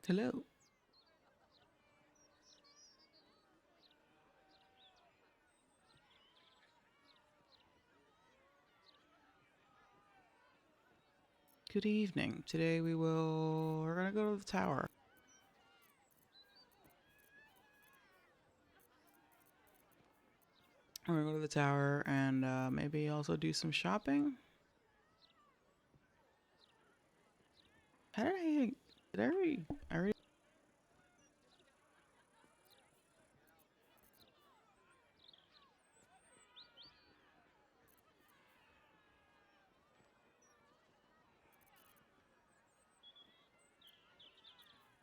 Hello. Good evening. Today we're gonna go to the tower. We're gonna go to the tower and maybe also do some shopping. How did I already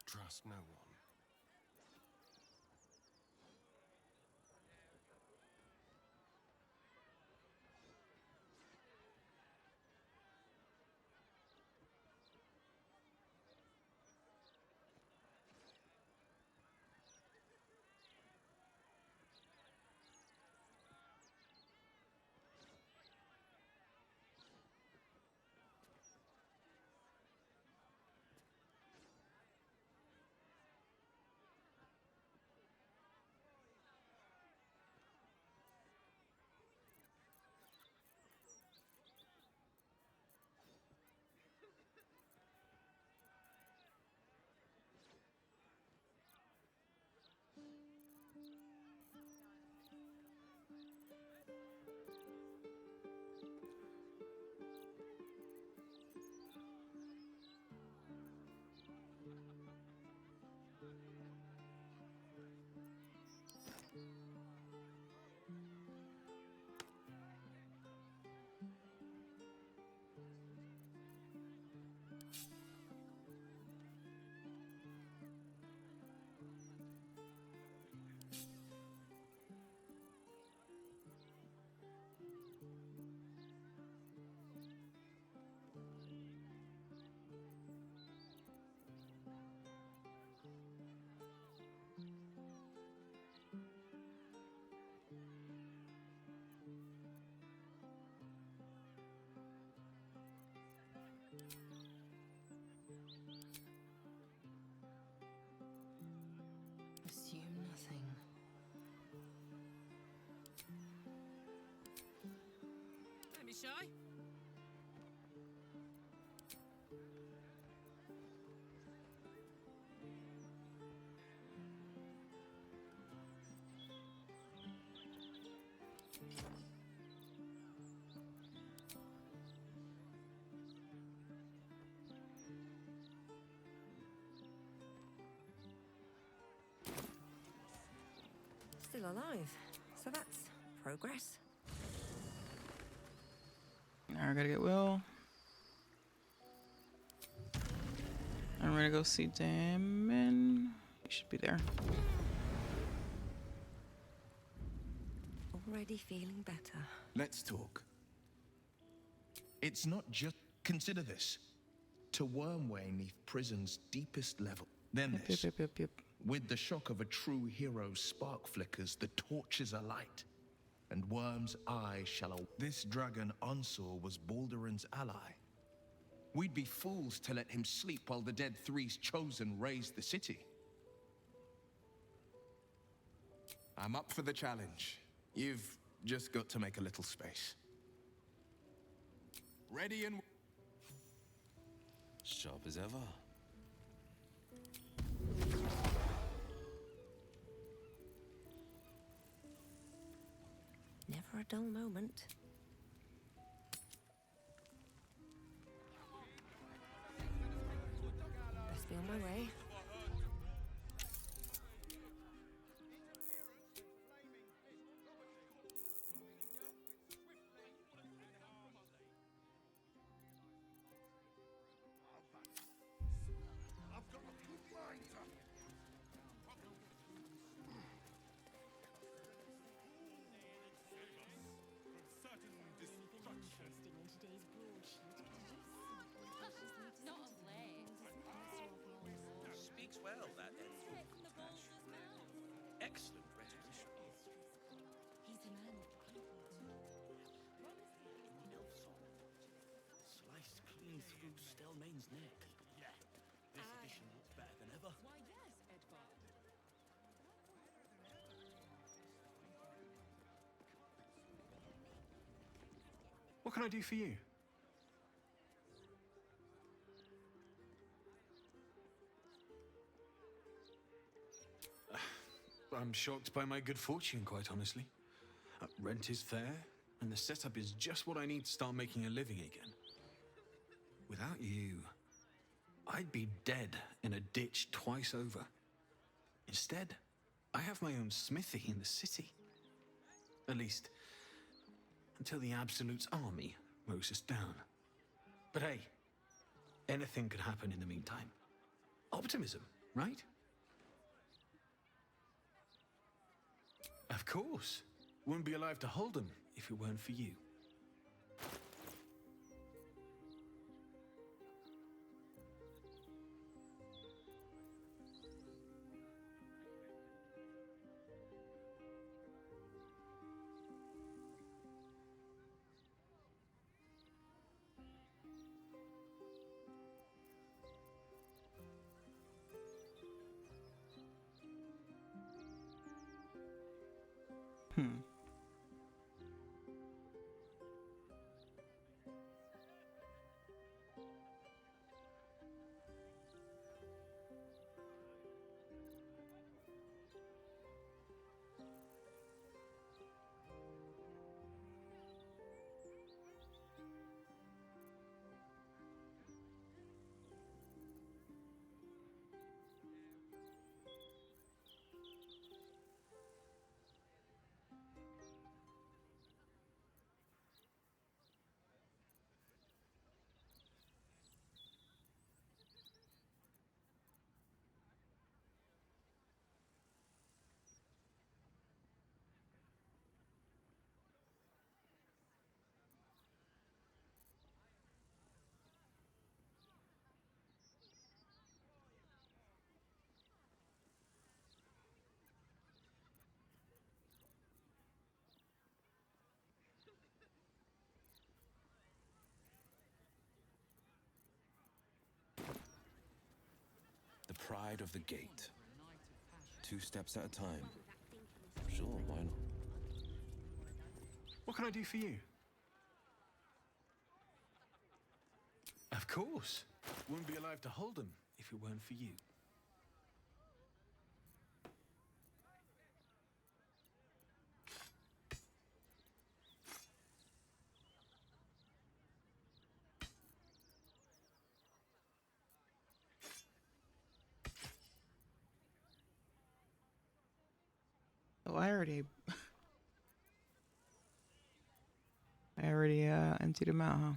Trust no one. Assume nothing. Don't be shy. Still alive. So that's progress. Now I gotta get Will. I'm gonna go see Damon. He should be there. Already feeling better. Let's talk. It's not just... Consider this. To Wormway neath prison's deepest level. Then Yep, this. yep, yep, yep. With the shock of a true hero's spark flickers, the torches alight. And Worm's eye shall... This dragon Onsor was Balduran's ally. We'd be fools to let him sleep while the Dead Three's chosen raised the city. I'm up for the challenge. You've just got to make a little space. Ready and... Sharp as ever. Never a dull moment. Best be on my way. Not of late. Speaks well, that elf. Excellent rhetorician. He's a man of Elf song. Sliced clean through Stelmane's neck. Yeah. This edition looks better than ever. Why, yes, Edgar. What can I do for you? I'm shocked by my good fortune, quite honestly. Rent is fair, and the setup is just what I need to start making a living again. Without you, I'd be dead in a ditch twice over. Instead, I have my own smithy in the city. At least, until the Absolute's army mows us down. But hey, anything could happen in the meantime. Optimism, right? Of course. Wouldn't be alive to hold them if it weren't for you. The pride of the gate. 2 steps at a time. Sure, why not? What can I do for you? Of course. Wouldn't be alive to hold them if it weren't for you. Oh, I already emptied them out, huh?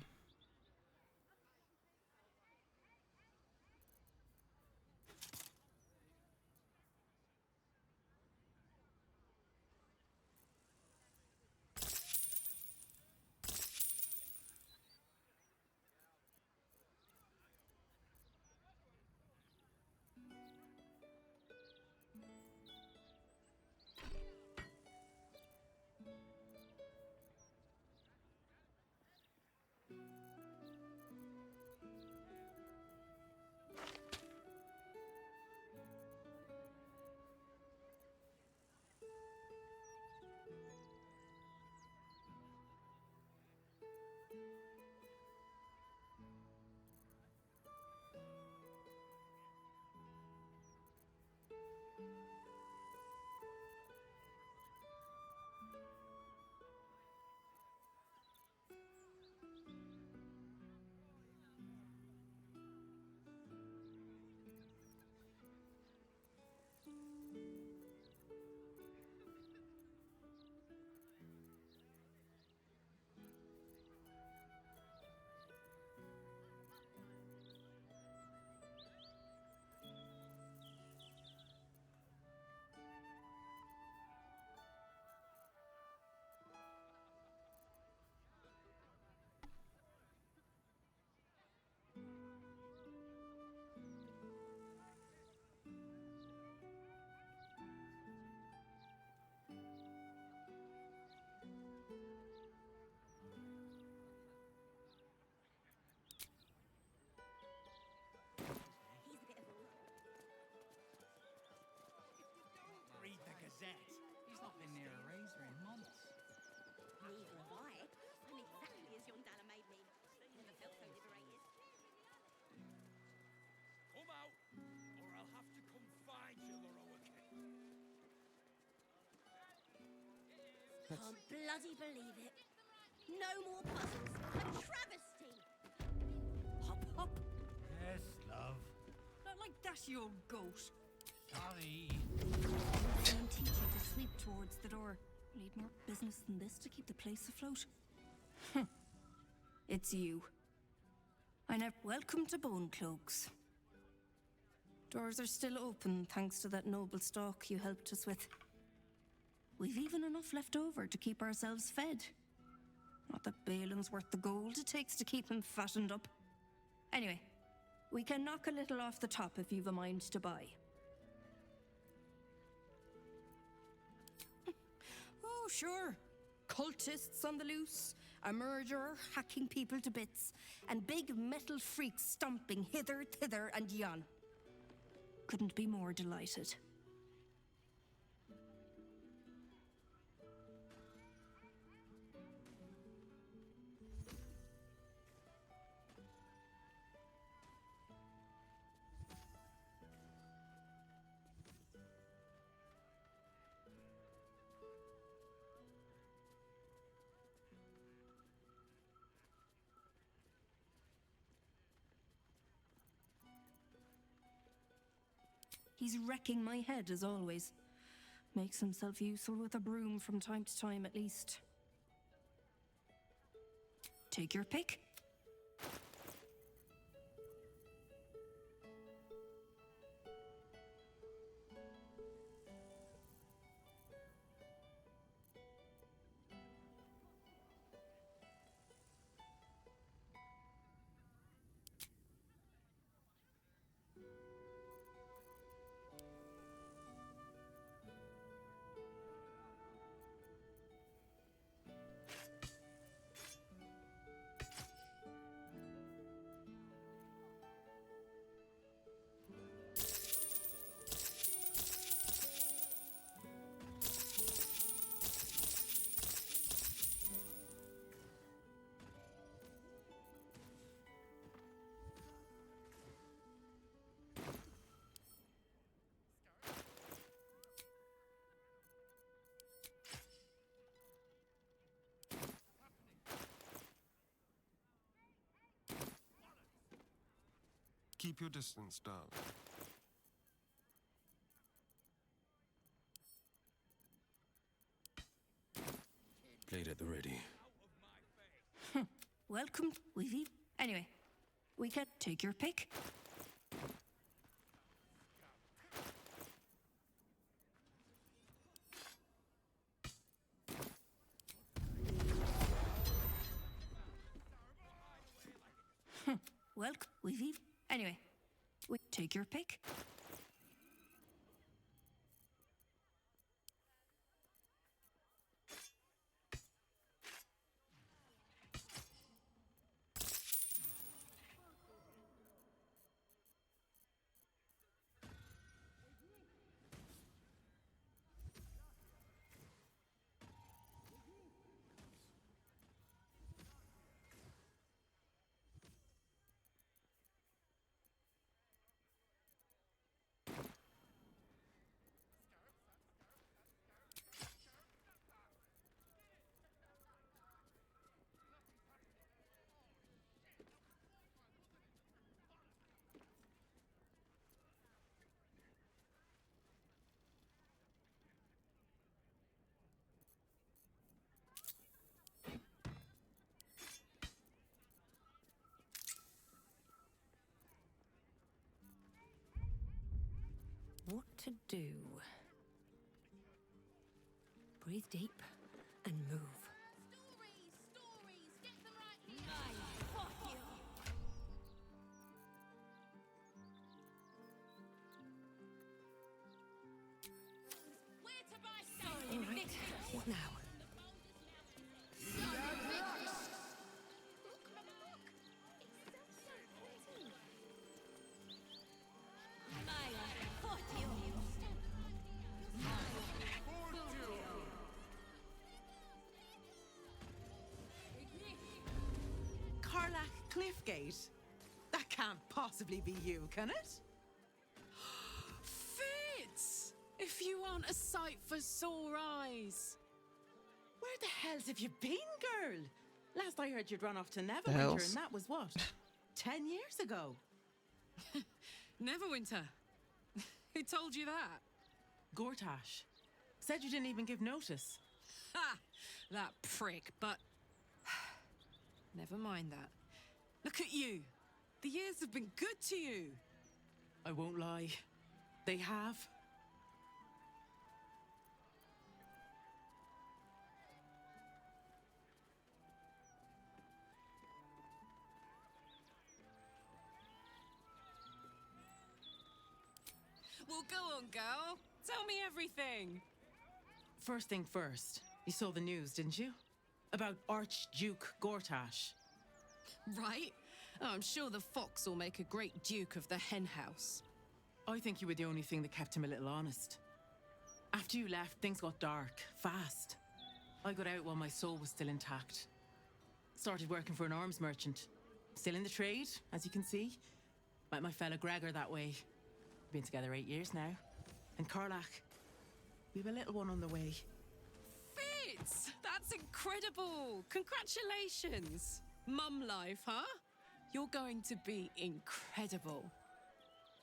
Can't bloody believe it. No more puzzles. A travesty. Hop, hop. Yes, love. Not like that, you old goat. Sorry. I'll teach you to sweep towards the door. Need more business than this to keep the place afloat. It's you. I never welcome to Bone Cloaks. Doors are still open thanks to that noble stock you helped us with. We've even enough left over to keep ourselves fed. Not that Balin's worth the gold it takes to keep him fattened up. Anyway, we can knock a little off the top if you've a mind to buy. Oh, sure. Cultists on the loose, a murderer hacking people to bits, and big metal freaks stomping hither, thither, and yon. Couldn't be more delighted. He's wrecking my head, as always. Makes himself useful with a broom from time to time, at least. Take your pick. Keep your distance, darling. Blade at the ready. Welcome, Weavy. Anyway, we can take your pick. Welcome, Weavy. Anyway, we take your pick. What to do? Breathe deep and move. Stories, get them right here. Fuck you. Where to buy stuff? All right, what now? Karlach Cliffgate? That can't possibly be you, can it? Fitz! If you aren't a sight for sore eyes. Where the hells have you been, girl? Last I heard you'd run off to Neverwinter, hells? and that was what? 10 years ago. Neverwinter. Who told you that? Gortash. Said you didn't even give notice. Ha! That prick, but... Never mind that. Look at you. The years have been good to you. I won't lie. They have. Well, go on, girl. Tell me everything. First thing first, you saw the news, didn't you? About Archduke Gortash. Right? Oh, I'm sure the fox will make a great duke of the hen house. I think you were the only thing that kept him a little honest. After you left, things got dark, fast. I got out while my soul was still intact. Started working for an arms merchant. Still in the trade, as you can see. Met my fella Gregor that way. Been together 8 years now. And Karlach, we have a little one on the way. Fitz! That's incredible! Congratulations! Mum life, huh? You're going to be incredible.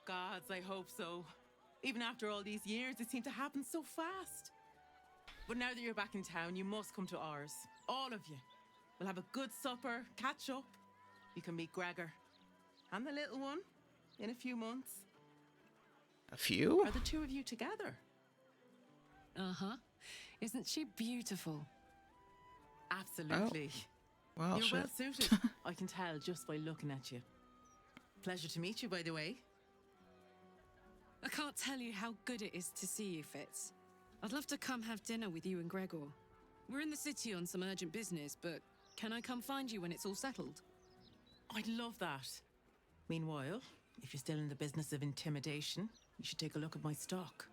Gods, I hope so. Even after all these years, it seemed to happen so fast. But now that you're back in town, you must come to ours. All of you. We'll have a good supper, catch up. You can meet Gregor. And the little one in a few months. A few? Are the two of you together? Uh-huh. Isn't she beautiful? Absolutely. Well, You're shit. well suited. I can tell just by looking at you. Pleasure to meet you, by the way. I can't tell you how good it is to see you, Fitz. I'd love to come have dinner with you and Gregor. We're in the city on some urgent business, but can I come find you when it's all settled? I'd love that. Meanwhile, if you're still in the business of intimidation, you should take a look at my stock.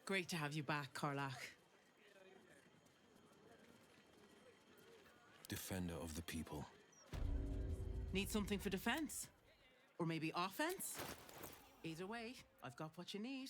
Great to have you back, Karlach. Defender of the people. Need something for defense? Or maybe offense? Either way, I've got what you need.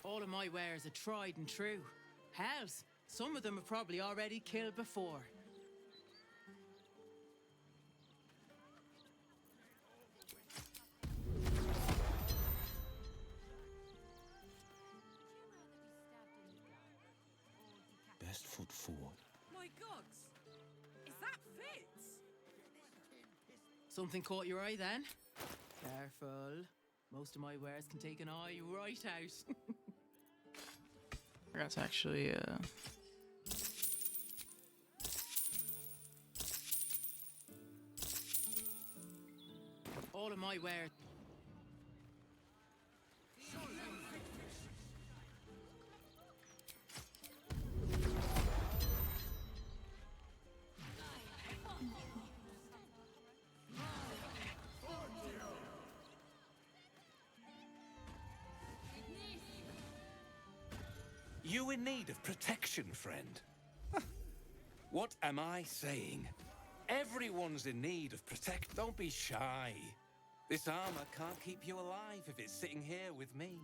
All of my wares are tried and true. Hells, some of them are probably already killed before. Best foot forward. My gods! Is that Fitz? Something caught your eye then? Careful. Most of my wares can take an eye right out. I forgot to actually, All of my wares. You in need of protection, friend? What am I saying? Everyone's in need of protect. Don't be shy. This armor can't keep you alive if it's sitting here with me.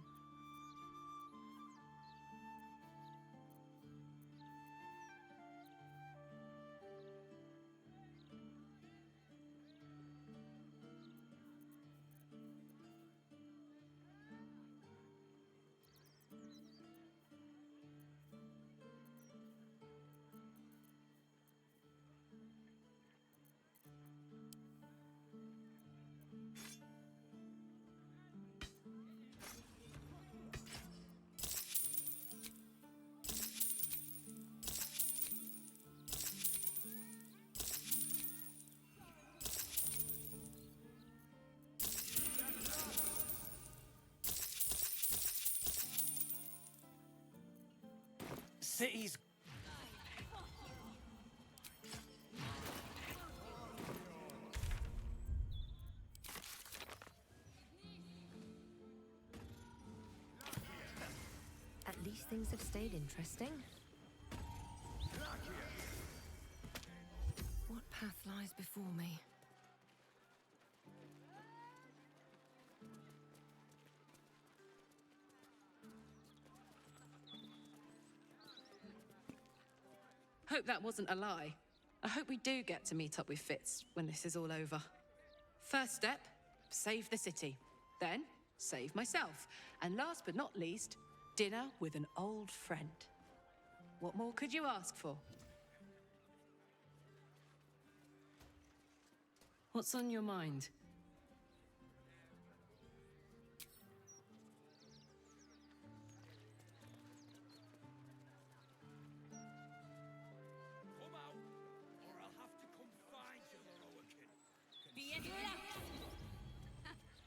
Cities. At least things have stayed interesting. What path lies before me? Hope that wasn't a lie. I hope we do get to meet up with Fitz when this is all over. First step, save the city. Then, save myself. And last but not least, dinner with an old friend. What more could you ask for? What's on your mind?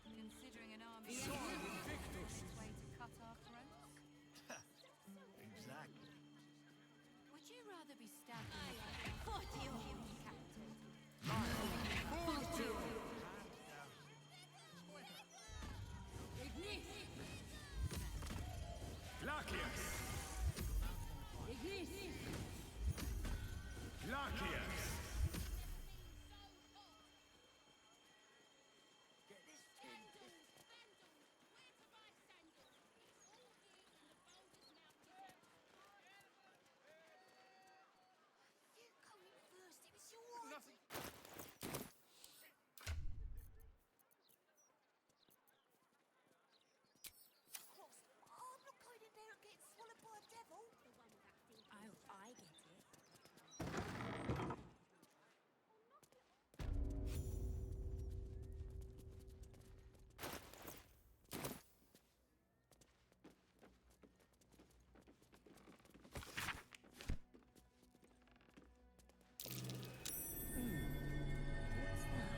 Considering an army its way to cut our throats. Exactly. Would you rather be stabbed in the back or decapitated? Glacius! Glacius! I get it. What's that?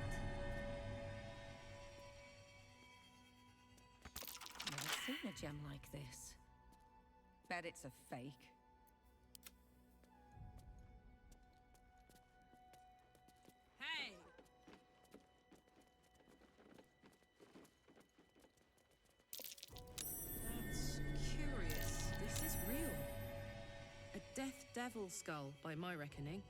Never seen a gem like this. Bet it's a fake. Hey! That's curious. This is real. A death devil skull, by my reckoning.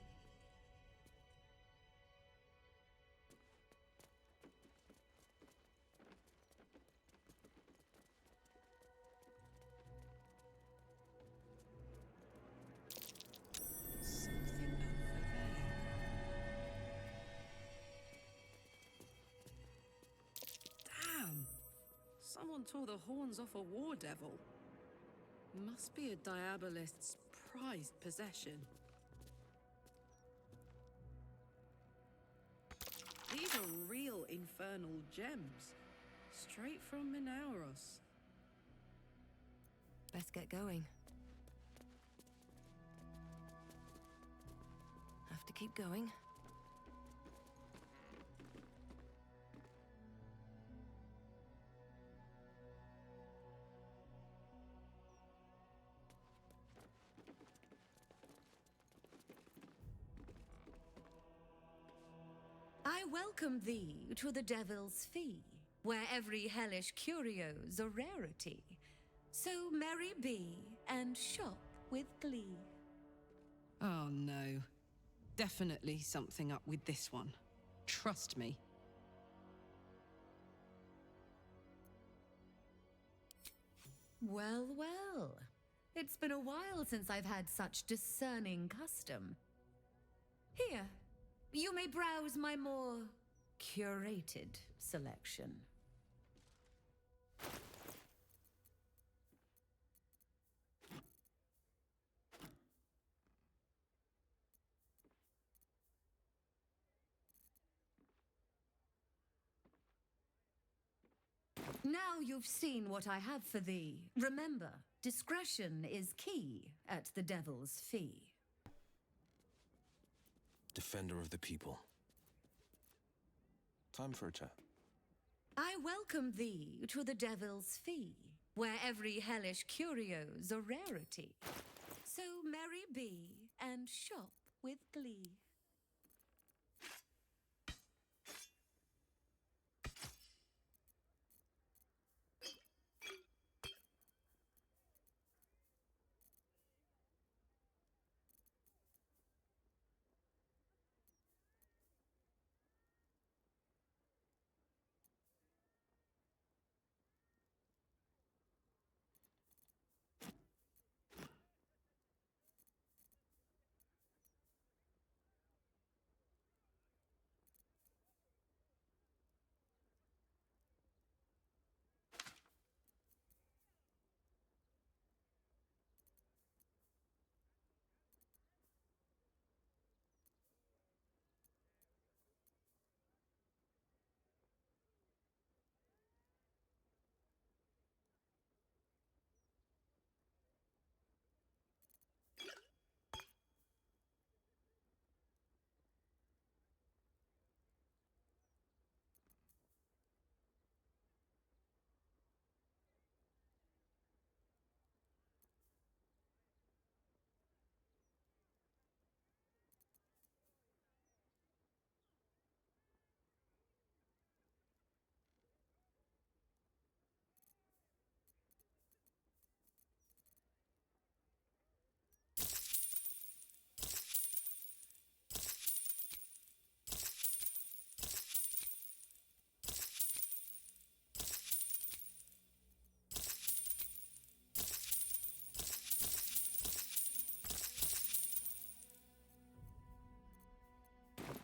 Someone tore the horns off a war devil. Must be a diabolist's prized possession. These are real infernal gems. Straight from Minauros. Best get going. Have to keep going. I welcome thee to the Devil's Fee, where every hellish curio's a rarity. So merry be and shop with glee. Oh no. Definitely something up with this one. Trust me. Well, well. It's been a while since I've had such discerning custom. Here, you may browse my more curated selection. Now you've seen what I have for thee. Remember, discretion is key at the Devil's Fee. Defender of the people. Time for a chat. I welcome thee to the Devil's Fee, where every hellish curio's a rarity. So merry be and shop with glee.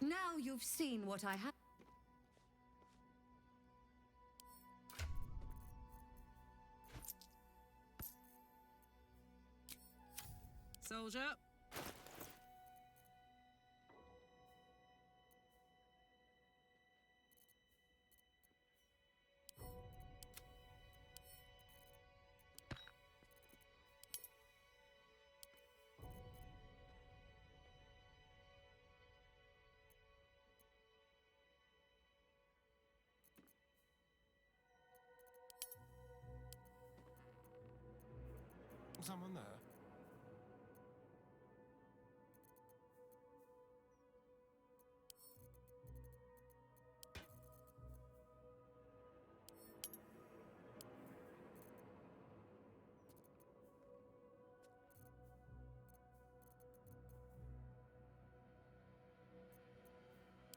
Now you've seen what I have. Soldier. Someone there?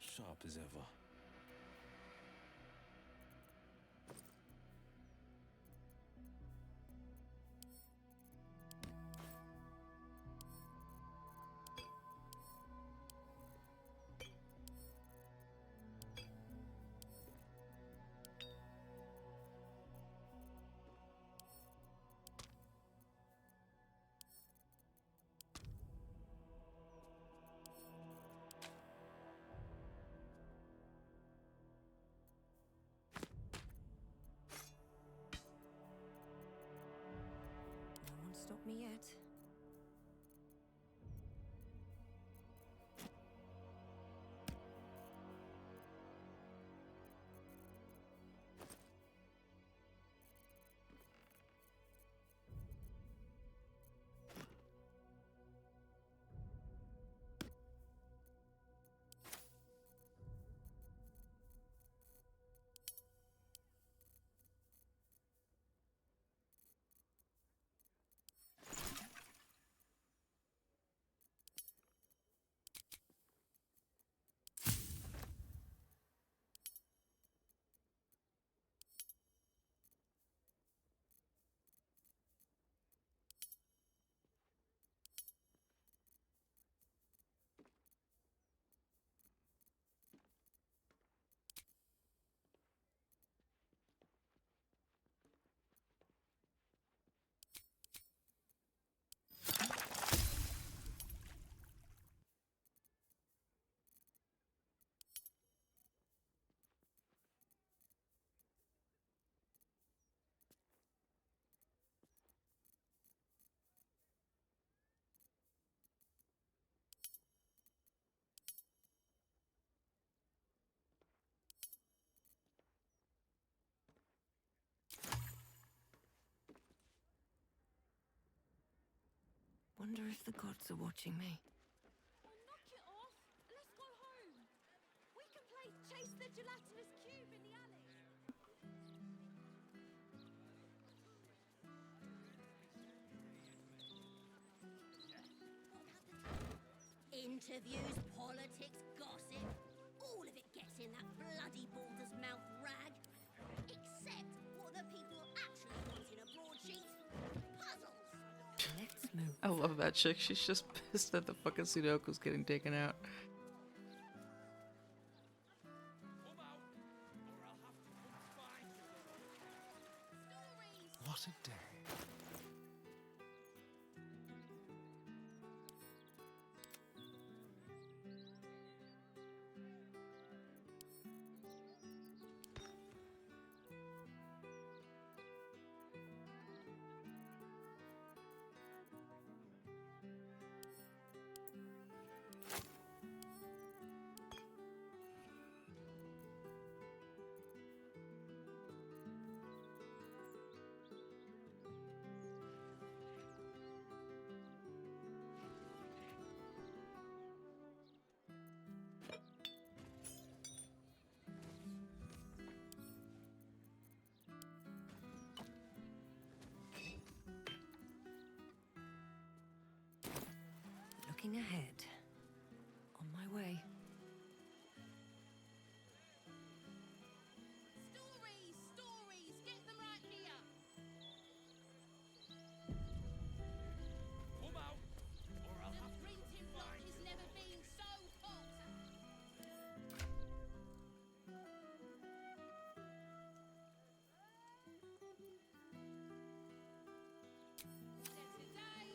Sharp as ever. stop me yet. Wonder if the gods are watching me. Oh, knock it off! Let's go home! We can play Chase the Gelatinous Cube in the alley! Interviews, politics, gossip. All of it gets in that bloody Balder's mouth rag. Except what the people actually want in a broadsheet. Puzzles. Let's move. I love that chick. She's just pissed that the fucking Sudoku's getting taken out. What a day. Looking ahead. On my way. Stories! Stories! Get them right here! Come out, or I'll The printing block has never been so hot! Set today!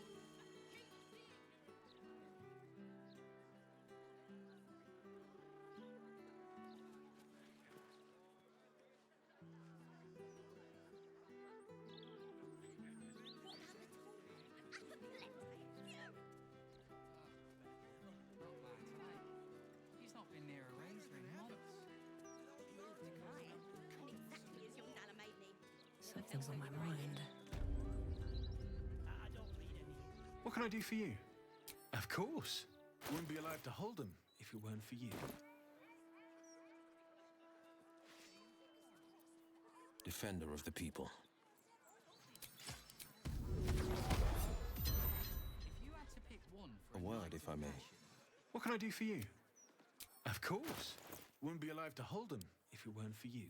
He's not been near a razor in months. Exactly as young Nala made me. Something's on my mind. What can I do for you? Of course. Wouldn't be alive to hold them if it weren't for you. Defender of the people. If you had to pick one for A word, if I may. What can I do for you? Of course. Wouldn't be alive to hold them if it weren't for you.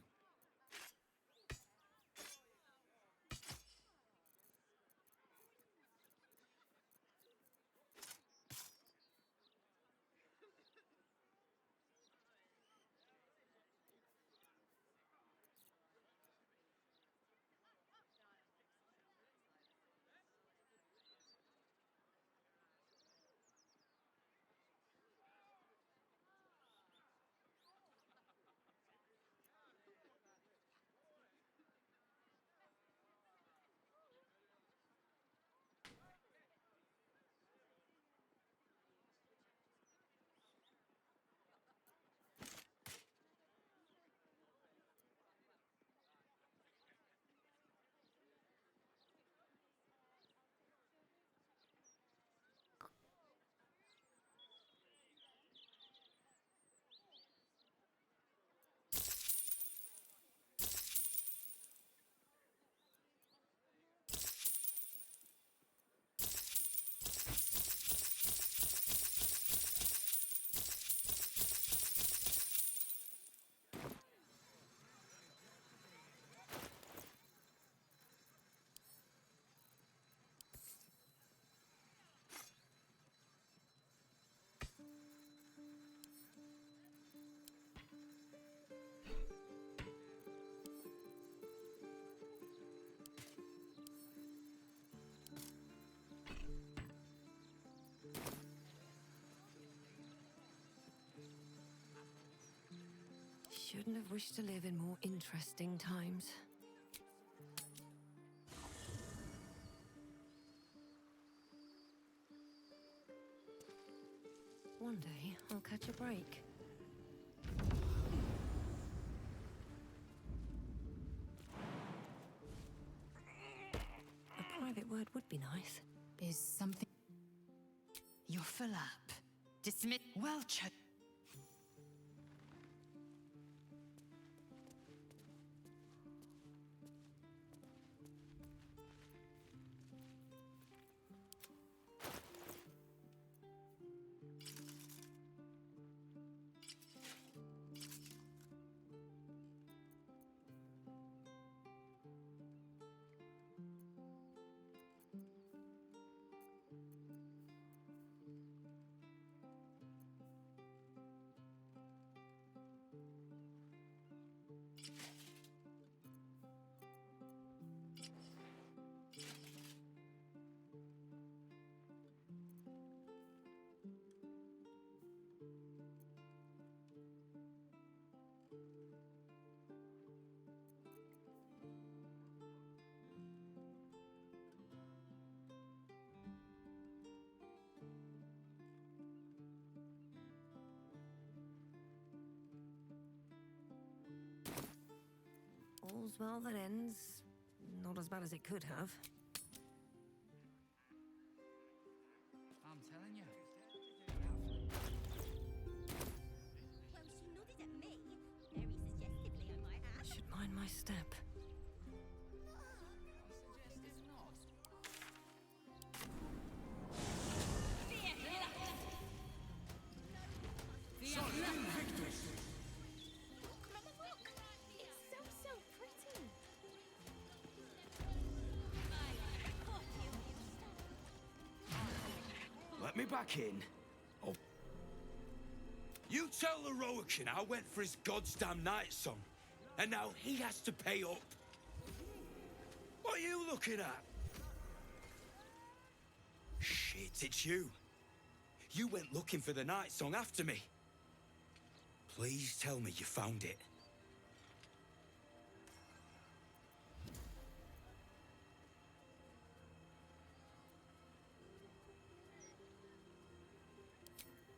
Shouldn't have wished to live in more interesting times. One day, I'll catch a break. A private word would be nice. Is something... You're full up. Dismiss... Well, All's well that ends. Not as bad as it could have. I'm telling you. Well, she nodded at me. Very suggestively, I might add. Should mind my step. Let me back in. Oh. You tell the Roakin I went for his goddamn night song, and now he has to pay up. What are you looking at? Shit, it's you. You went looking for the night song after me. Please tell me you found it.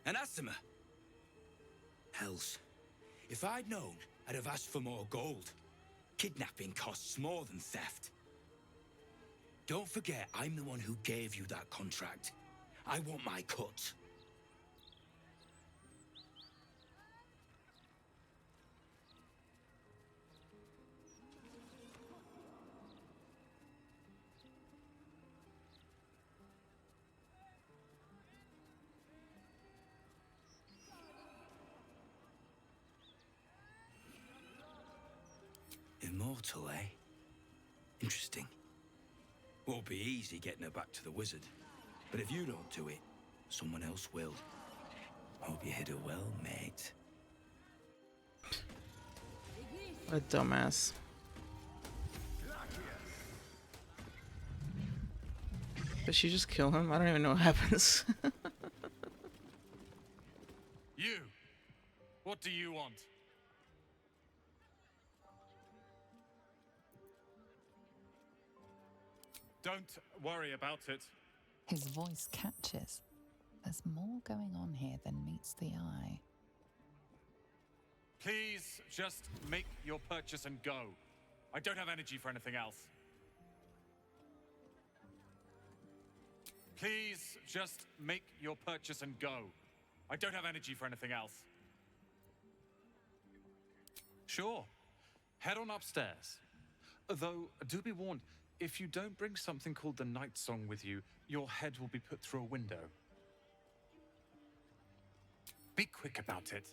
An Asima? Hells. If I'd known, I'd have asked for more gold. Kidnapping costs more than theft. Don't forget, I'm the one who gave you that contract. I want my cut. Immortal, eh? Interesting. Won't be easy getting her back to the wizard. But if you don't do it, someone else will. Hope you hit her well, mate. What a dumbass. Did she just kill him? I don't even know what happens. You! What do you want? Don't worry about it. His voice catches. There's more going on here than meets the eye. Please just make your purchase and go. I don't have energy for anything else. Please just make your purchase and go. I don't have energy for anything else. Sure. Head on upstairs. Though, do be warned, if you don't bring something called the Night Song with you, your head will be put through a window. Be quick about it.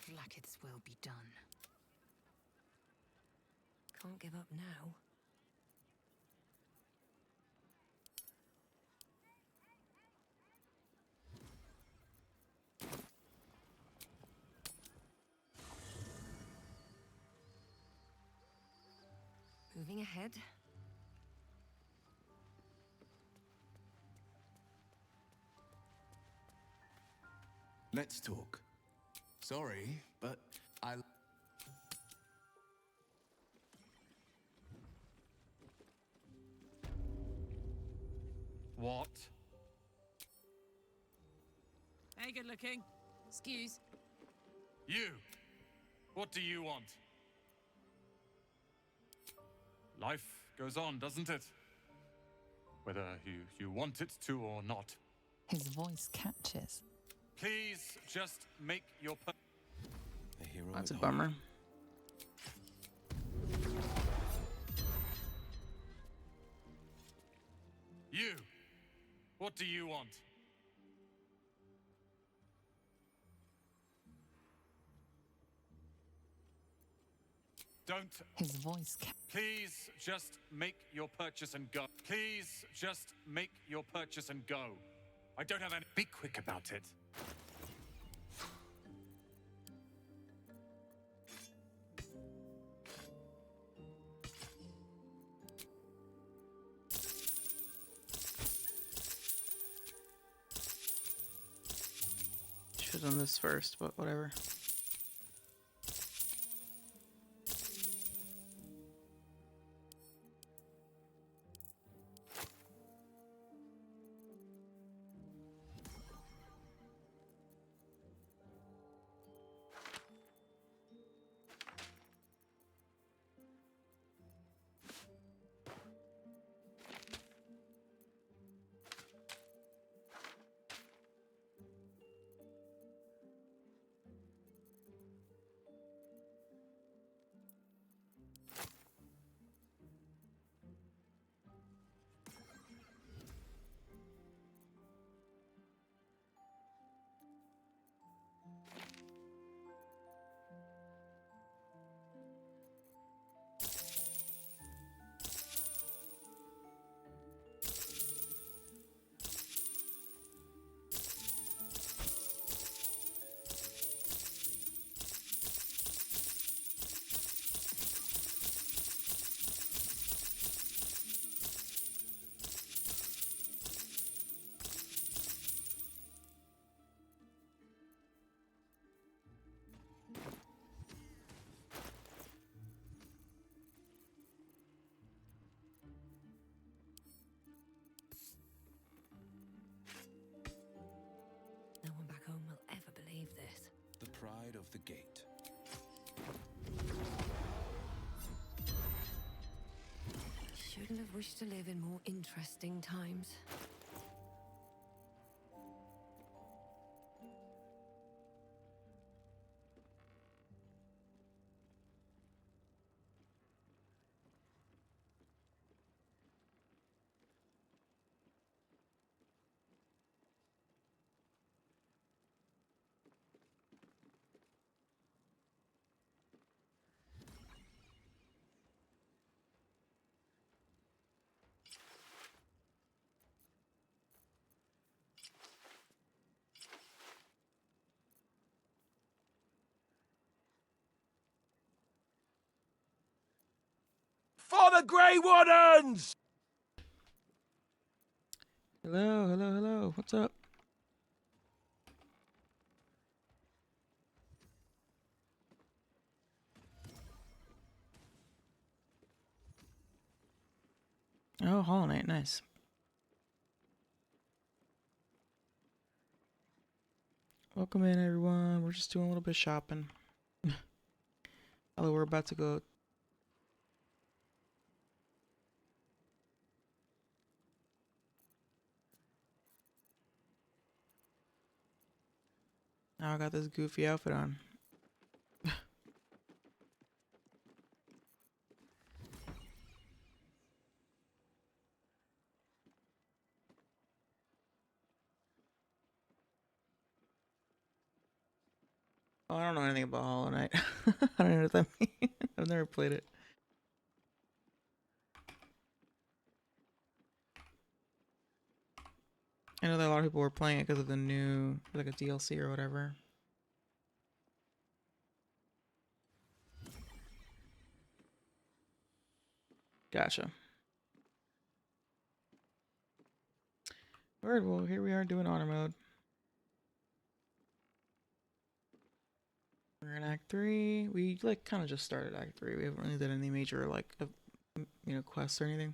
Flacketh's will be done. Can't give up now. Moving ahead. Let's talk. Sorry, but I... What? Hey, good looking. Excuse. You! What do you want? Life goes on, doesn't it? Whether you want it to or not. His voice catches. Please just make your That's a bummer. You! What do you want? Don't. His voice Please just make your purchase and go. Please just make your purchase and go. I don't have any. Be quick about it. Should have done this first, but whatever. No one back home will ever believe this. The pride of the gate. Shouldn't have wished to live in more interesting times. For the Grey Wardens! Hello, hello, hello. What's up? Oh, Hollow Knight, nice. Welcome in, everyone. We're just doing a little bit of shopping. Although we're about to go. Now I got this goofy outfit on. Oh, I don't know anything about Hollow Knight. I don't know what that means. I've never played it. I know that a lot of people were playing it because of the new, like a DLC or whatever. Gotcha. Word, well, here we are doing honor mode. We're in Act 3. We, like, kind of just started Act 3. We haven't really done any major, like, you know, quests or anything.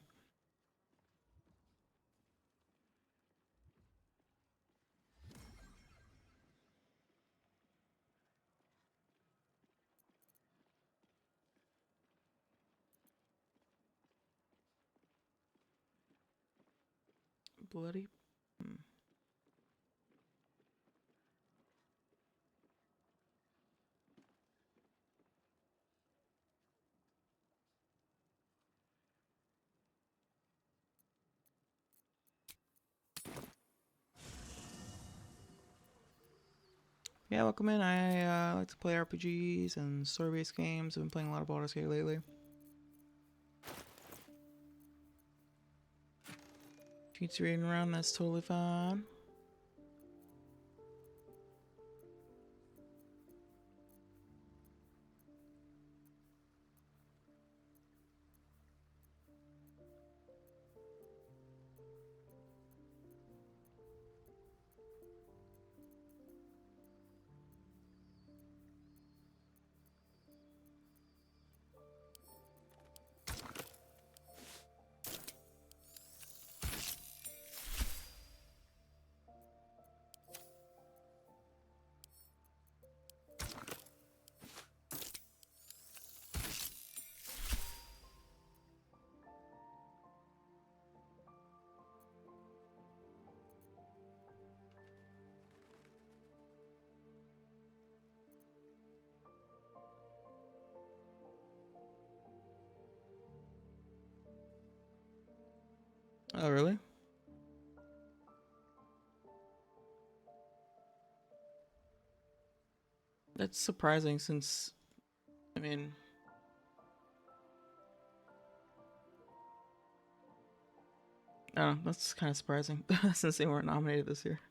Bloody. Yeah, welcome in. I like to play RPGs and story-based games. I've been playing a lot of Baldur's Gate lately. Keeps reading around, that's totally fine. Oh, really? That's surprising since, I mean, oh, that's kind of surprising since they weren't nominated this year.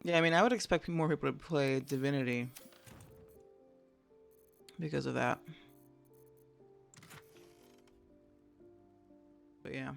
Yeah, I mean, I would expect more people to play Divinity because of that. But yeah.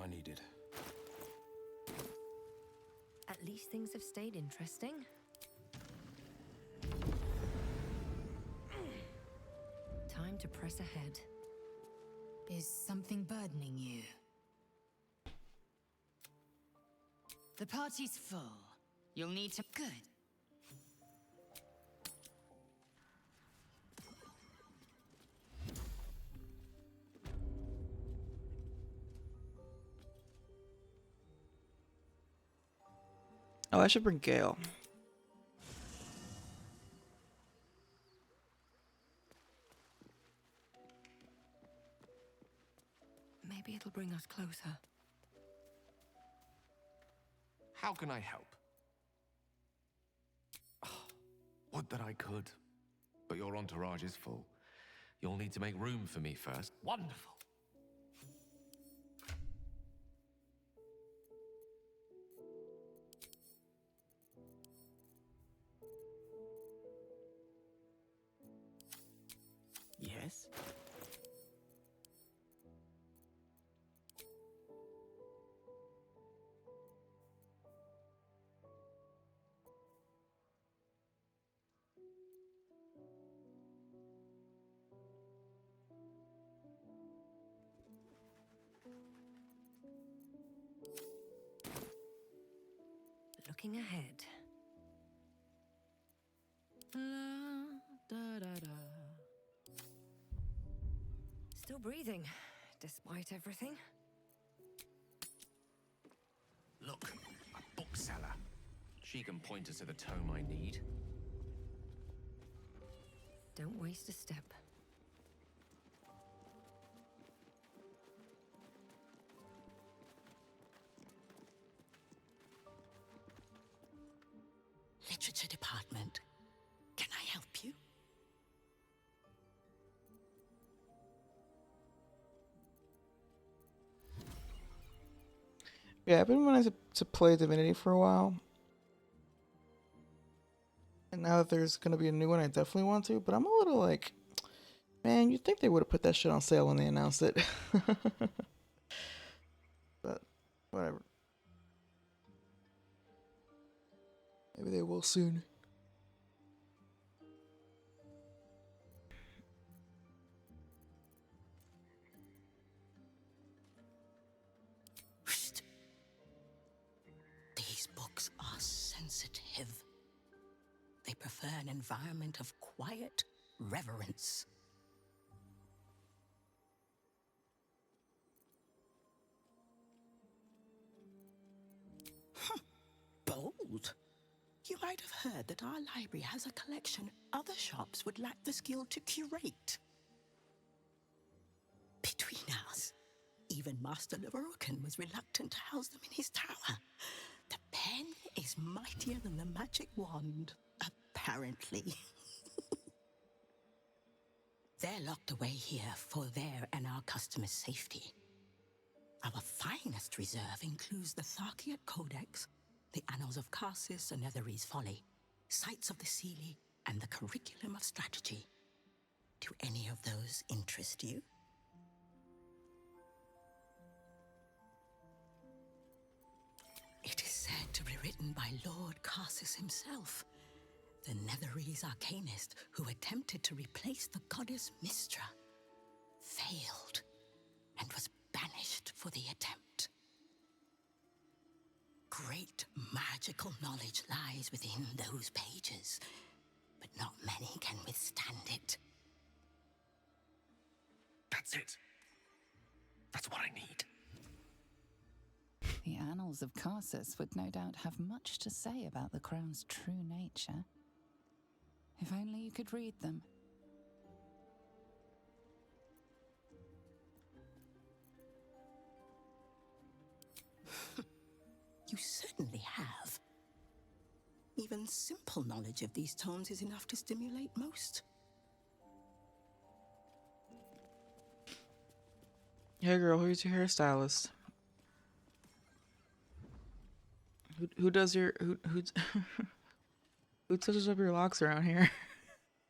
I needed. At least things have stayed interesting. Time to press ahead. Is something burdening you? The party's full. You'll need to... Good. Oh, I should bring Gale. Maybe it'll bring us closer. How can I help? Would that I could. But your entourage is full. You'll need to make room for me first. Wonderful. Yes? Looking ahead. Still breathing, despite everything. Look, a bookseller. She can point us to the tome I need. Don't waste a step. Literature department. Can I help you? Yeah, I've been wanting to play Divinity for a while. And now that there's going to be a new one, I definitely want to. But I'm a little like, man, you'd think they would have put that shit on sale when they announced it. But, whatever. Maybe they will soon. These books are sensitive. They prefer an environment of quiet reverence. Bold. You might have heard that our library has a collection other shops would lack the skill to curate. Between us, even Master Leverokin was reluctant to house them in his tower. The pen is mightier than the magic wand, apparently. They're locked away here for their and our customers' safety. Our finest reserve includes the Tharkiot Codex, the Annals of Karsus and Netherese Folly, Sights of the Seelie, and the Curriculum of Strategy. Do any of those interest you? It is said to be written by Lord Karsus himself, the Netherese arcanist who attempted to replace the goddess Mystra, failed, and was banished for the attempt. Great magical knowledge lies within those pages, but not many can withstand it. That's it. That's what I need. The Annals of Karsus would no doubt have much to say about the crown's true nature. If only you could read them. You certainly have. Even simple knowledge of these tones is enough to stimulate most. Hey girl, who's your hairstylist? Who does your who who touches up your locks around here?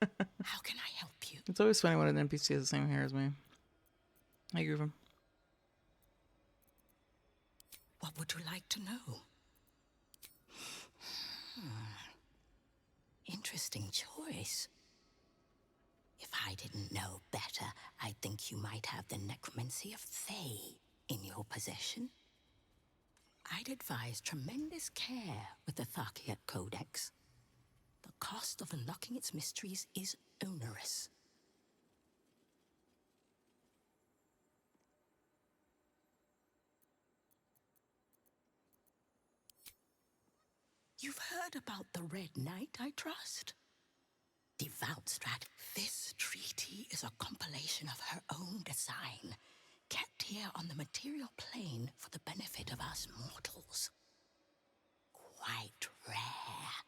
How can I help you? It's always funny when an NPC has the same hair as me. Hey Groovin. What would you like to know? Interesting choice. If I didn't know better, I'd think you might have the necromancy of Thay in your possession. I'd advise tremendous care with the Tharkiat Codex. The cost of unlocking its mysteries is onerous. You've heard about the Red Knight, I trust? Devout Strat, this treaty is a compilation of her own design, kept here on the material plane for the benefit of us mortals. Quite rare.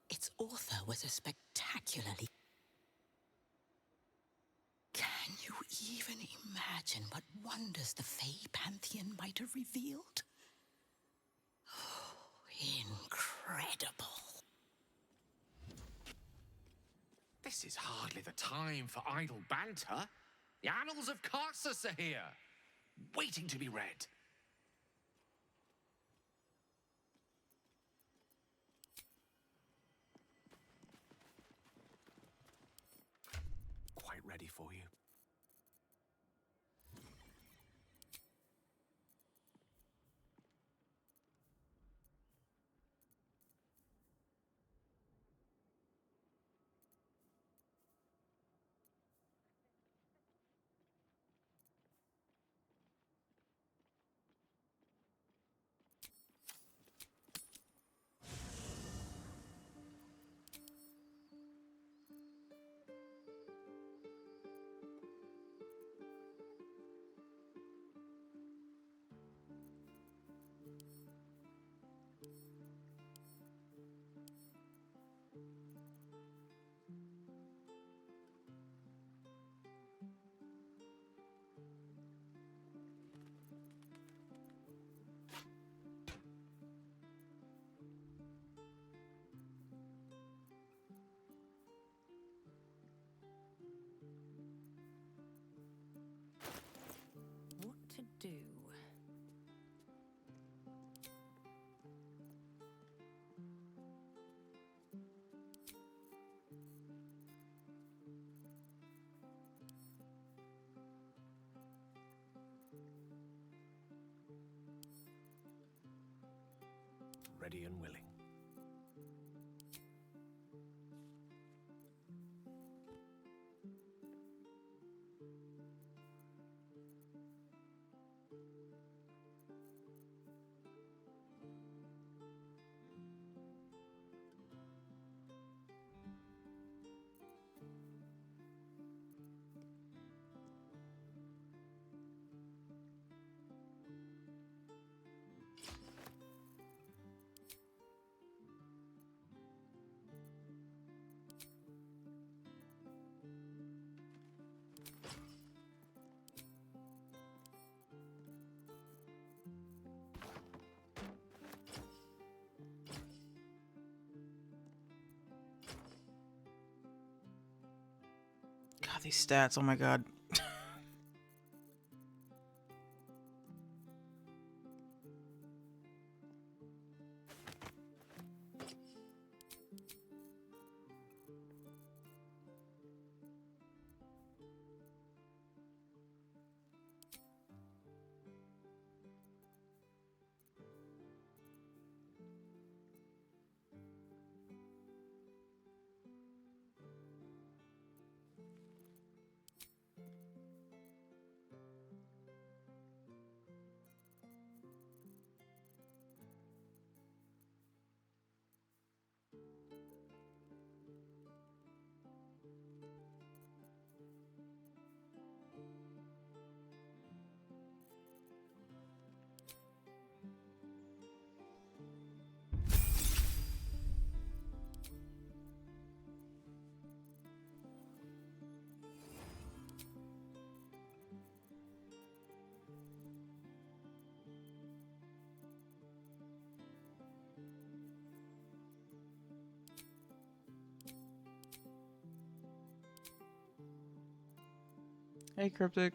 Its author was a spectacularly... Can you even imagine what wonders the Fey Pantheon might have revealed? Incredible. This is hardly the time for idle banter. The annals of Karlach are here, waiting to be read. Quite ready for you. What to do? Ready and willing. God, these stats, oh my god. Hey, Cryptic.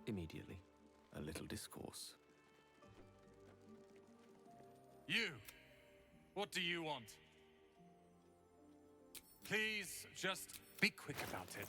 Immediately, a little discourse. You! What do you want? Please, just be quick about it.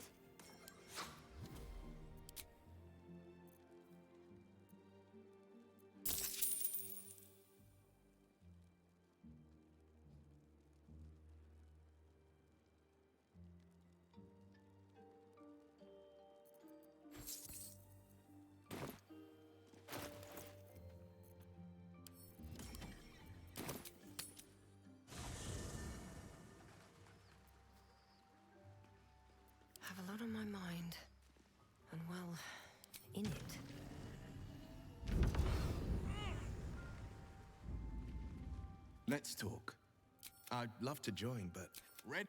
Have a lot on my mind. And well, in it. Let's talk. I'd love to join, but Red.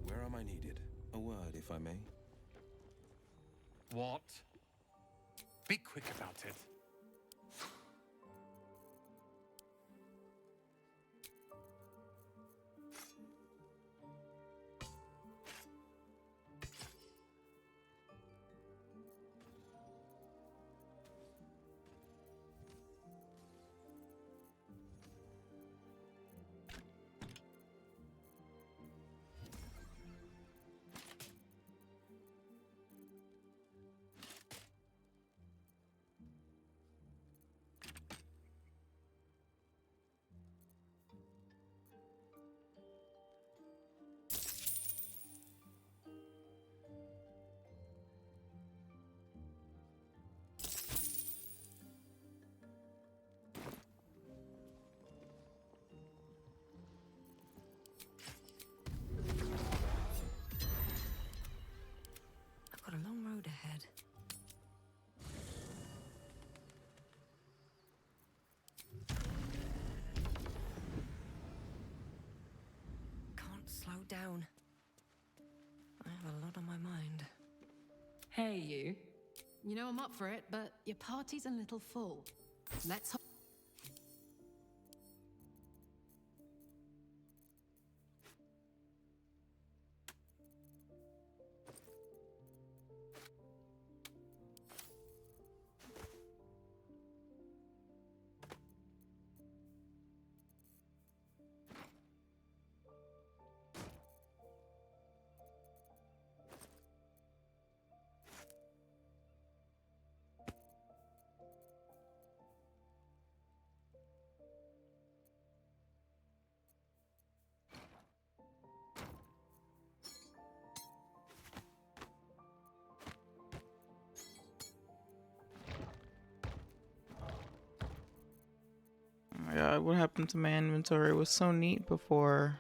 Where am I needed? A word, if I may. What? Be quick about it. I've got a long road ahead. Can't slow down. I have a lot on my mind. Hey, you. You know I'm up for it, but your party's a little full. Let's ho- Oh my god, what happened to my inventory? It was so neat before.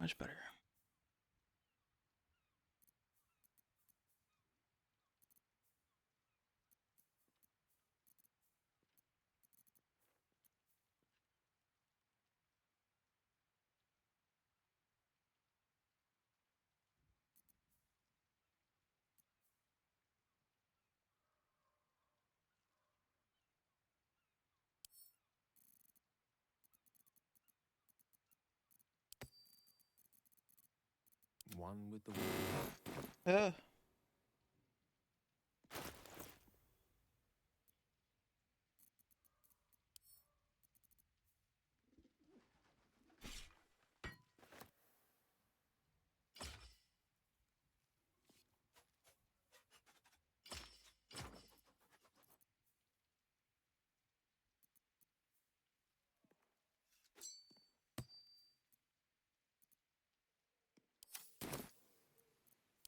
Much better. One with the wind. Yeah.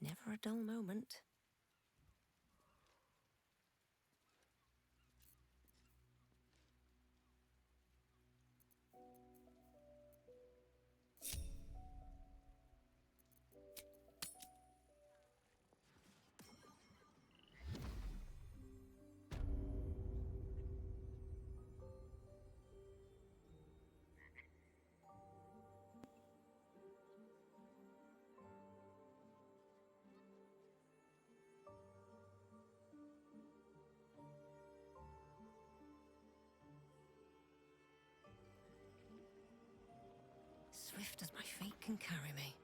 Never a dull moment. Swift as my feet can carry me.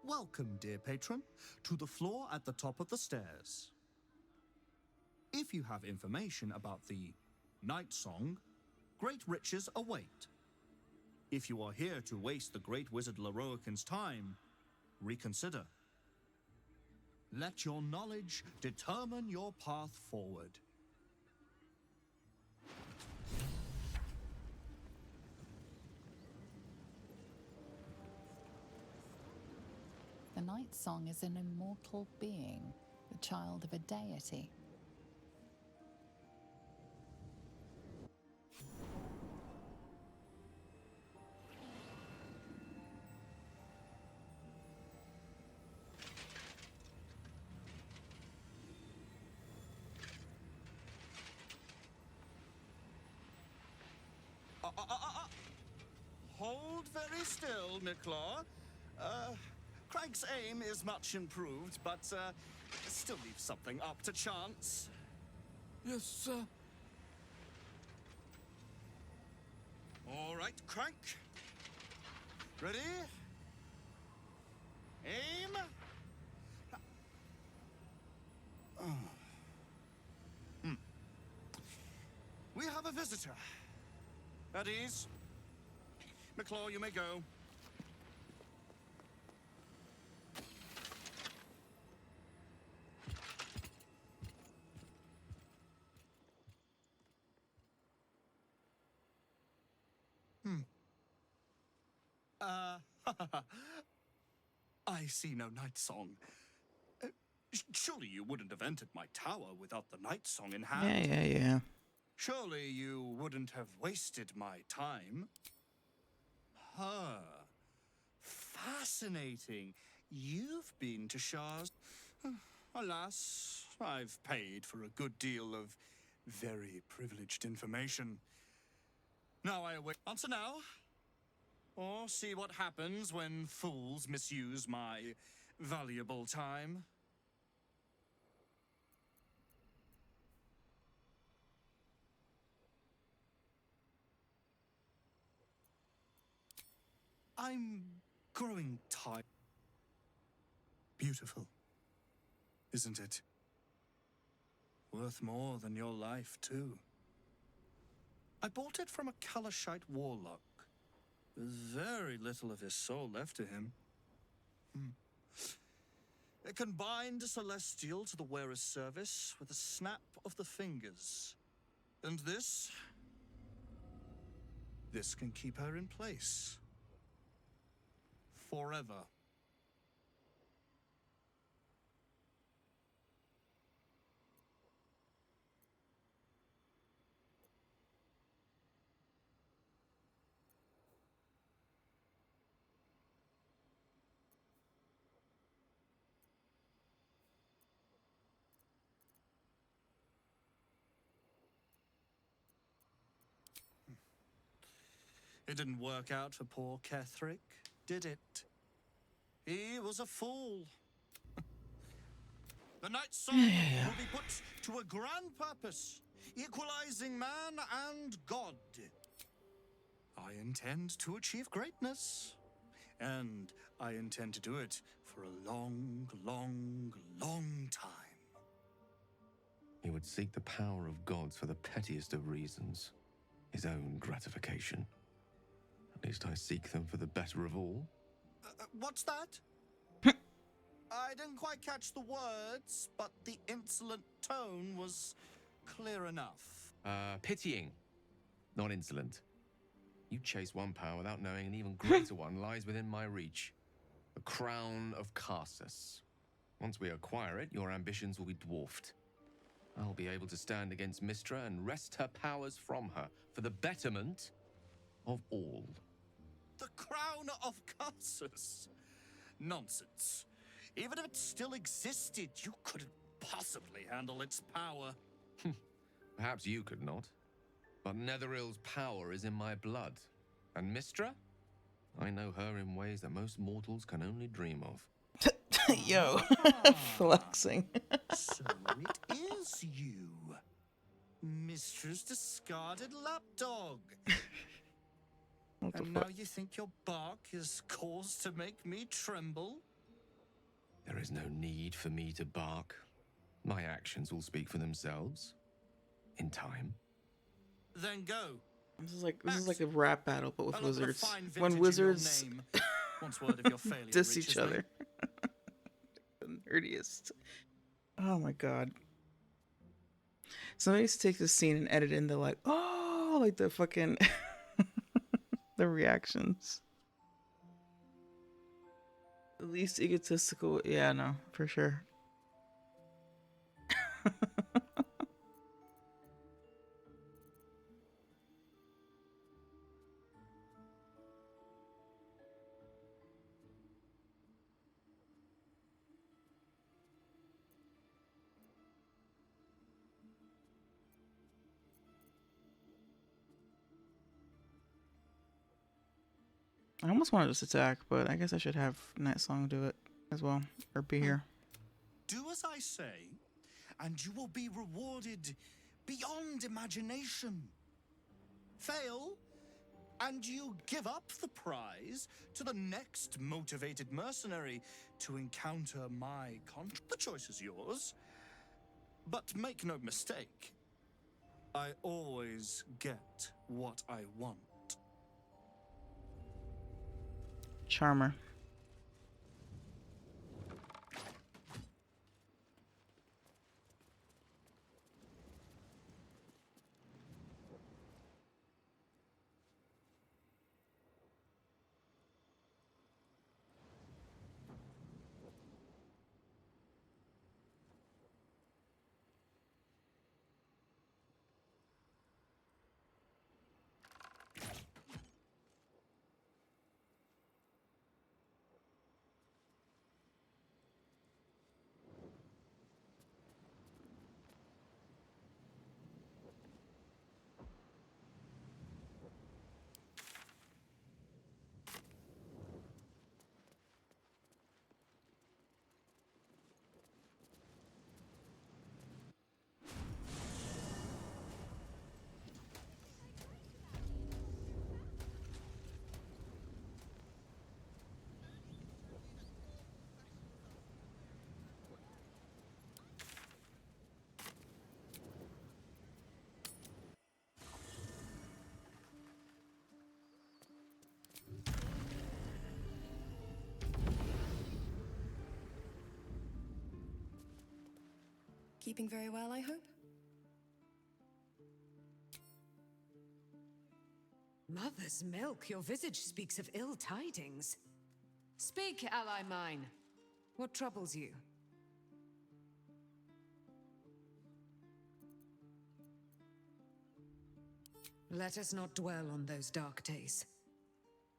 Welcome, dear patron, to the floor at the top of the stairs. If you have information about the Night Song, great riches await. If you are here to waste the great wizard Leroican's time, reconsider. Let your knowledge determine your path forward. The Night Song is an immortal being, the child of a deity. Hold very still, Nicklaw. Craig's aim is much improved, but still leaves something up to chance. Yes, sir. All right, Crank. Ready? Aim. We have a visitor. At ease. McClaw, you may go. I see no night song. Surely you wouldn't have entered my tower without the night song in hand. Yeah. Surely you wouldn't have wasted my time. Fascinating. You've been to Shah's. Alas, I've paid for a good deal of very privileged information. Now I await. Answer now. Or see what happens when fools misuse my valuable time. I'm growing tired. Beautiful, isn't it? Worth more than your life, too. I bought it from a Karlachite warlock. There's very little of his soul left to him. It can bind a celestial to the wearer's service with a snap of the fingers. And this can keep her in place. Forever. It didn't work out for poor Ketherick, did it? He was a fool. The Night Song will be put to a grand purpose, equalizing man and God. I intend to achieve greatness, and I intend to do it for a long, long, long time. He would seek the power of gods for the pettiest of reasons, his own gratification. At least I seek them for the better of all. What's that? I didn't quite catch the words, but the insolent tone was clear enough. Pitying, not insolent. You chase one power without knowing an even greater one lies within my reach. The crown of Karsus. Once we acquire it, your ambitions will be dwarfed. I'll be able to stand against Mystra and wrest her powers from her for the betterment of all. The crown of Karsus? Nonsense. Even if it still existed, you couldn't possibly handle its power. Perhaps you could not. But Netheril's power is in my blood. And Mystra? I know her in ways that most mortals can only dream of. Yo, flexing. So it is you, Mistra's discarded lapdog. And now you think your bark is cause to make me tremble? There is no need for me to bark. My actions will speak for themselves. In time. Then go. This is like a rap battle, but with I'll look at a wizards. fine vintage When in wizards your name. Once word of your failure diss reaches each me. other. The nerdiest. Oh my god. Somebody's take this scene and edit in the like, oh, like the fucking the reactions. The least egotistical, yeah, no, for sure. I almost want to just attack, but I guess I should have Night Song do it as well, or be here. Do as I say, and you will be rewarded beyond imagination. Fail, and you give up the prize to the next motivated mercenary to encounter my contract. The choice is yours, but make no mistake, I always get what I want. Charmer. Keeping very well, I hope? Mother's milk, your visage speaks of ill tidings. Speak, ally mine. What troubles you? Let us not dwell on those dark days.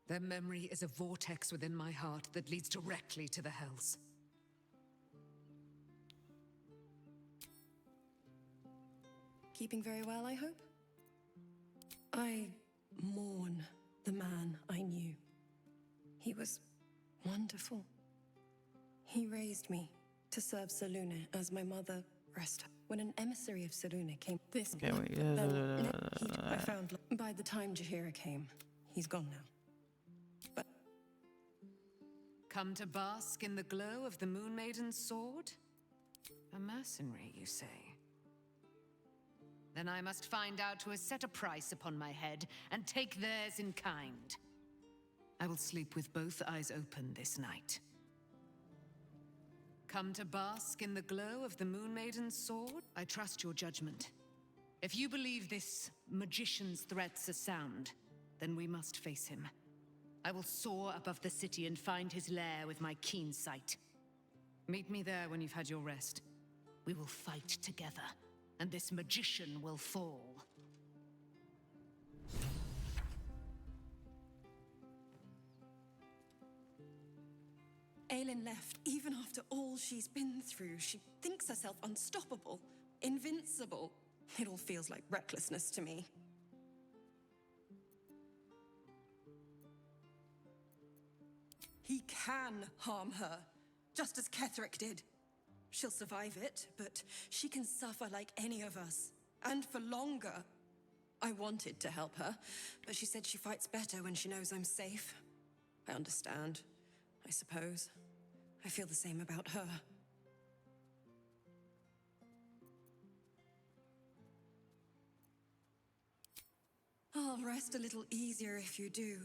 Their memory is a vortex within my heart that leads directly to the hells. Keeping very well, I hope? I mourn the man I knew. He was wonderful. He raised me to serve Selûne as my mother rested. When an emissary of Selûne came, this Okay, wait. I found by the time Jaheira came, he's gone now. But Come to bask in the glow of the Moon Maiden's sword? A mercenary, you say? Then I must find out who has set a price upon my head and take theirs in kind. I will sleep with both eyes open this night. Come to bask in the glow of the Moon Maiden's sword? I trust your judgment. If you believe this magician's threats are sound, then we must face him. I will soar above the city and find his lair with my keen sight. Meet me there when you've had your rest. We will fight together, and this magician will fall. Aelin left even after all she's been through. She thinks herself unstoppable, invincible. It all feels like recklessness to me. He can harm her, just as Ketherick did. She'll survive it, but she can suffer like any of us, and for longer. I wanted to help her, but she said she fights better when she knows I'm safe. I understand, I suppose. I feel the same about her. I'll rest a little easier if you do.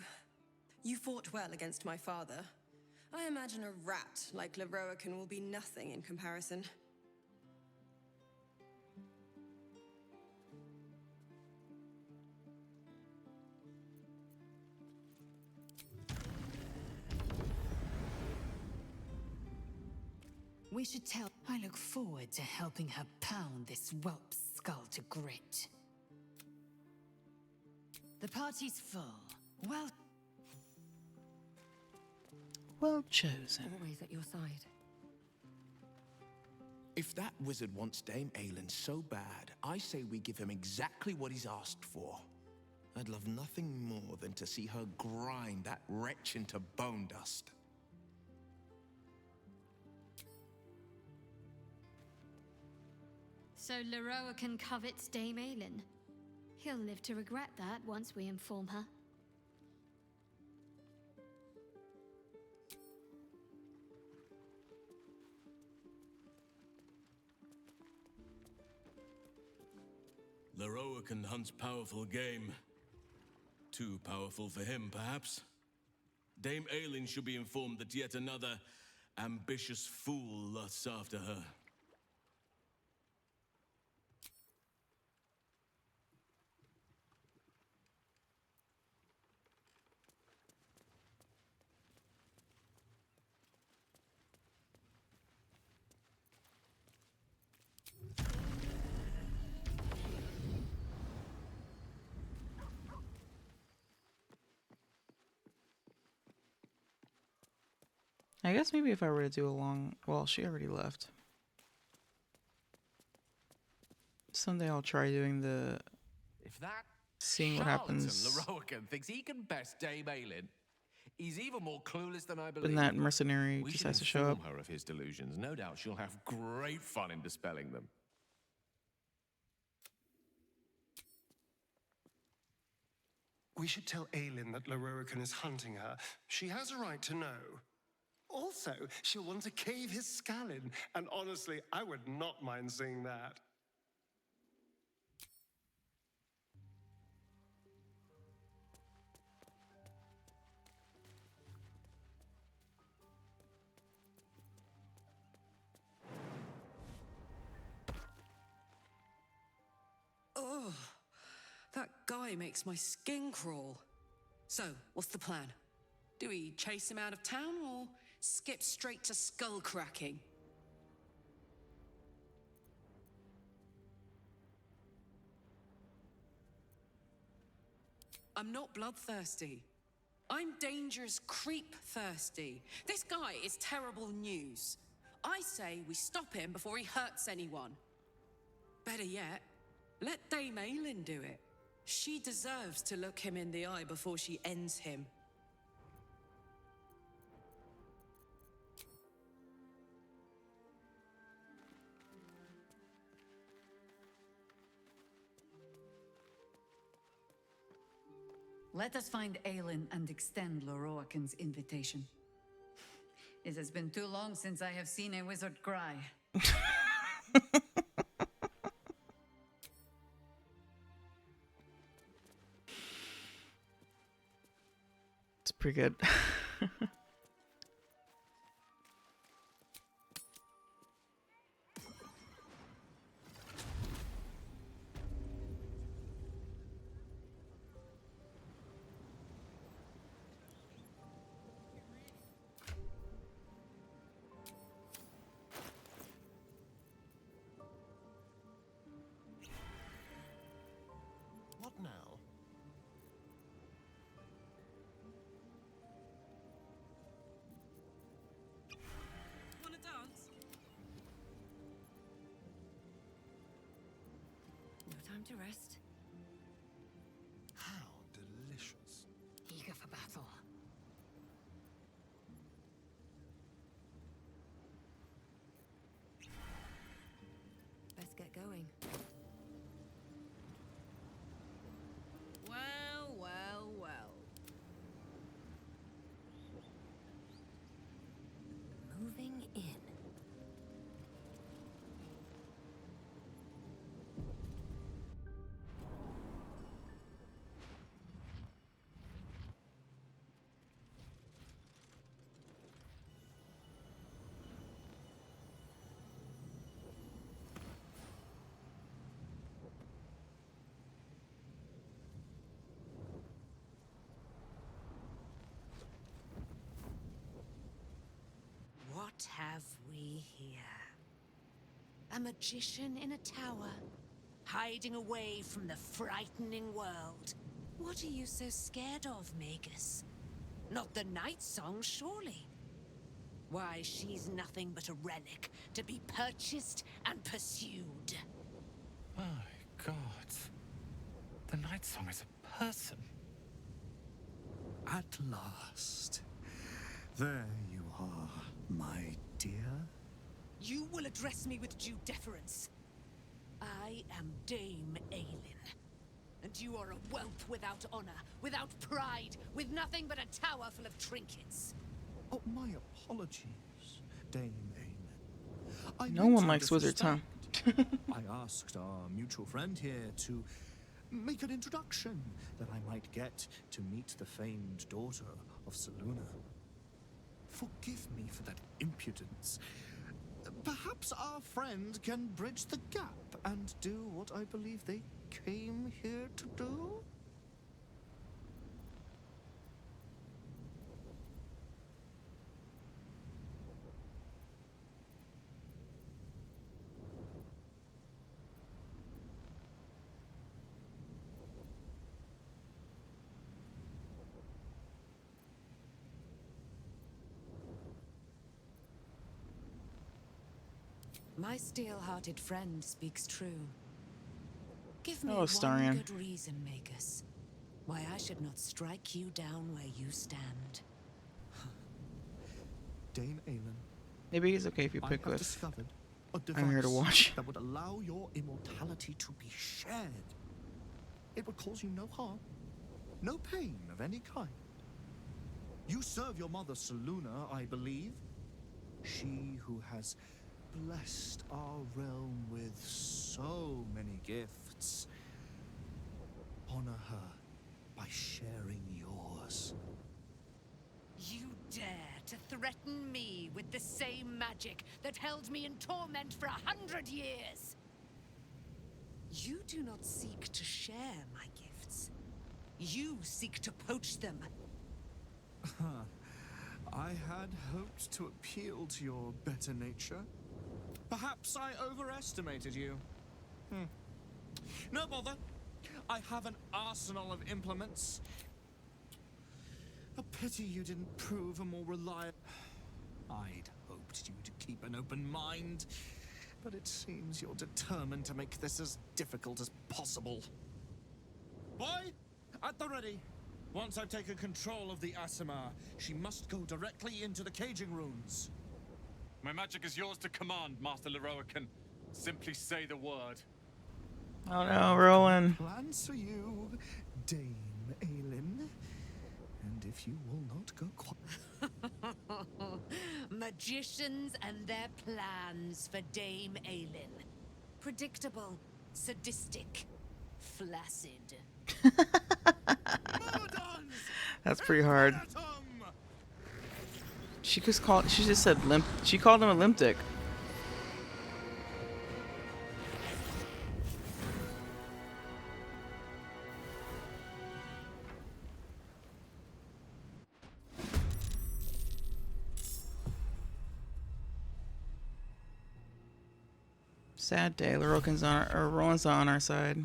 You fought well against my father. I imagine a rat like Leroican will be nothing in comparison. We should tell. I look forward to helping her pound this whelp's skull to grit. The party's full. Well chosen. Always at your side. If that wizard wants Dame Aelin so bad, I say we give him exactly what he's asked for. I'd love nothing more than to see her grind that wretch into bone dust. So Leroican covets Dame Aelin. He'll live to regret that once we inform her. Leroican hunts powerful game. Too powerful for him, perhaps. Dame Aelin should be informed that yet another ambitious fool lusts after her. I guess maybe if I were to do a long... Well, she already left. Someday I'll try doing the... If that seeing what happens Leroican thinks he can best Dame Aelin, he's even more clueless than I believe. when that mercenary We should decides to show up. inform her of his delusions. No doubt she'll have great fun in dispelling them. We should tell Aelin that Leroican is hunting her. She has a right to know. Also, she'll want to cave his skull in, and honestly, I would not mind seeing that. That guy makes my skin crawl. So, what's the plan? Do we chase him out of town or skip straight to skull cracking? I'm not bloodthirsty. I'm dangerous creep thirsty. This guy is terrible news. I say we stop him before he hurts anyone. Better yet, let Dame Aylin do it. She deserves to look him in the eye before she ends him. Let us find Aylin and extend Loroakan's invitation. It has been too long since I have seen a wizard cry. It's pretty good. What now? Wanna dance? No time to rest. How delicious. Eager for battle. Best get going. Well, well, well. Moving in. What have we here? A magician in a tower, hiding away from the frightening world. What are you so scared of, Magus? Not the Night Song, surely? Why, she's nothing but a relic to be purchased and pursued. My God. The Night Song is a person. At last. There you are, my dear. You will address me with due deference. I am Dame Aylin, and you are a whelp without honor, without pride, with nothing but a tower full of trinkets. Oh, my apologies, Dame Aylin. I No meant one no likes wizards, huh? disrespect. I asked our mutual friend here to make an introduction that I might get to meet the famed daughter of Selûne. Forgive me for that impudence. Perhaps our friend can bridge the gap and do what I believe they came here to do? My steel-hearted friend speaks true. Give me Oh, one Starion. good reason, Magus, why I should not strike you down where you stand. Dame Aylin, Maybe he's okay if you I pick have this. discovered a I'm here to device watch. that would allow your immortality to be shared. It would cause you no harm, no pain of any kind. You serve your mother Selûne, I believe. She who has blessed our realm with so many gifts. Honor her by sharing yours. You dare to threaten me with the same magic that held me in torment for 100 years? You do not seek to share my gift. You seek to poach them. I had hoped to appeal to your better nature. Perhaps I overestimated you. No bother. I have an arsenal of implements. A pity you didn't prove a more reliable... I'd hoped you to keep an open mind, but it seems you're determined to make this as difficult as possible. Boy, at the ready. Once I've taken control of the Asimar, she must go directly into the caging runes. My magic is yours to command, Master Leroican. Simply say the word. Oh no, Rowan. Plans for you, Dame Aelin. And if you will not go Magicians and their plans for Dame Aelin. Predictable, sadistic, flaccid. That's pretty hard. She just said limp. She called him a limp dick. Sad day. Rowan's on our side.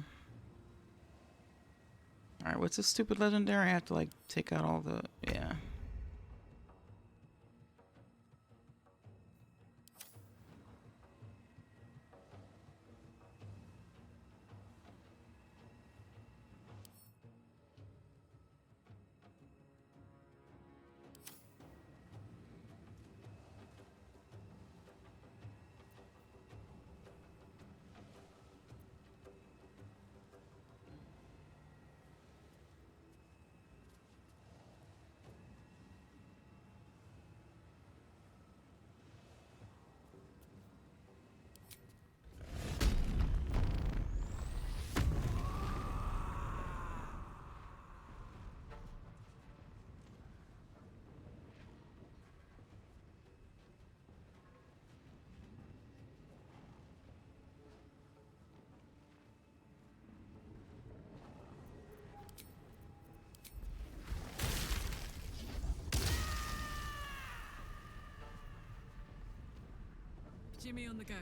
Alright, what's this stupid legendary? I have to like take out all the yeah. Jimmy on the go.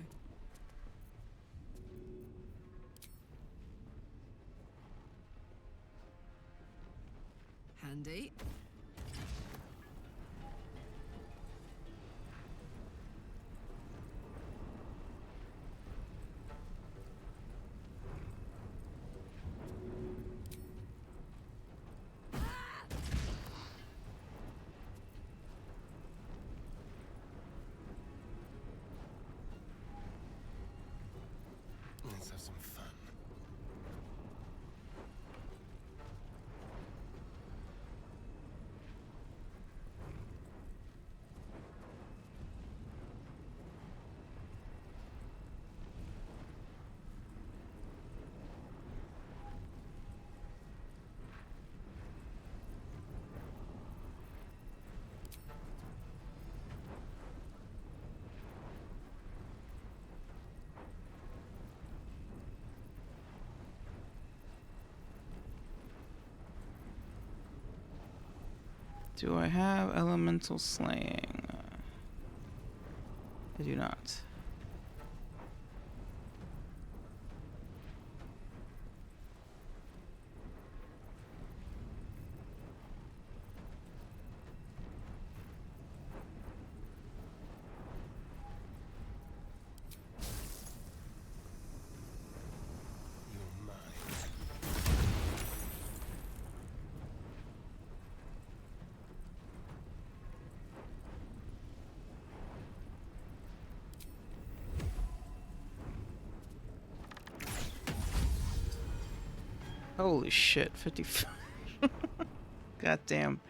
Handy. Let's have some fun. Do I have elemental slaying? I do not. Holy shit, 55. God damn.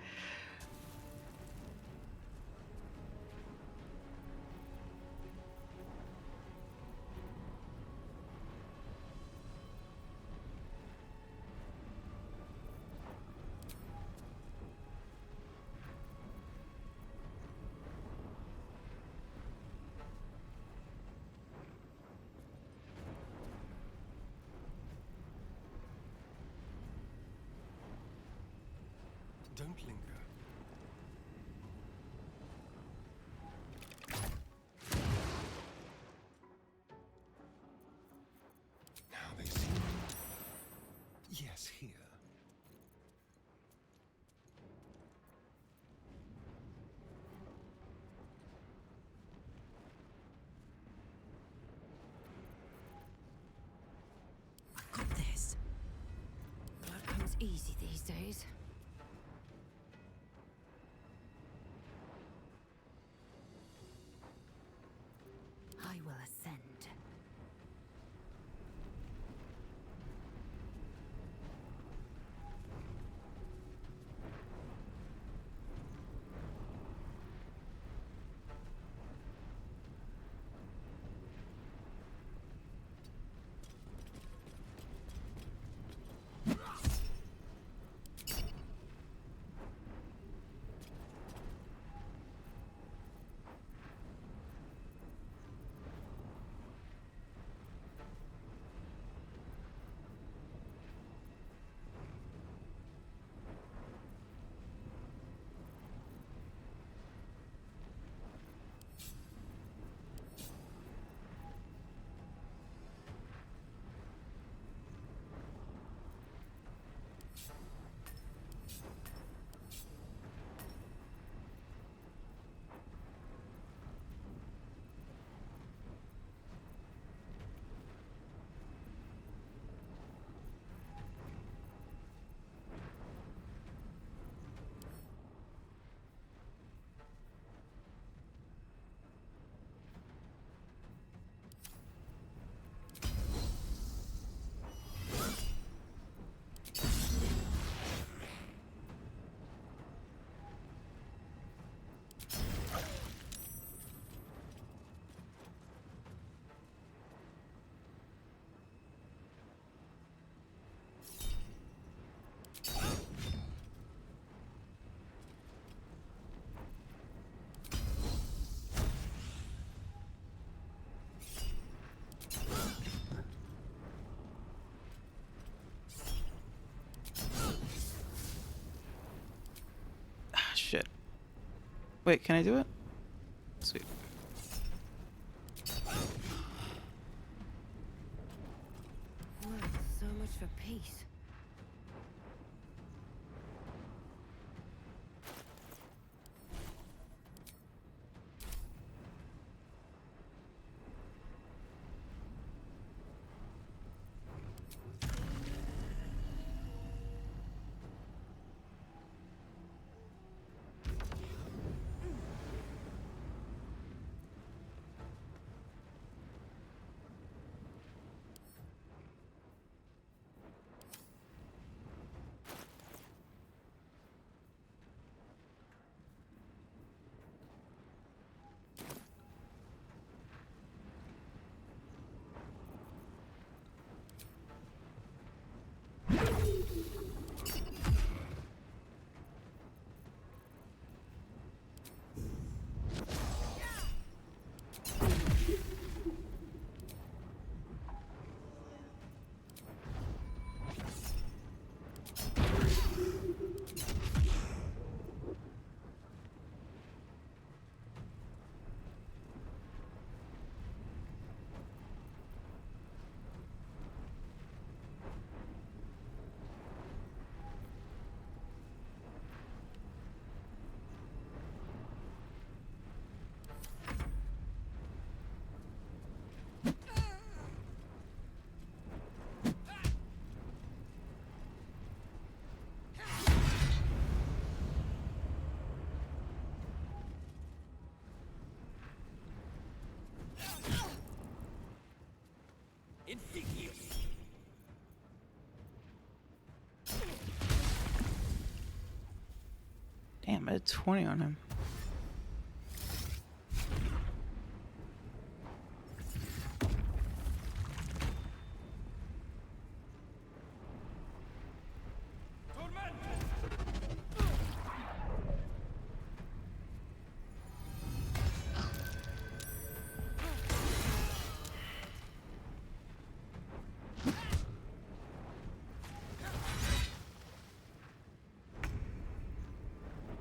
Yes, here. Got this. Blood comes easy these days. I will ascend. Ah, shit. Wait, can I do it? Sweet. So much for peace. Damn, I had 20 on him.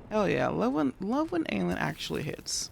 Hell yeah, love when Aelin actually hits.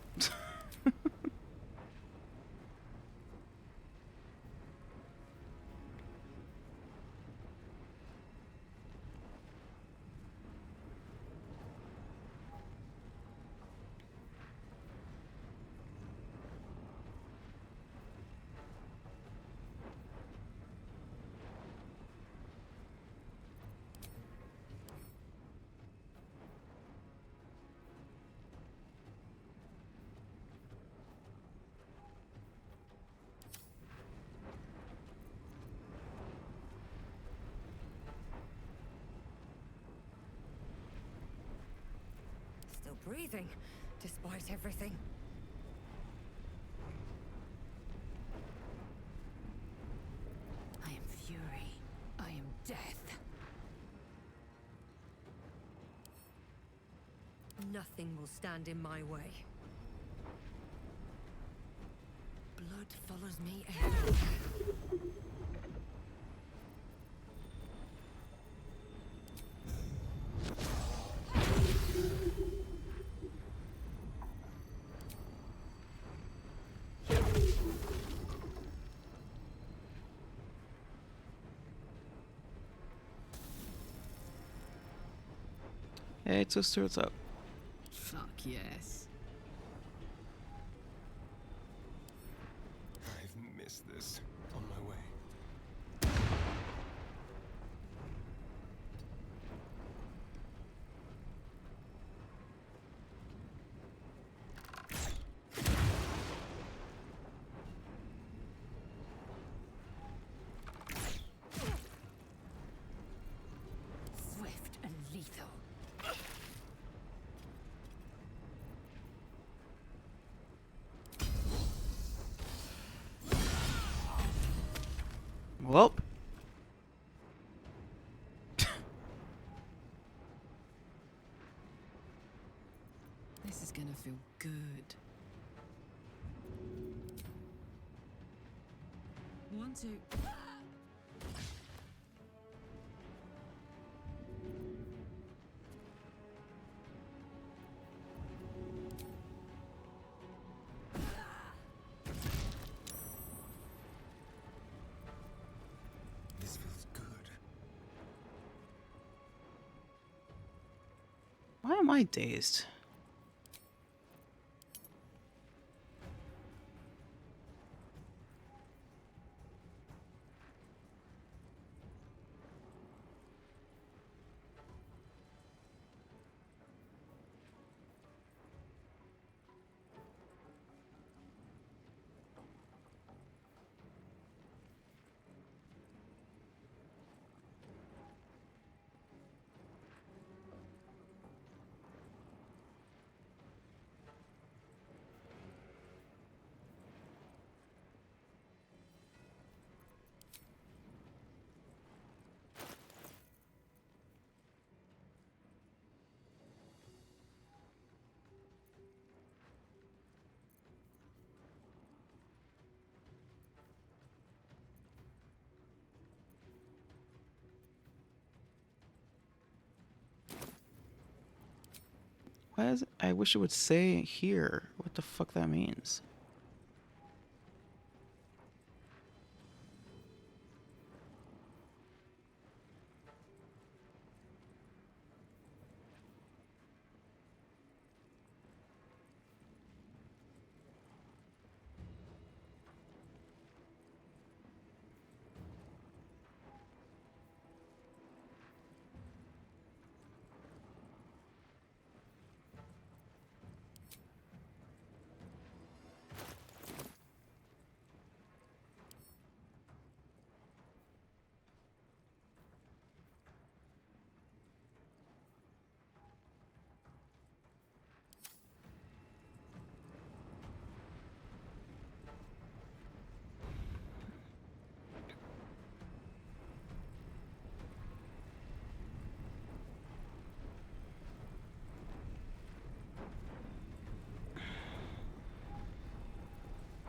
still breathing, despite everything. I am fury. I am death. Nothing will stand in my way. Blood follows me everywhere. Hey, sister, what's up? Fuck yes. I've missed this. On my way. Swift and lethal. Well. This is gonna feel good. One, two. This feels good. Why am I dazed? Why is it? I wish it would say here what the fuck that means.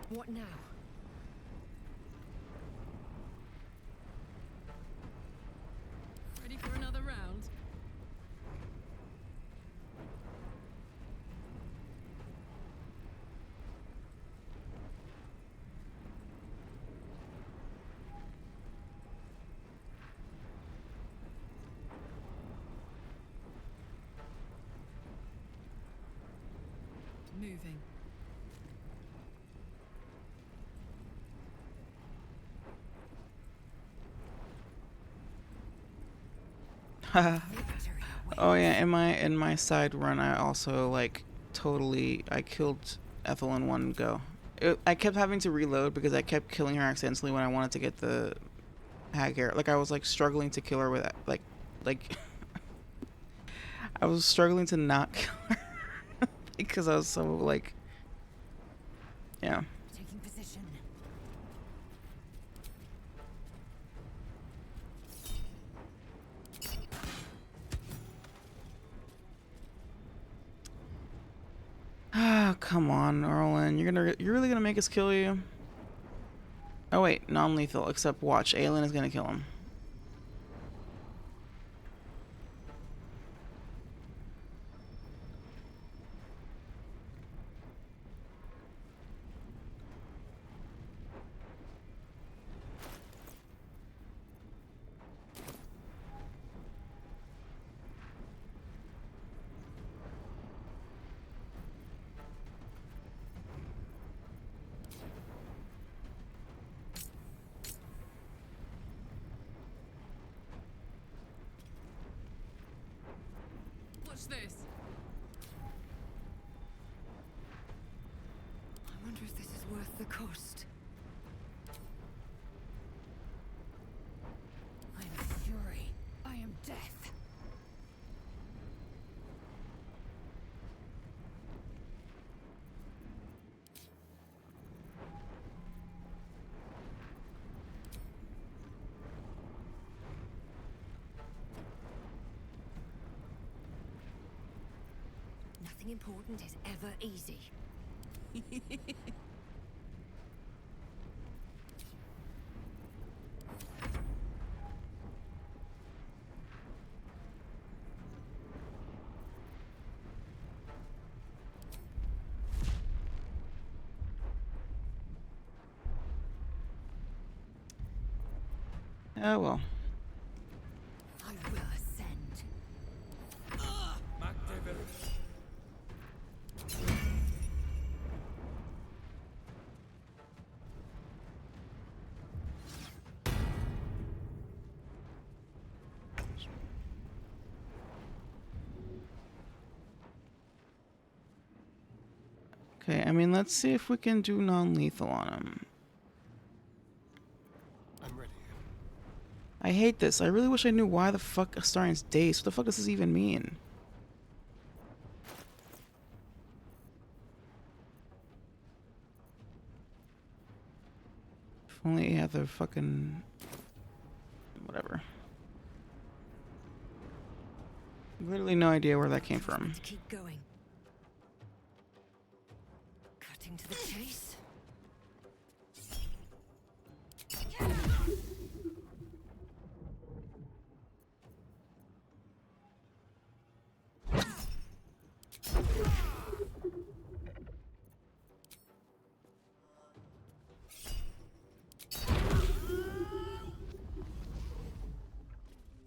What now? Ready for another round? Moving. Oh yeah, in my side run, I also like I killed Ethel in one go. I kept having to reload because I kept killing her accidentally when I wanted to get the hag hair. Like I was like struggling to kill her with like I was struggling to not kill her because I was so like, yeah. Taking position. Ah, come on, Orlin. You're really gonna make us kill you? Oh wait, non-lethal. Except watch, Aelin is gonna kill him. Watch this. I wonder if this is worth the cost. I am fury. I am death. Nothing important is ever easy. Oh well. I will ascend. Okay, I mean, let's see if we can do non-lethal on him. I'm ready. I hate this. I really wish I knew why the fuck Astarian's Dace. What the fuck does this even mean? If only he had the fucking... whatever. Literally no idea where that came from. To keep going. Cutting to the chase.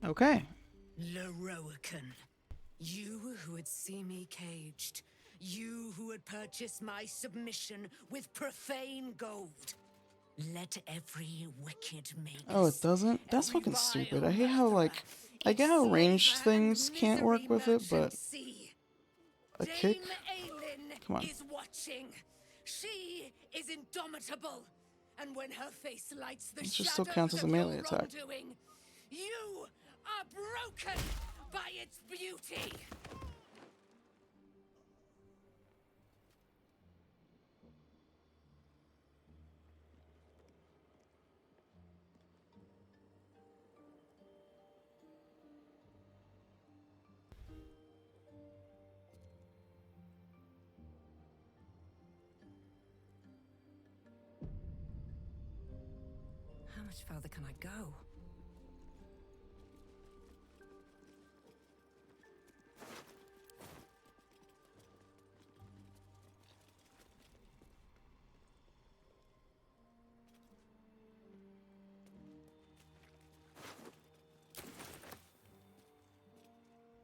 Okay. Loroakan, you who would see me caged, you who would purchase my submission with profane gold. Let every wicked make. Oh, it doesn't? That's fucking stupid. I hate how, like, I get how ranged things can't work with it, but a kick? Come on. Is watching. She is indomitable, and when her face lights the It just still counts as a shadows of melee your attack. wrongdoing, you are broken by its beauty. How much further can I go?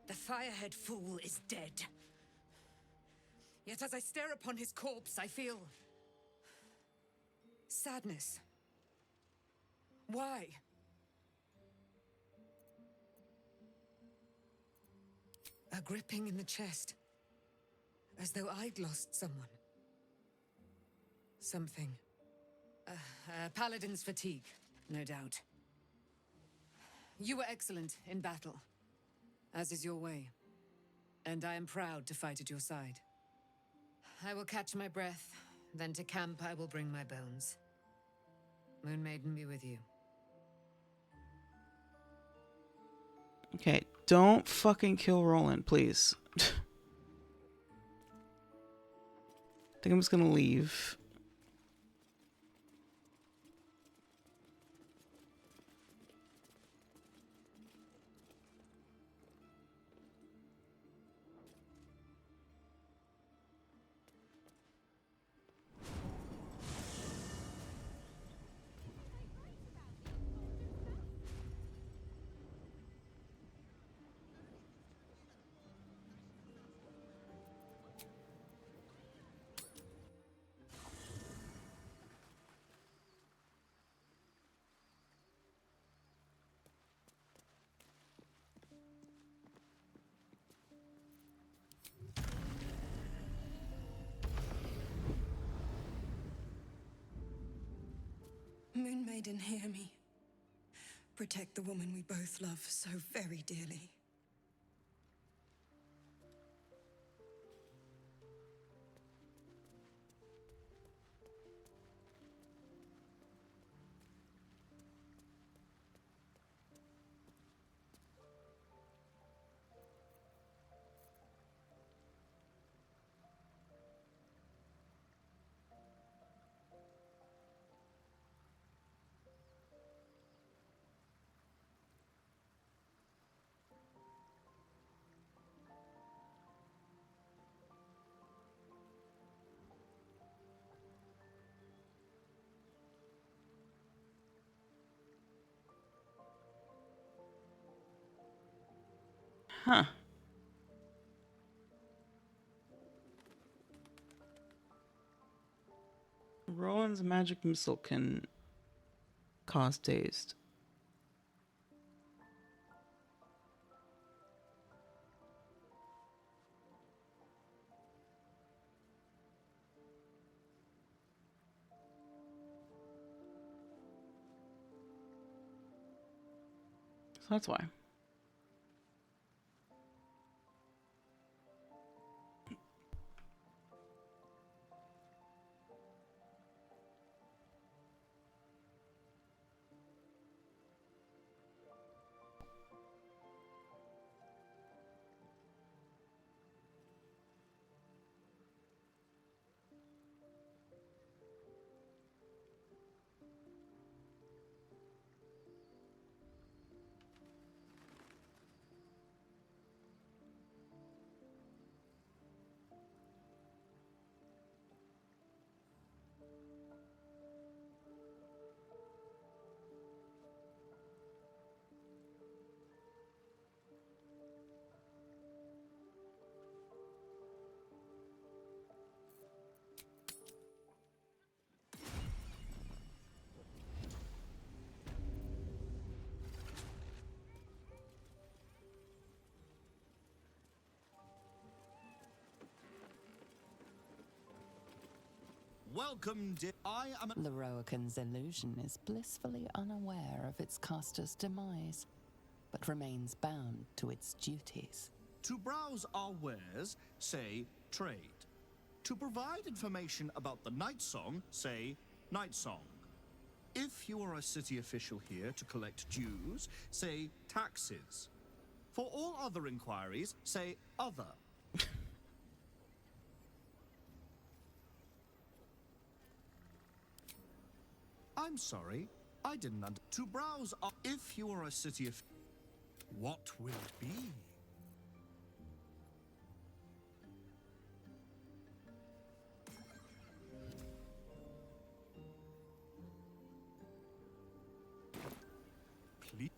The Firehead fool is dead. Yet as I stare upon his corpse, I feel sadness. Why? A gripping in the chest, as though I'd lost someone. Something. Paladin's fatigue, no doubt. You were excellent in battle, as is your way, and I am proud to fight at your side. I will catch my breath. Then to camp I will bring my bones. Moon Maiden be with you. Okay, don't fucking kill Roland, please. I think I'm just gonna leave. Moon Maiden, hear me. Protect the woman we both love so very dearly. Huh. Roland's magic missile can cause dazed. So that's why. Welcome, I am Loroakan's illusion is blissfully unaware of its caster's demise, but remains bound to its duties. To browse our wares, say trade. To provide information about the Night Song, say Night Song. If you are a city official here to collect dues, say taxes. For all other inquiries, say other. I'm sorry, I didn't to browse if you are a city of what will it be? Please.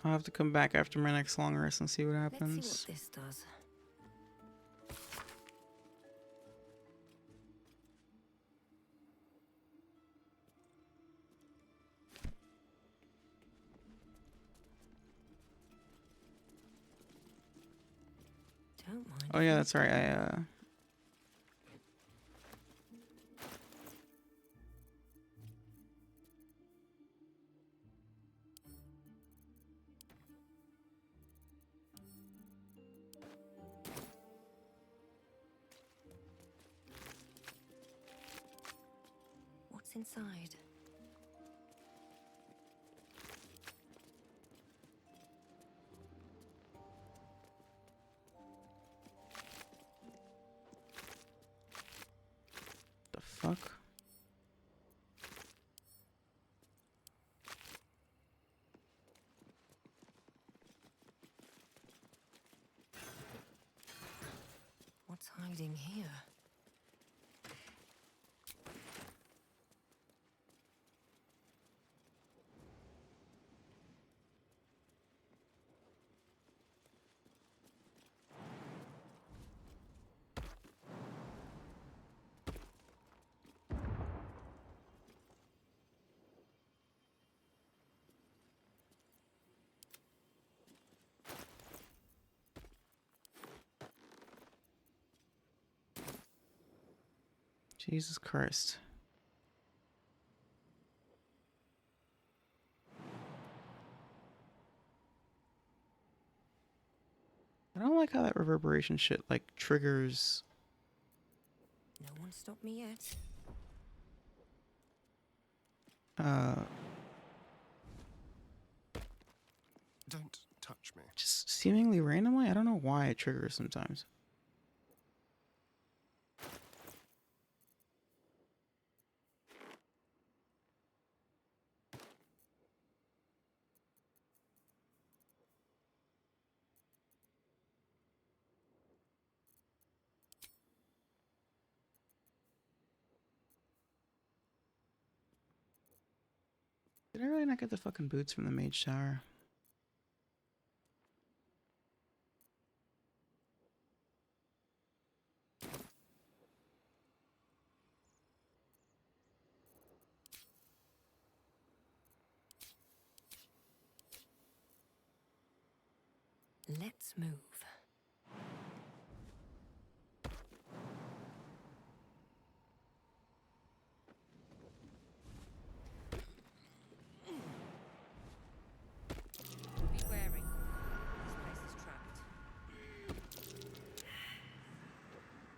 I'll have to come back after my next long rest and see what happens. Let's see what this does. Don't mind. Oh yeah, that's right. What's inside? The fuck? What's hiding here? Jesus Christ. I don't like how that reverberation shit like triggers. No one stopped me yet. Don't touch me. Just seemingly randomly. I don't know why it triggers sometimes. Did I really not get the fucking boots from the mage tower? Let's move. Be wary. This place is trapped.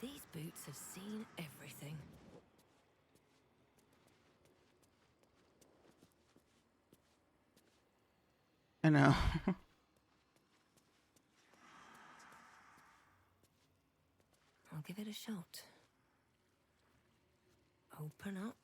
These boots have seen everything. I know. I'll give it a shot. Open up.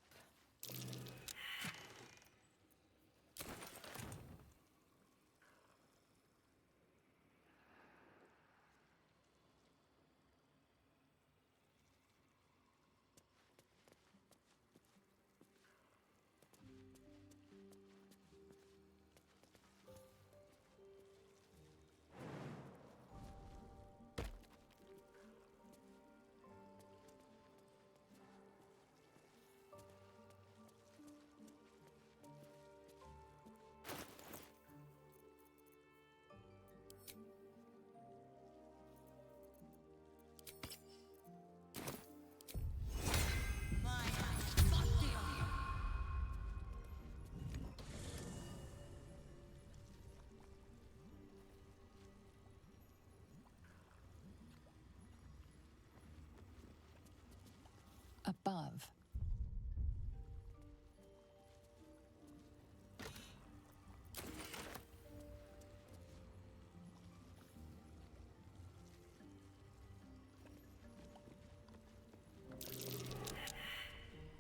Above.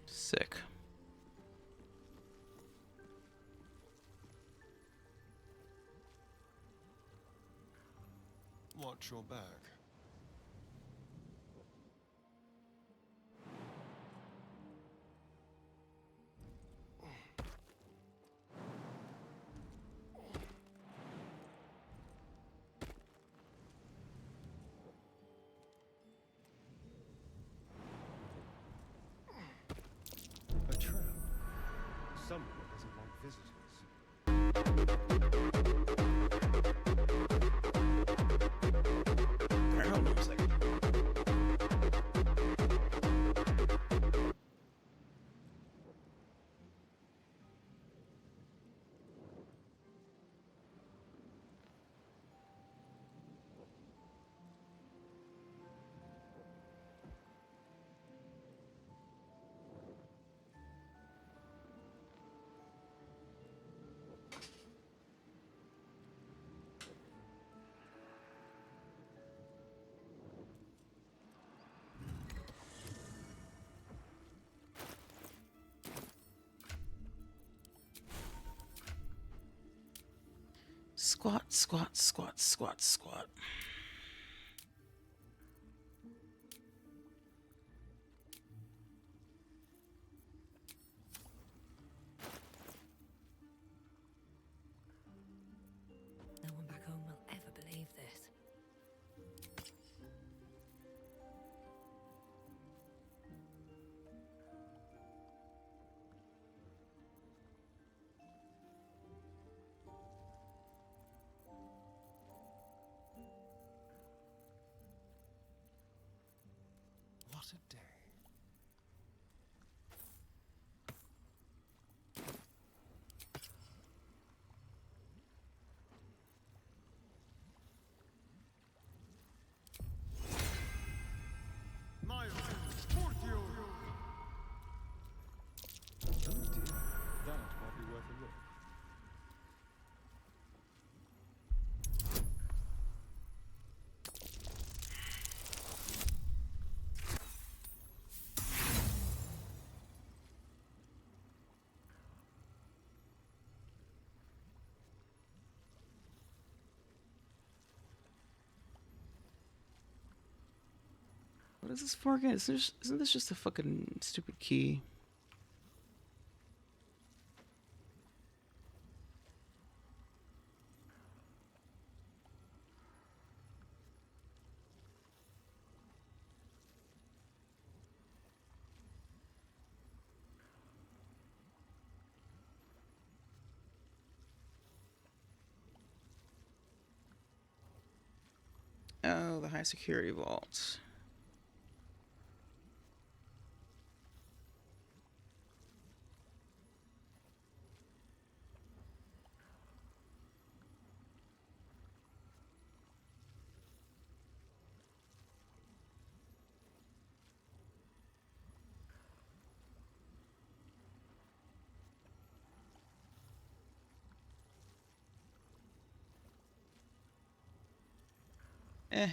Sick. Watch your back. Alright, hold on a second. Squat, squat, squat, squat, squat. No one back home will ever believe this. What a day. Miles, Fortio! Oh dear, that might be worth a look. What is this for again? Isn't this just a fucking stupid key? Oh, the high security vault. Eh.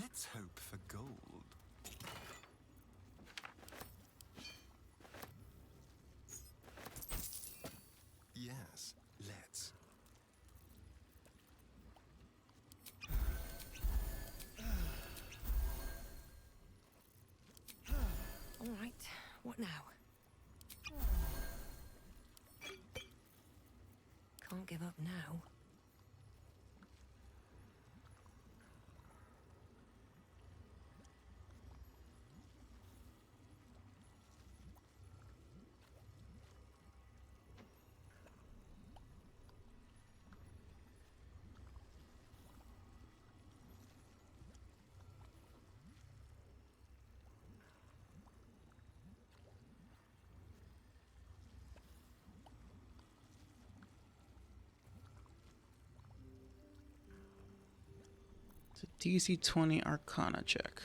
Let's hope for gold. Yes, let's. All right, what now? Can't give up now. It's a DC 20 Arcana check.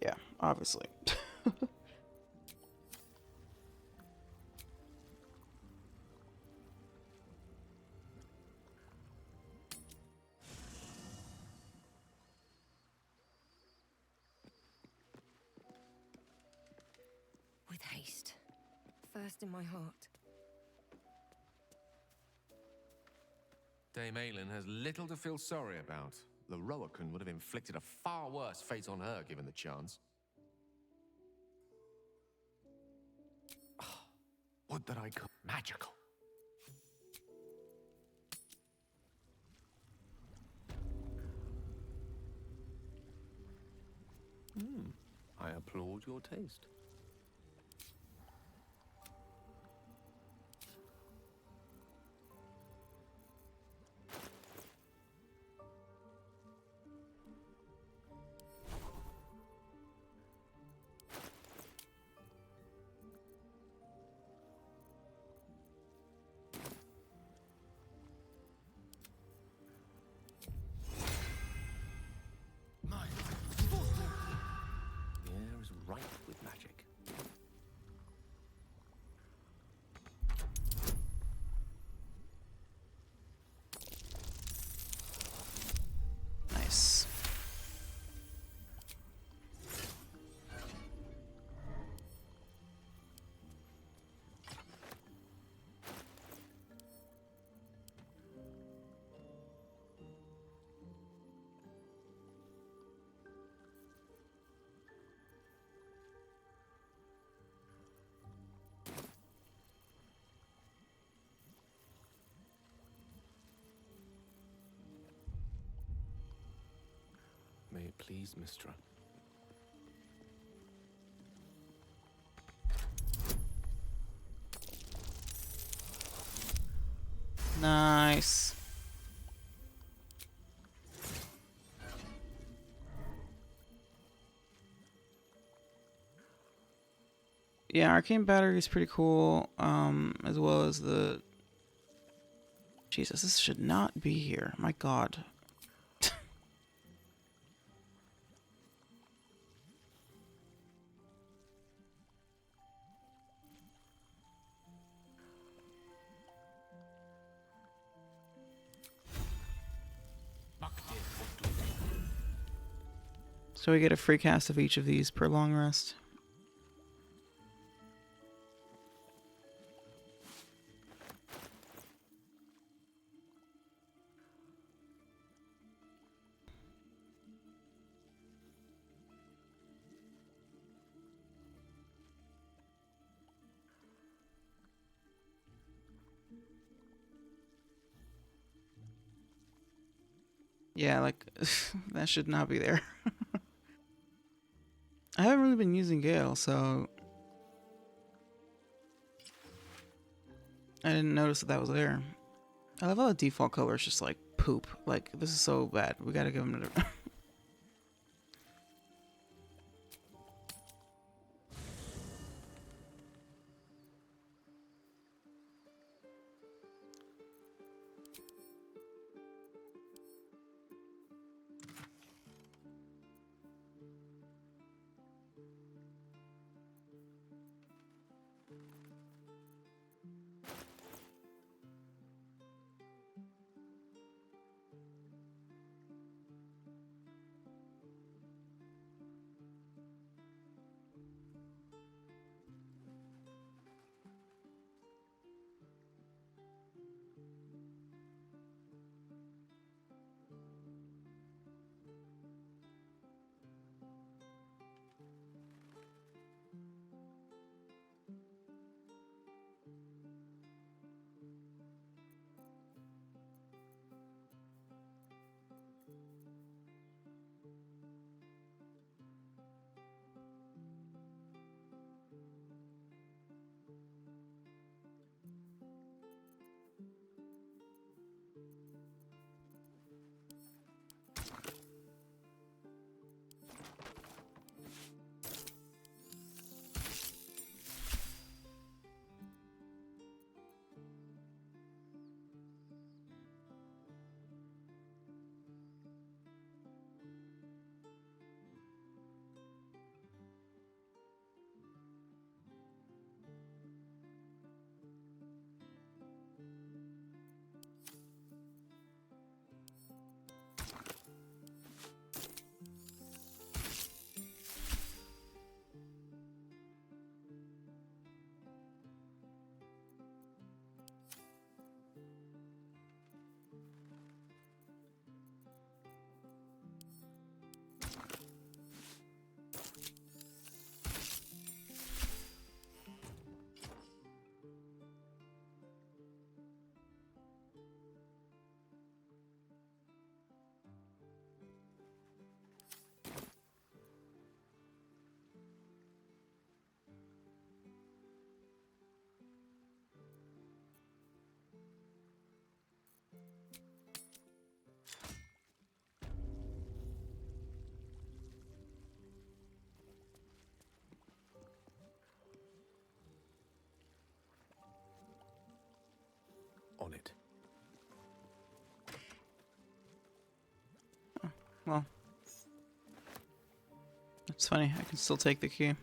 Yeah, obviously. With haste. First in my heart. Dame Aylin has little to feel sorry about. The Roakan would have inflicted a far worse fate on her given the chance. Would that I could. Magical. I applaud your taste. The air is ripe with magic. Nice. May it please, Mistra. Nice. Yeah, arcane battery is pretty cool. As well as the. Jesus, this should not be here. My God. So we get a free cast of each of these per long rest. Yeah, like, that should not be there. I haven't really been using Gale, so I didn't notice that was there. I love how the default color is just like poop. Like, this is so bad. We gotta give him another. Well, it's funny. I can still take the key.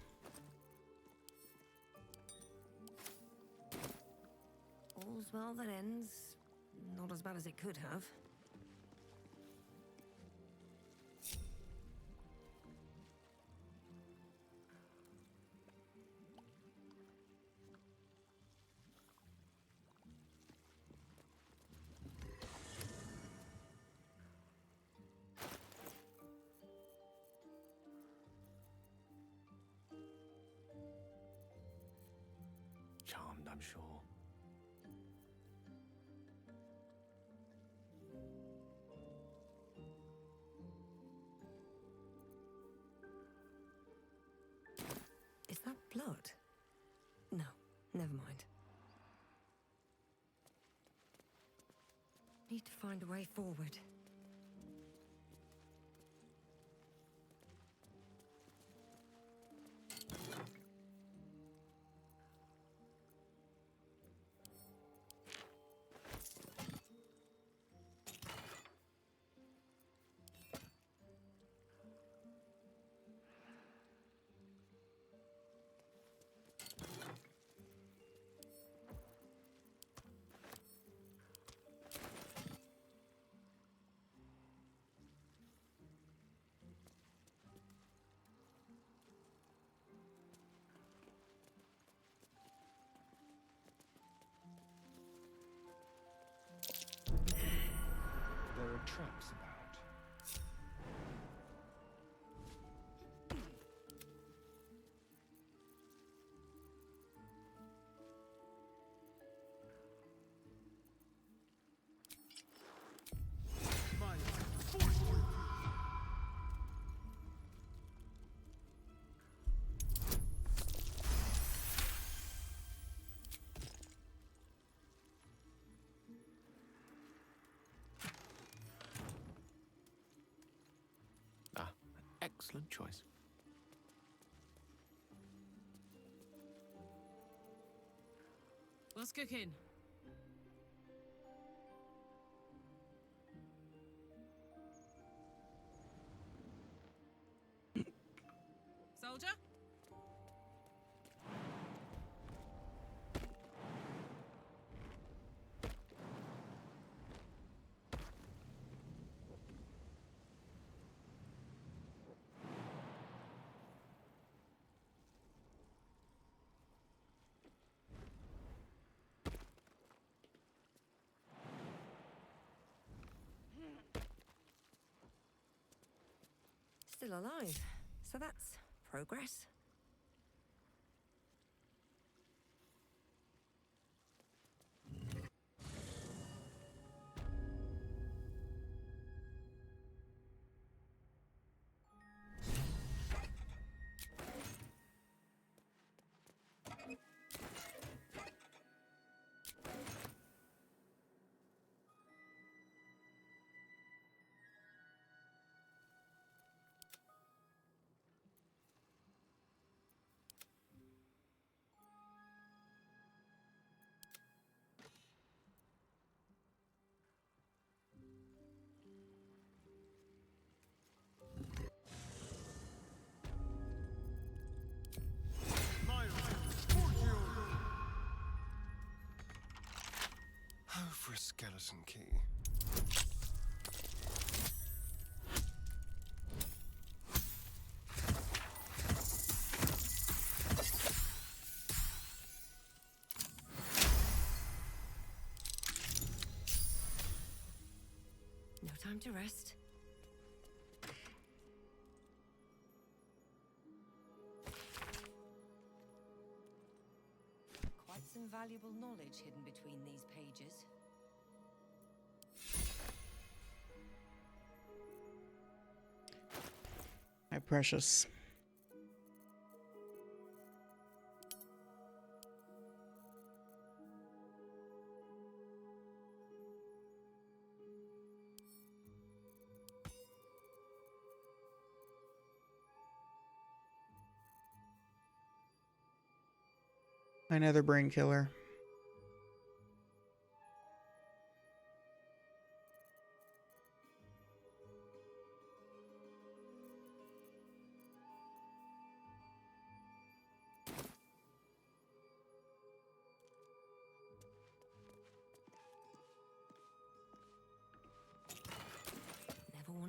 All's well that ends. Not as bad as it could have. Charmed, I'm sure. Is that blood? No, never mind. Need to find a way forward. There are traps about. Excellent choice. What's cooking? Soldier? Still alive, so that's progress. Oh, for a skeleton key. No time to rest. Quite some valuable knowledge hidden between these pages. My precious. Another brain killer.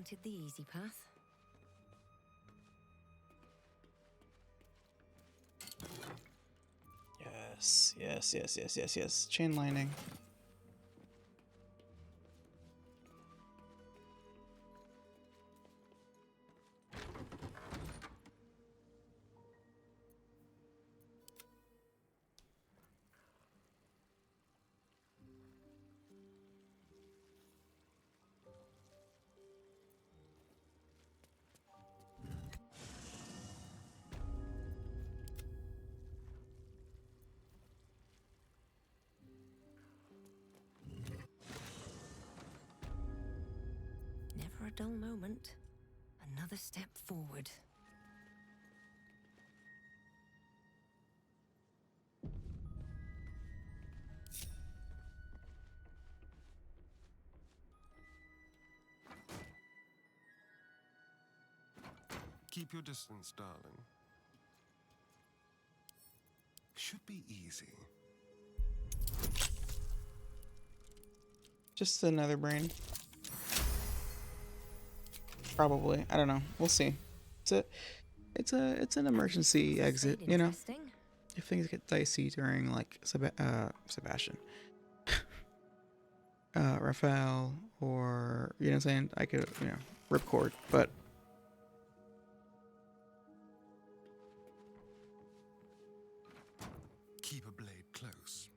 wanted the easy path. Yes, yes, yes, yes, yes, yes. Chain lightning. Never a dull moment. Another step forward. Keep your distance, darling. Should be easy. Just another brain. Probably. I don't know. We'll see. It's an emergency exit, you know. If things get dicey during like Sebastian, Raphael, or you know what I'm saying, I could rip cord, but Keep a blade close.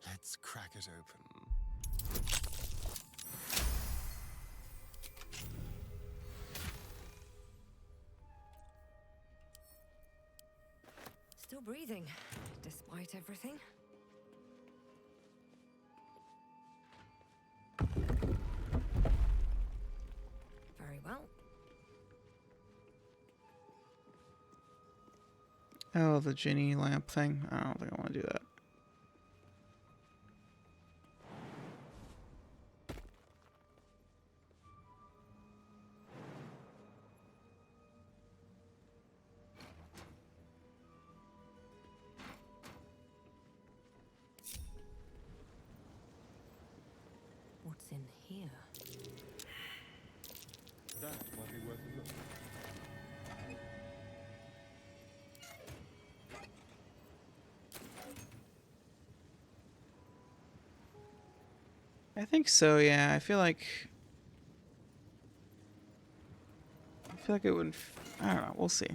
Let's crack it open. Still breathing, despite everything. Very well. oh, the genie lamp thing. I don't think I want to do that. What's in here? That might be worth a look. I think so. Yeah, I feel like it would. I don't know. We'll see.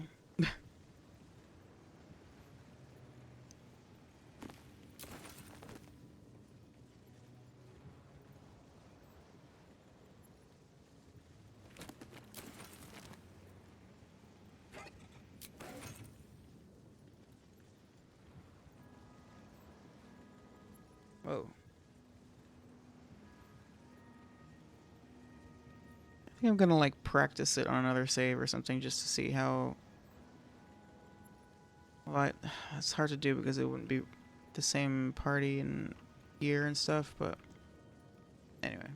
Whoa. I think I'm gonna like practice it on another save or something just to see how. Well, it's hard to do because it wouldn't be the same party and gear and stuff, but anyway.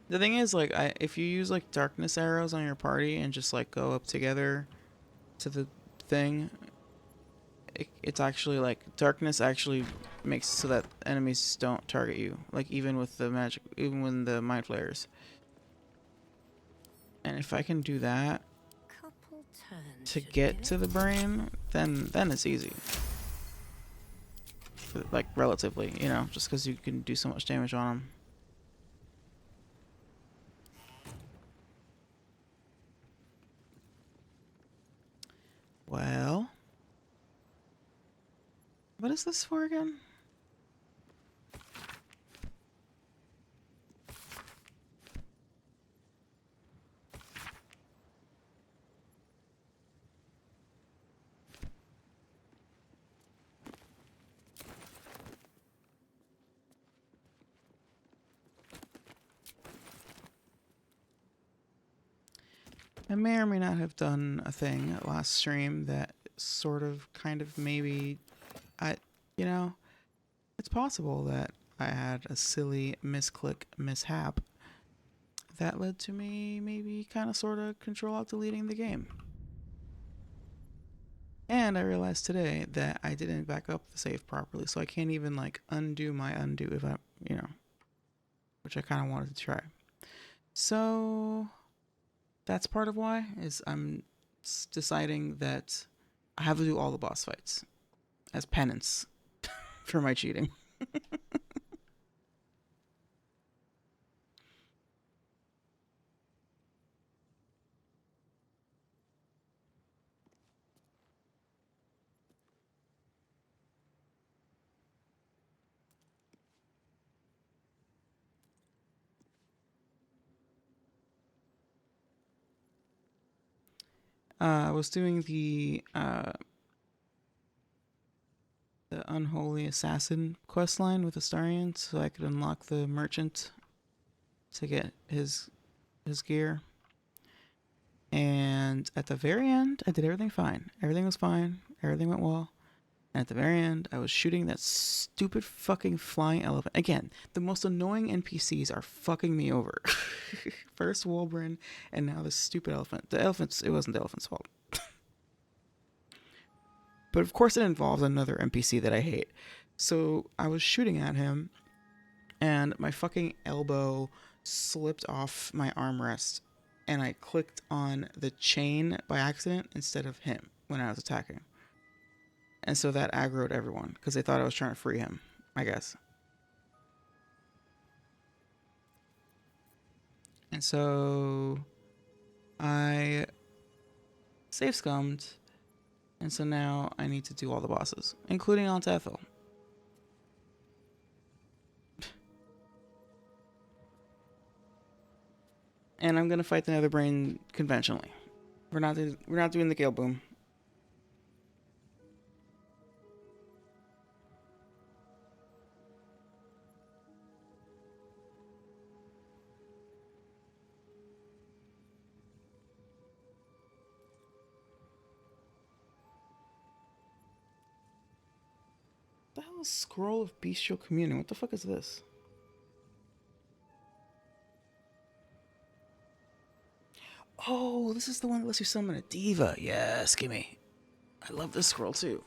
The thing is, like, if you use like darkness arrows on your party and just like go up together to the thing, it's actually like darkness actually makes so that enemies don't target you, like even with the magic, even when the mind flayers. And if I can do that Couple turns to get to the brain, then it's easy. Like relatively, you know, just because you can do so much damage on them. Well, what is this for again? I may or may not have done a thing last stream that sort of, kind of, maybe, you know, it's possible that I had a silly misclick mishap that led to me maybe kind of sort of control out deleting the game. And I realized today that I didn't back up the save properly, so I can't even like undo my undo if I, you know, which I kind of wanted to try. So that's part of why is I'm deciding that I have to do all the boss fights as penance for my cheating. I was doing the unholy assassin quest line with Astarion, so I could unlock the merchant to get his gear. And at the very end, I did everything fine. Everything was fine. Everything went well. And at the very end, I was shooting that stupid fucking flying elephant. Again, the most annoying NPCs are fucking me over. First Wolverine, and now this stupid elephant. The elephant's, it wasn't the elephant's fault. But of course it involves another NPC that I hate. So I was shooting at him, and my fucking elbow slipped off my armrest, and I clicked on the chain by accident instead of him when I was attacking. And so that aggroed everyone, because they thought I was trying to free him, I guess. And so I save scummed, and so now I need to do all the bosses, including Aunt Ethel. And I'm gonna fight the Nether Brain conventionally. We're not doing the Gale Boom. What the hell is Scroll of Bestial Communion? What the fuck is this? Oh, this is the one that lets you summon a diva. Yes, gimme. I love this scroll too.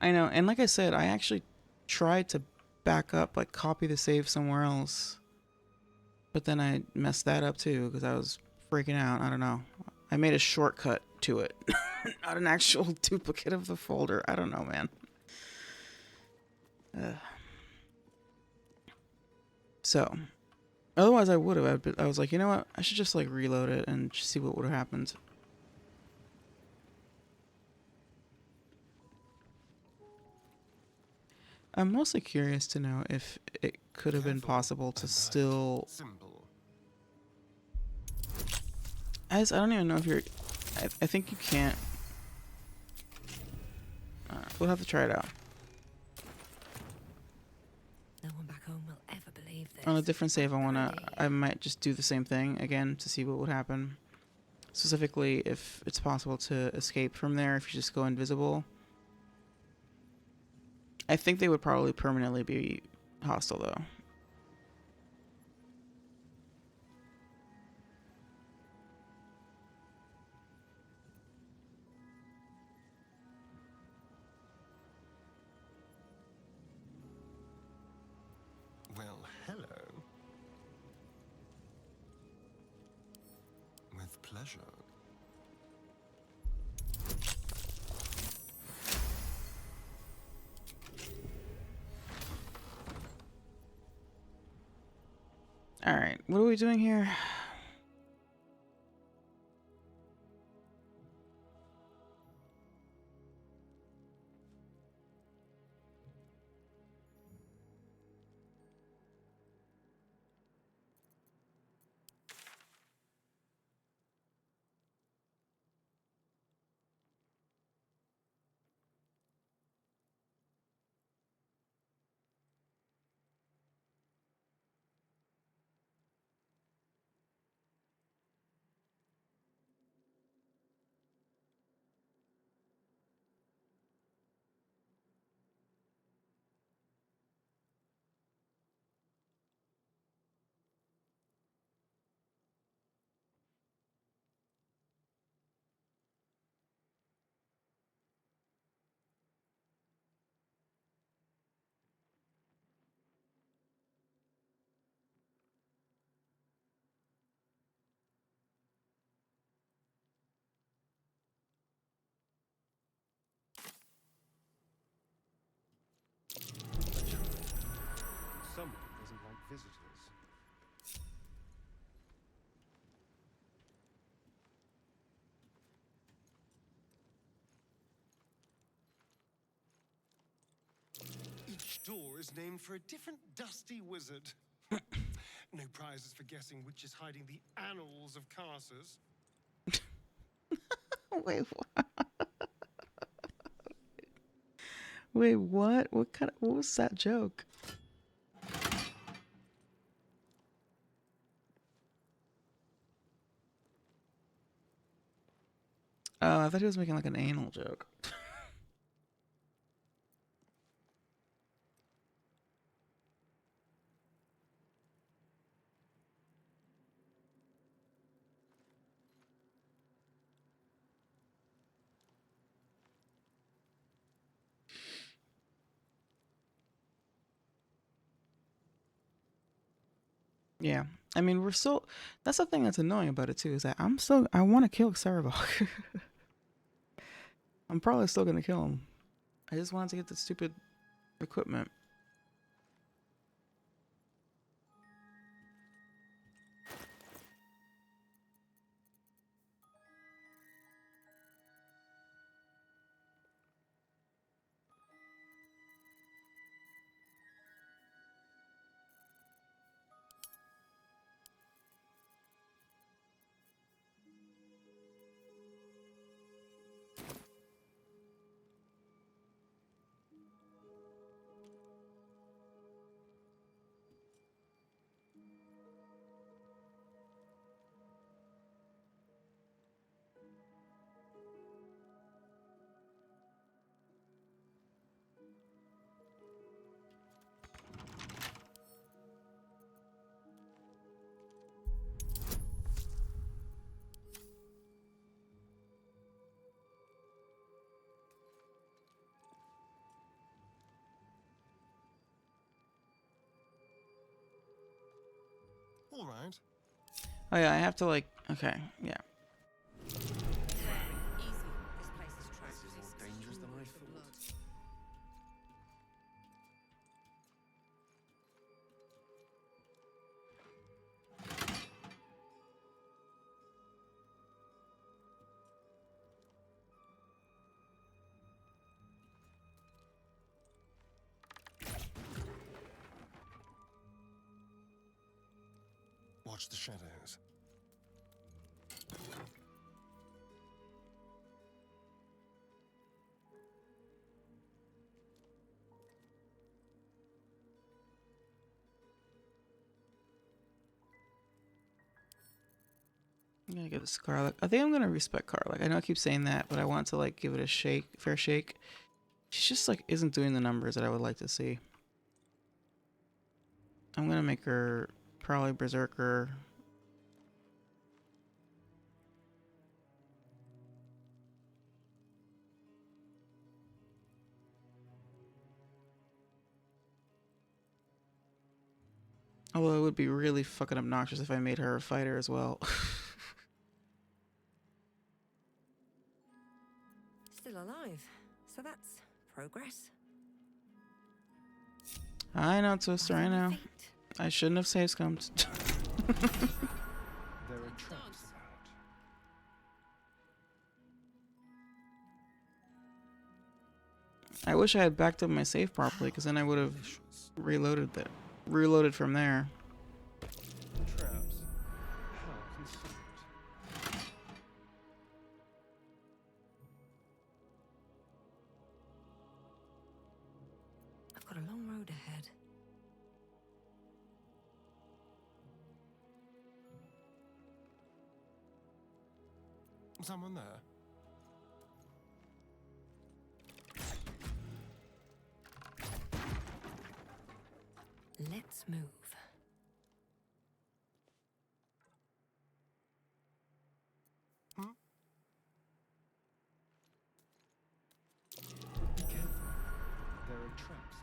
I know, and like I said, I actually tried to back up, like copy the save somewhere else. But then I messed that up too, because I was freaking out. I don't know. I made a shortcut to it. Not an actual duplicate of the folder. I don't know, man. So, otherwise I would have. I was like, you know what? I should just like reload it and just see what would have happened. I'm mostly curious to know if it could have been possible to still... I don't even know if you're... I think you can't... we'll have to try it out. No one back home will ever believe this. On a different save, I might just do the same thing again to see what would happen. Specifically, if it's possible to escape from there if you just go invisible. I think they would probably permanently be hostile, though. Well, hello. With pleasure. Alright, what are we doing here? is named for a different dusty wizard. No prizes for guessing which is hiding the annals of Karsus. Wait, what? Wait, what? What was that joke? Oh, I thought he was making like an anal joke. Yeah. I mean, we're still, that's the thing that's annoying about it too, is that I want to kill Sarevok. I'm probably still going to kill him. I just wanted to get the stupid equipment. All right. Oh yeah, I have to like, okay, yeah. Watch the shadows. I'm gonna give this to Karlach. I think I'm gonna respect Karlach. I know I keep saying that, but I want to like give it a fair shake. She just like isn't doing the numbers that I would like to see. I'm gonna make her probably Berserker. Although it would be really fucking obnoxious if I made her a fighter as well. Still alive. So that's progress. I know, Twister, I know. I shouldn't have save scummed. There are traps about. I wish I had backed up my save properly, because then I would have reloaded from there. Traps. How considerate. I've got a long road ahead. Someone there? Let's move. Be careful. There are traps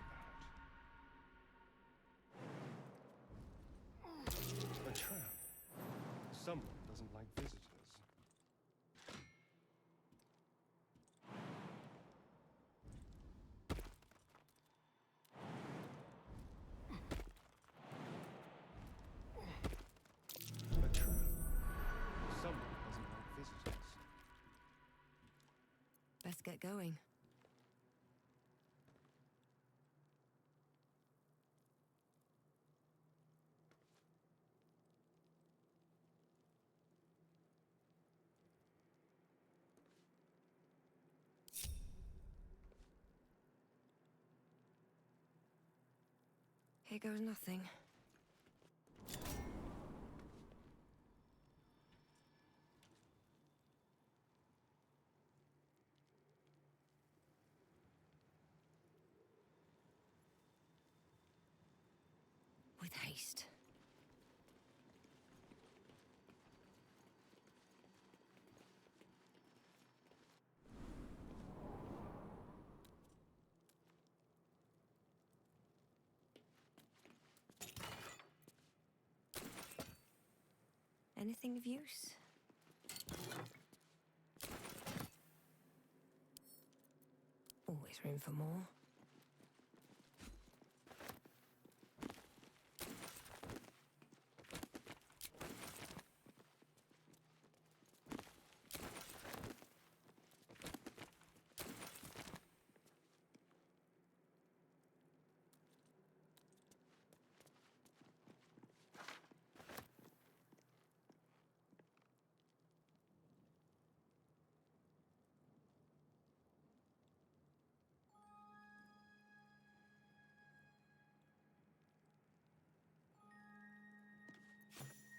about. A trap. Someone doesn't like visitors. A trap. Someone doesn't like visitors. Let's get going. Here goes nothing. With haste. Anything of use? Always room for more.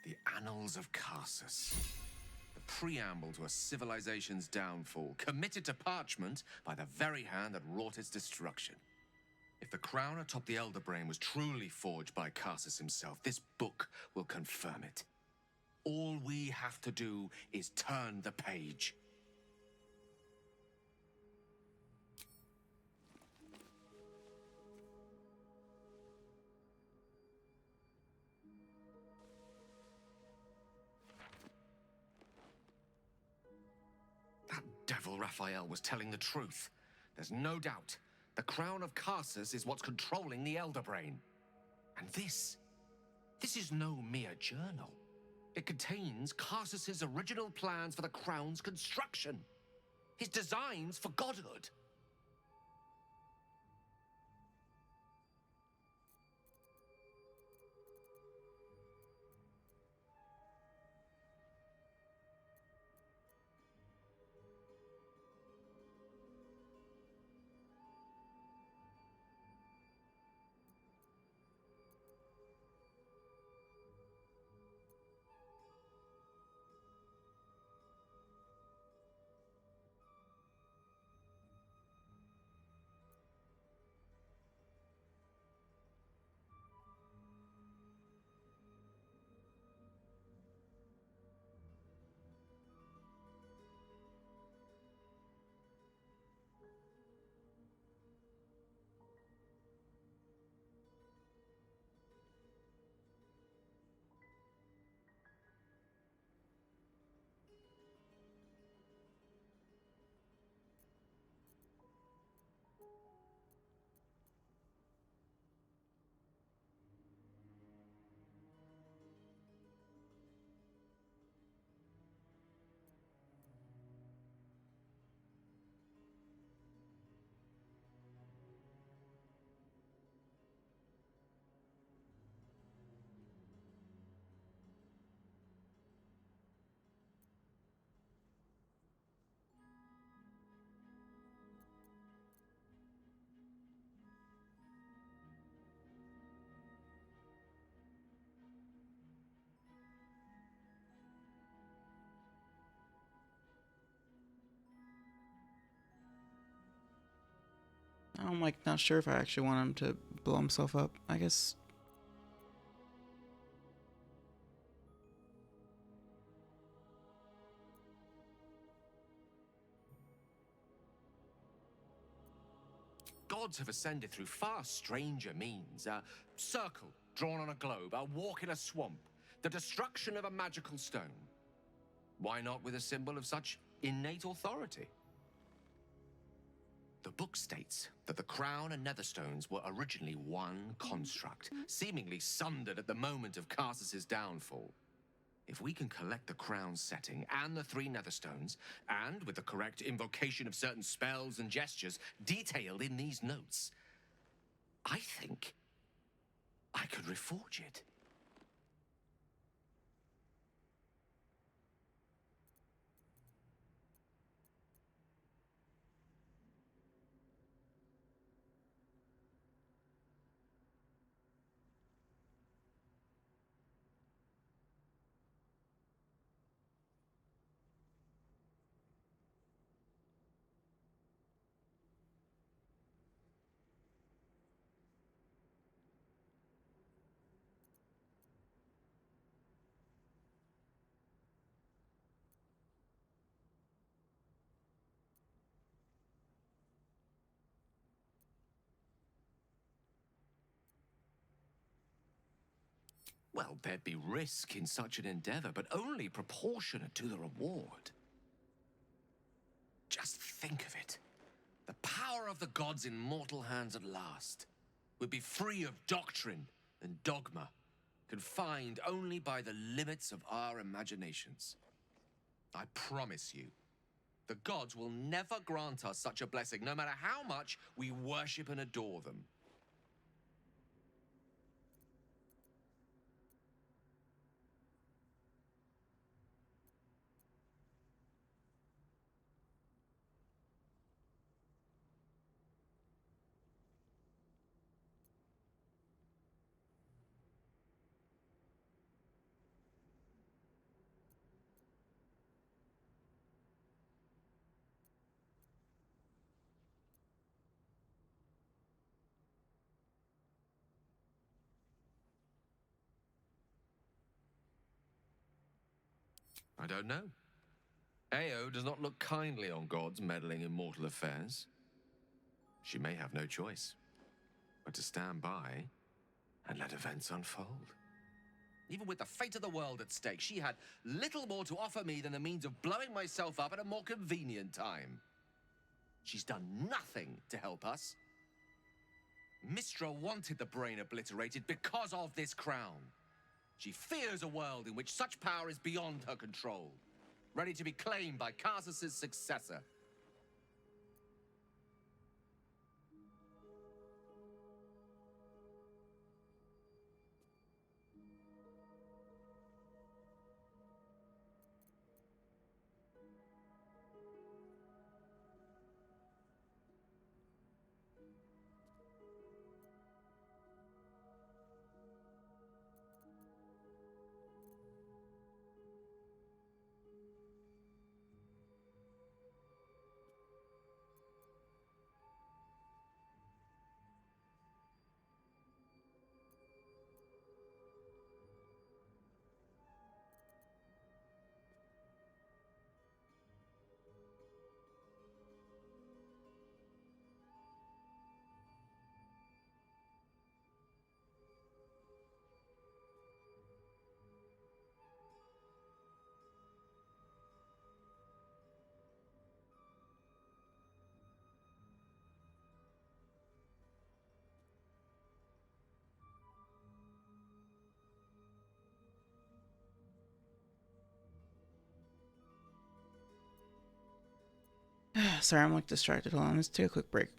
The Annals of Karsus. The preamble to a civilization's downfall, committed to parchment by the very hand that wrought its destruction. If the crown atop the Elder Brain was truly forged by Karsus himself, this book will confirm it. All we have to do is turn the page. That devil Raphael was telling the truth. There's no doubt. The crown of Karsus is what's controlling the Elder Brain. And this is no mere journal. It contains Karsus's original plans for the crown's construction. His designs for godhood. I'm like not sure if I actually want him to blow himself up. I guess. Gods have ascended through far stranger means. A circle drawn on a globe, a walk in a swamp, the destruction of a magical stone. Why not with a symbol of such innate authority? The book states that the crown and netherstones were originally one construct, seemingly sundered at the moment of Karsus's downfall. If we can collect the crown's setting and the 3 netherstones, and with the correct invocation of certain spells and gestures detailed in these notes, I think I could reforge it. Well, there'd be risk in such an endeavor, but only proportionate to the reward. Just think of it. The power of the gods in mortal hands at last would be free of doctrine and dogma, confined only by the limits of our imaginations. I promise you, the gods will never grant us such a blessing, no matter how much we worship and adore them. I don't know. Ao does not look kindly on gods meddling in mortal affairs. She may have no choice but to stand by and let events unfold. Even with the fate of the world at stake, she had little more to offer me than the means of blowing myself up at a more convenient time. She's done nothing to help us. Mistra wanted the brain obliterated because of this crown. She fears a world in which such power is beyond her control, ready to be claimed by Karsus' successor. Sorry, I'm like distracted. Hold on, let's take a quick break.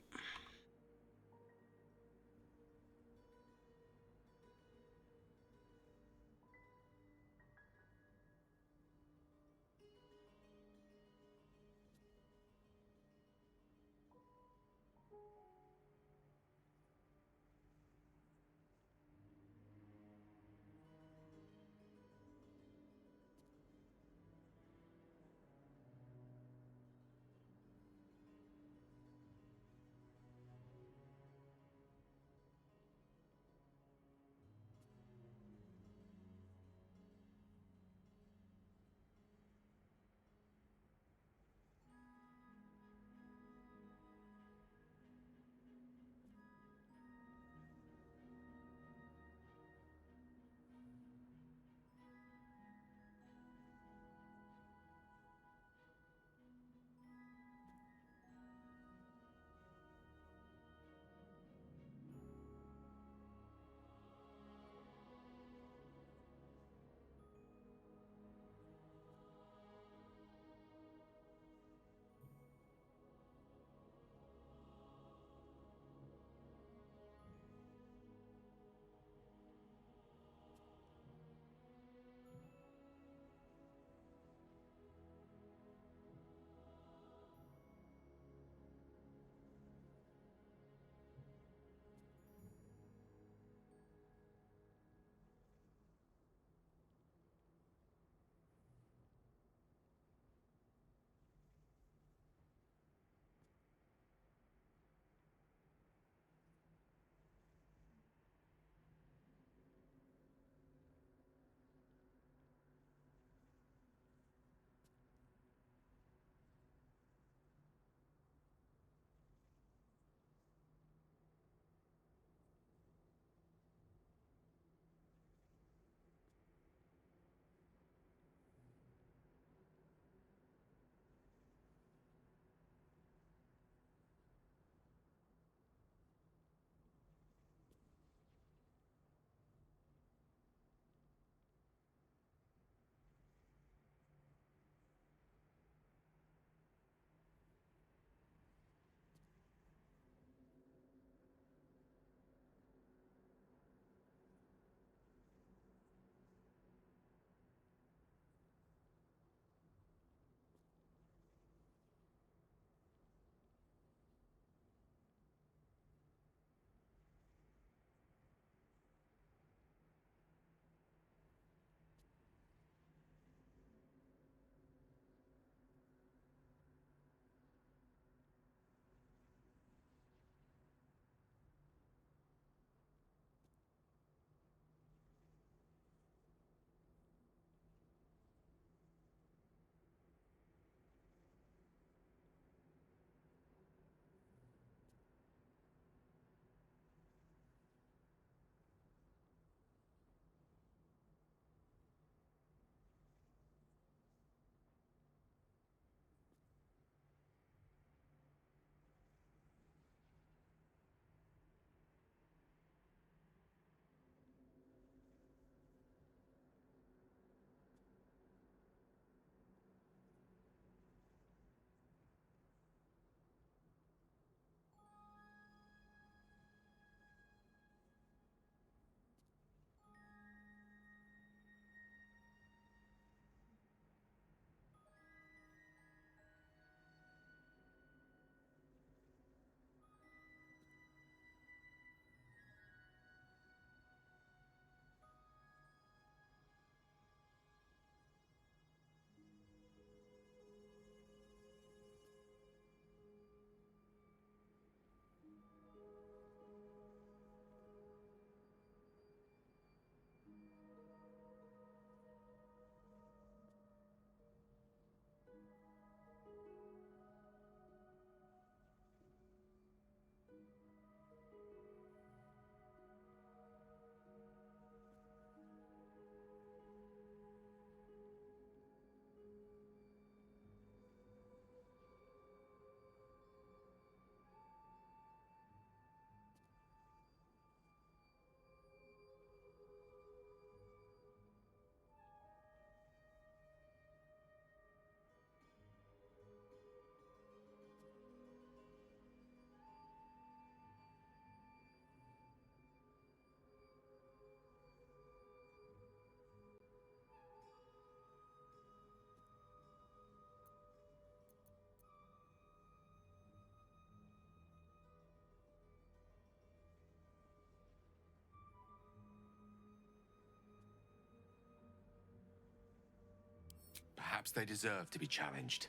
Perhaps they deserve to be challenged.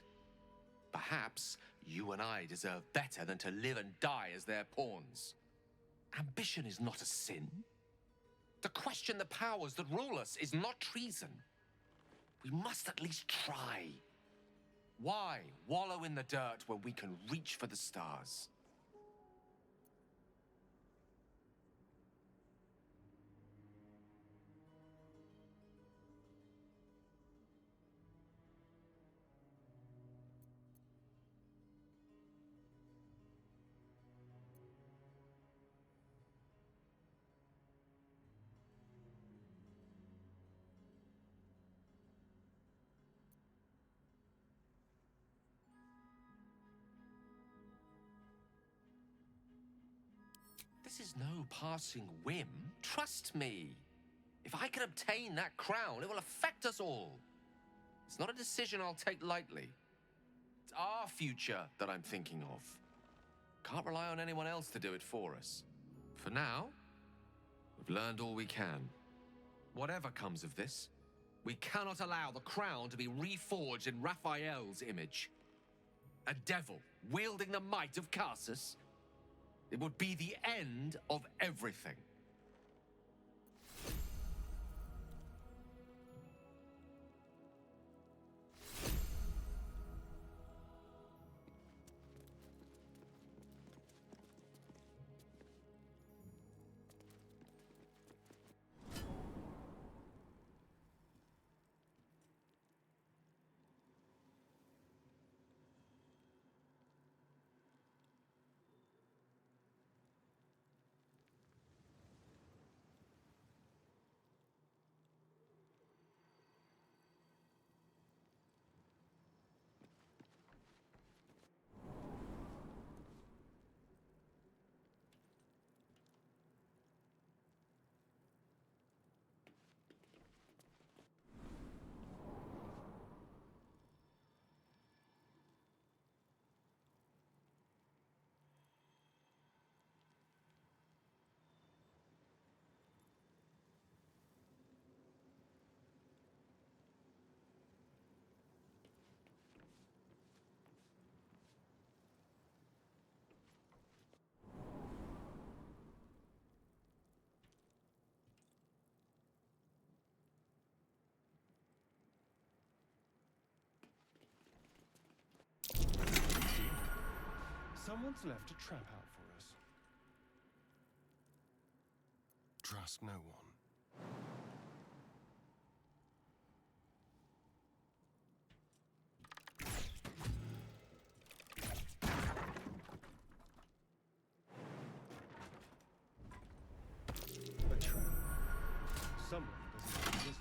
Perhaps you and I deserve better than to live and die as their pawns. Ambition is not a sin. To question the powers that rule us is not treason. We must at least try. Why wallow in the dirt when we can reach for the stars? This is no passing whim. Trust me. If I can obtain that crown, it will affect us all. It's not a decision I'll take lightly. It's our future that I'm thinking of. Can't rely on anyone else to do it for us. For now, we've learned all we can. Whatever comes of this, we cannot allow the crown to be reforged in Raphael's image. A devil wielding the might of Karsus. It would be the end of everything. Someone's left a trap out for us. Trust no one. A trap. Someone doesn't have visitors.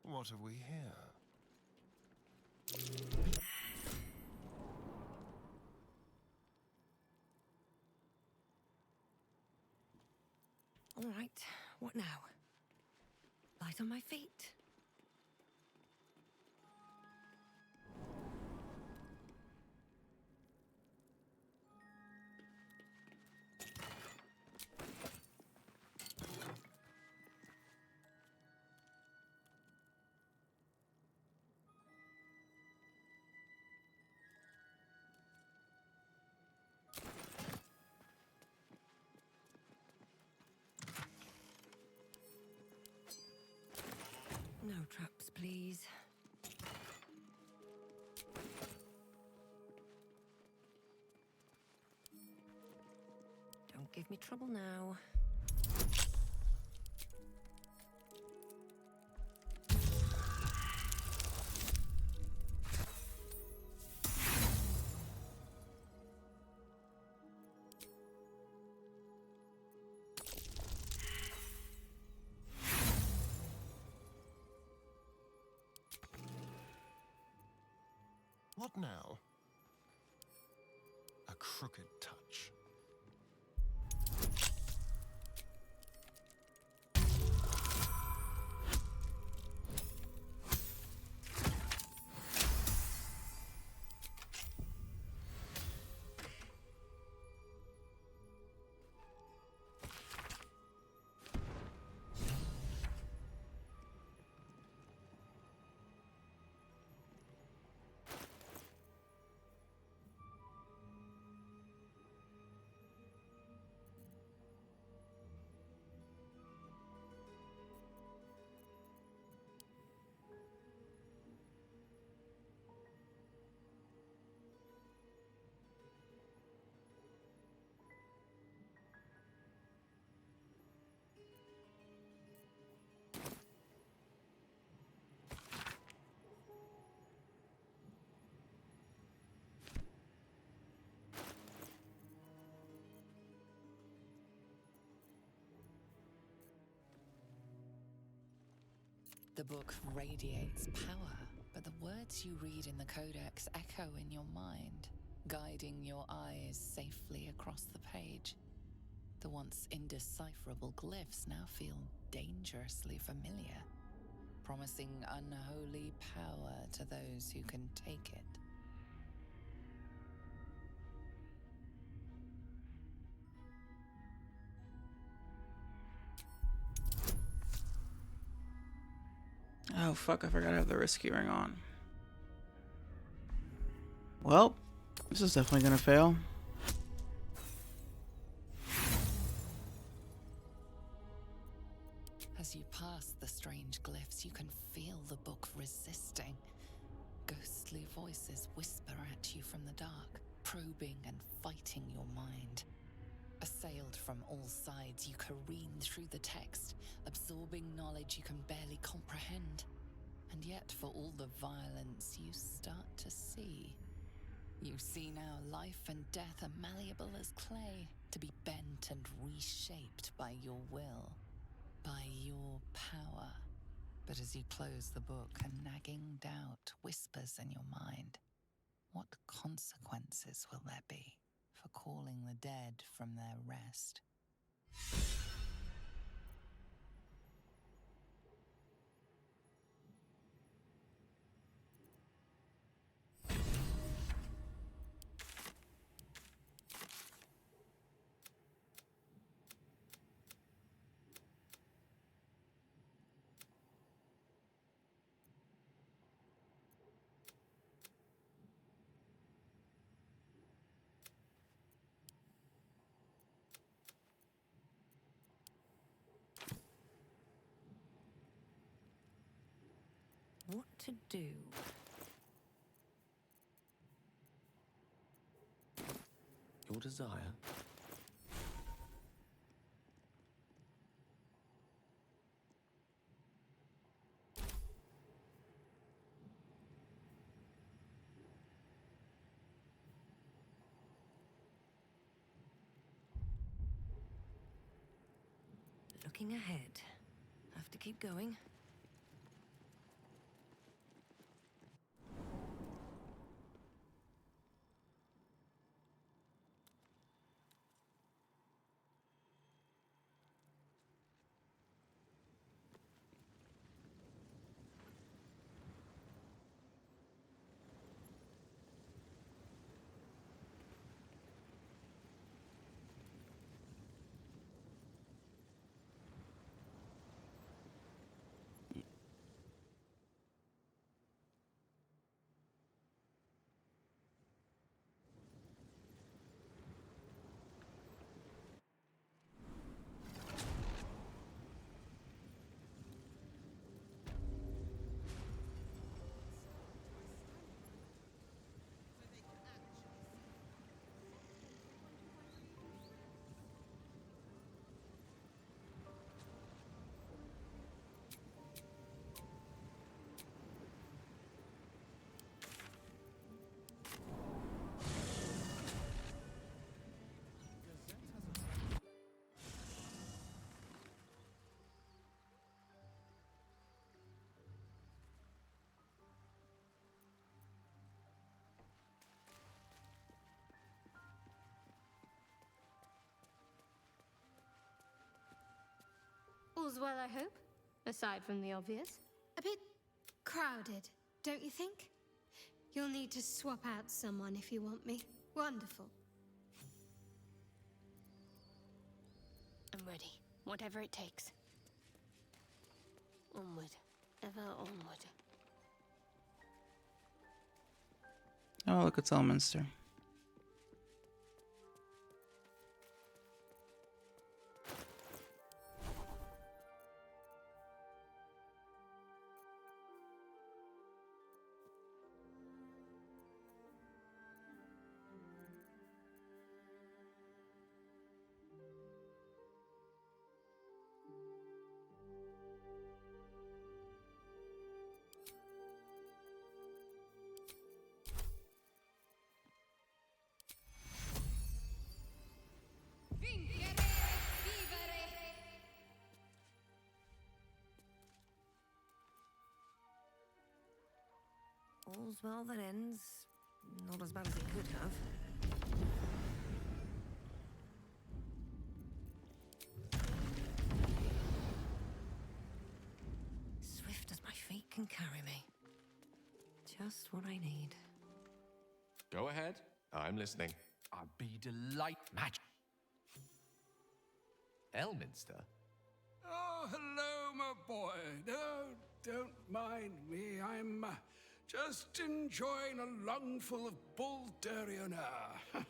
What have we here? All right, what now? Light on my feet. No traps, please. Don't give me trouble now. What now? A crooked touch. The book radiates power, but the words you read in the Codex echo in your mind, guiding your eyes safely across the page. The once indecipherable glyphs now feel dangerously familiar, promising unholy power to those who can take it. Oh fuck, I forgot I have the risky ring on. Well, this is definitely gonna fail. As you pass the strange glyphs, you can feel the book resisting. Ghostly voices whisper at you from the dark, probing and fighting your mind. Assailed from all sides, you careen through the text, absorbing knowledge you can barely comprehend. And yet, for all the violence, you start to see. You see now life and death are malleable as clay, to be bent and reshaped by your will, by your power. But as you close the book, a nagging doubt whispers in your mind. What consequences will there be for calling the dead from their rest? What to do? Your desire? Looking ahead. Have to keep going. All's well, I hope, aside from the obvious. A bit crowded, don't you think? You'll need to swap out someone if you want me. Wonderful. I'm ready, whatever it takes. Onward, ever onward. Oh, look, it's Elminster. All's well that ends. Not as bad as it could have. Swift as my feet can carry me. Just what I need. Go ahead. I'm listening. I'd be delighted. Match. Elminster? Oh, hello, my boy. No, don't mind me. I'm just enjoying a lungful of Bulderian air.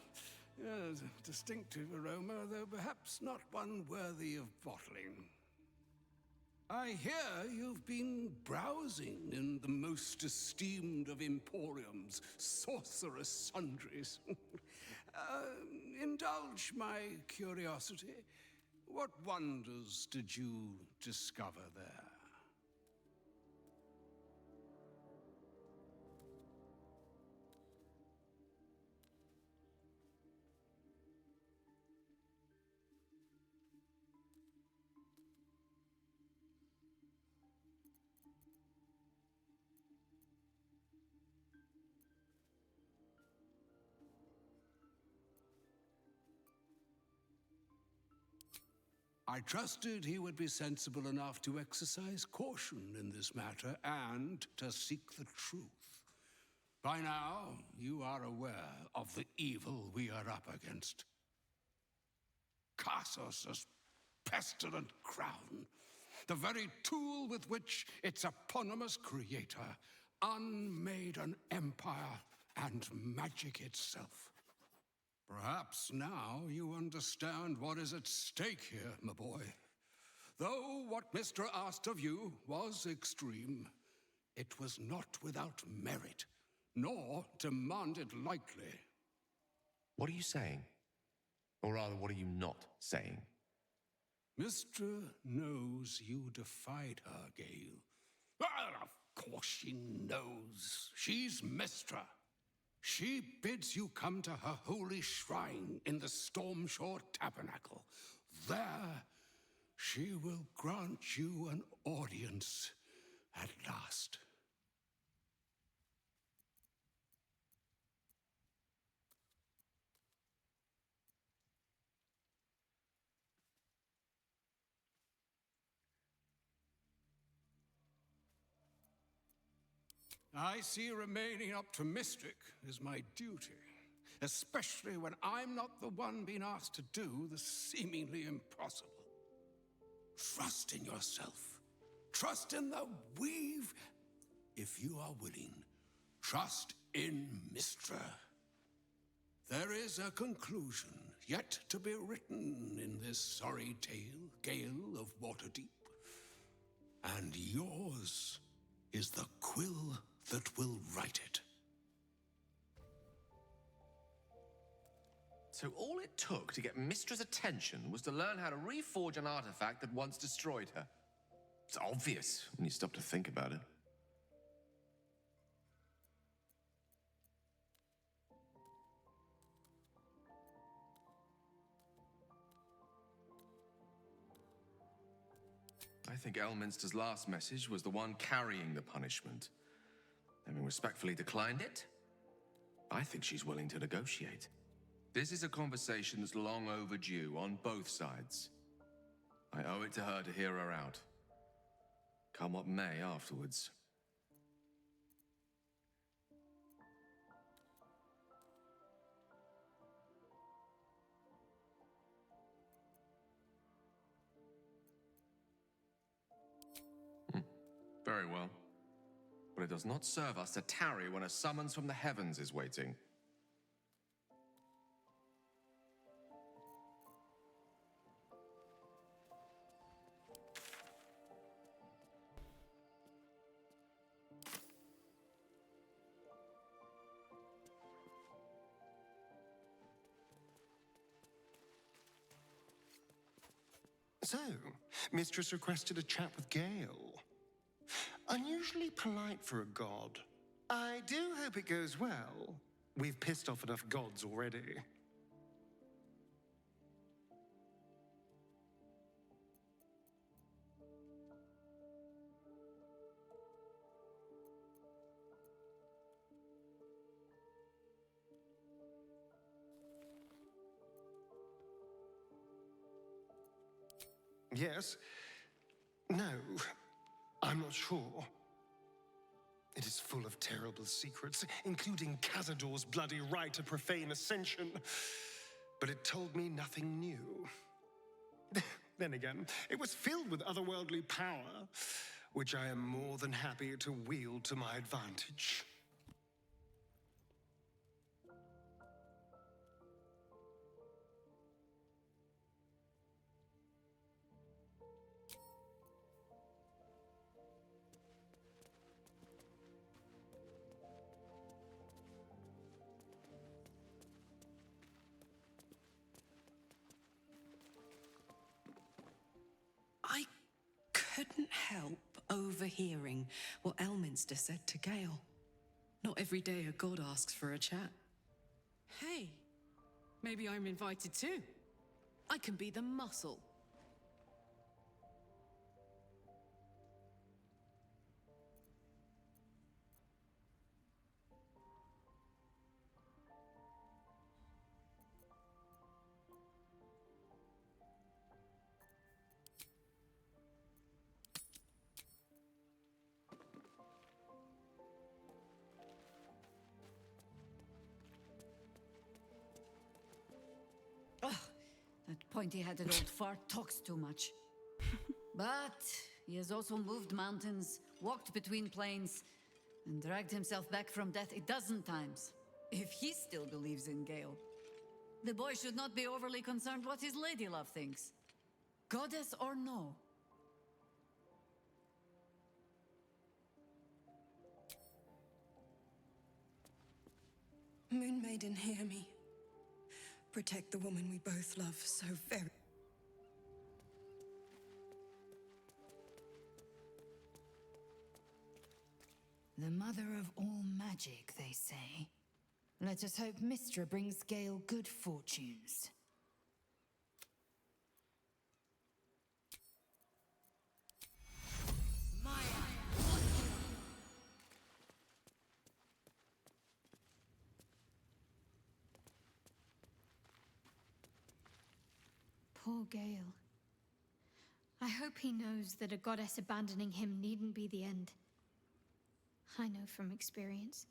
Yes, a distinctive aroma, though perhaps not one worthy of bottling. I hear you've been browsing in the most esteemed of Emporium's sorcerous sundries. Indulge my curiosity. What wonders did you discover there? I trusted he would be sensible enough to exercise caution in this matter and to seek the truth. By now, you are aware of the evil we are up against. Karsus' pestilent crown, the very tool with which its eponymous creator unmade an empire and magic itself. Perhaps now you understand what is at stake here, my boy. Though what Mr. asked of you was extreme, it was not without merit, nor demanded lightly. What are you saying? Or rather, what are you not saying? Mr. knows you defied her, Gale. Well, of course she knows. She's Mistra. She bids you come to her holy shrine in the Stormshore Tabernacle. There, she will grant you an audience at last. I see remaining optimistic is my duty, especially when I'm not the one being asked to do the seemingly impossible. Trust in yourself. Trust in the weave. If you are willing, trust in Mistra. There is a conclusion yet to be written in this sorry tale, Gale of Waterdeep. And yours is the quill that will write it. So all it took to get Mistra's attention was to learn how to reforge an artifact that once destroyed her. It's obvious when you stop to think about it. I think Elminster's last message was the one carrying the punishment. Having respectfully declined it, I think she's willing to negotiate. This is a conversation that's long overdue on both sides. I owe it to her to hear her out. Come what may afterwards. Very well. But it does not serve us to tarry when a summons from the heavens is waiting. So, Mistress requested a chat with Gale. Unusually polite for a god. I do hope it goes well. We've pissed off enough gods already. Yes. No, I'm not sure. It is full of terrible secrets, including Cazador's bloody right to profane ascension. But it told me nothing new. Then again, it was filled with otherworldly power, which I am more than happy to wield to my advantage. I couldn't help overhearing what Elminster said to Gale. Not every day a god asks for a chat. Hey, maybe I'm invited too. I can be the muscle. That pointy-headed old fart talks too much. But he has also moved mountains, walked between plains, and dragged himself back from death 12 times. If he still believes in Gale, the boy should not be overly concerned what his ladylove thinks. Goddess or no. Moon Maiden, hear me. Protect the woman we both love so very. The mother of all magic, they say. Let us hope Mystra brings Gale good fortunes. Poor Gale. I hope he knows that a goddess abandoning him needn't be the end. I know from experience.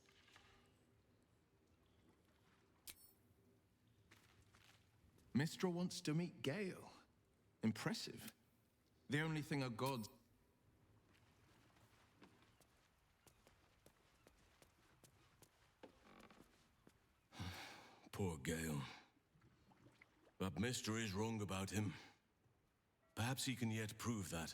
Mystra wants to meet Gale. Impressive. The only thing a god... Poor Gale. But Mystra is wrong about him. Perhaps he can yet prove that.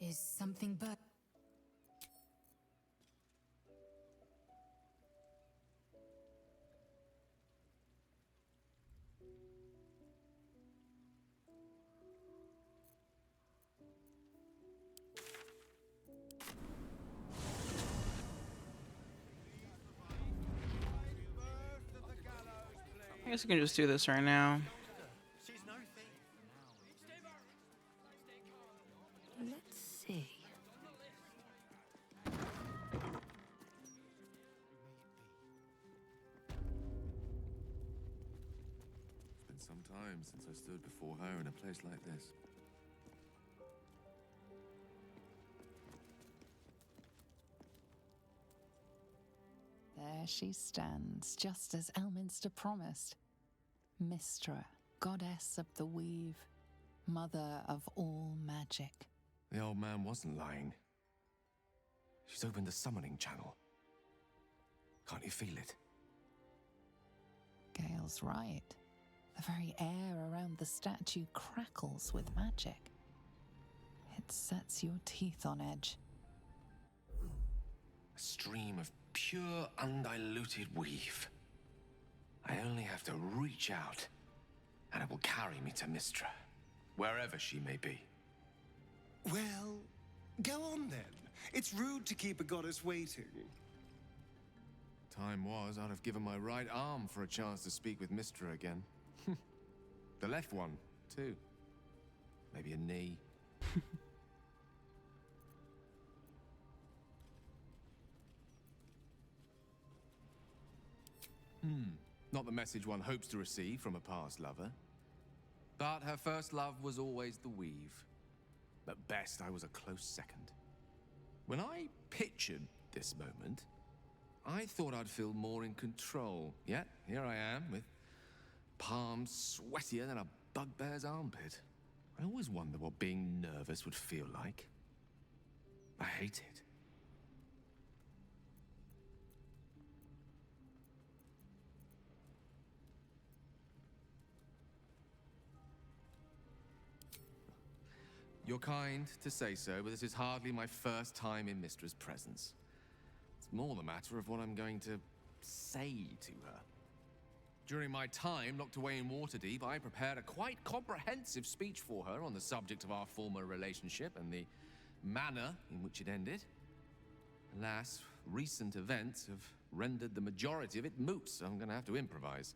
Is something but... I guess we can just do this right now. Let's see. It's been some time since I stood before her in a place like this. There she stands, just as Elminster promised. Mystra, goddess of the weave, mother of all magic. The old man wasn't lying. She's opened the summoning channel. Can't you feel it? Gale's right. The very air around the statue crackles with magic. It sets your teeth on edge. A stream of pure, undiluted weave. I only have to reach out, and it will carry me to Mystra, wherever she may be. Well, go on then. It's rude to keep a goddess waiting. Time was, I'd have given my right arm for a chance to speak with Mystra again. The left one, too. Maybe a knee. Not the message one hopes to receive from a past lover. But her first love was always the weave. At best, I was a close second. When I pictured this moment, I thought I'd feel more in control. Yet, here I am, with palms sweatier than a bugbear's armpit. I always wonder what being nervous would feel like. I hate it. You're kind to say so, but this is hardly my first time in Mystra's presence. It's more the matter of what I'm going to say to her. During my time locked away in Waterdeep, I prepared a quite comprehensive speech for her on the subject of our former relationship and the manner in which it ended. Alas, recent events have rendered the majority of it moot, so I'm going to have to improvise.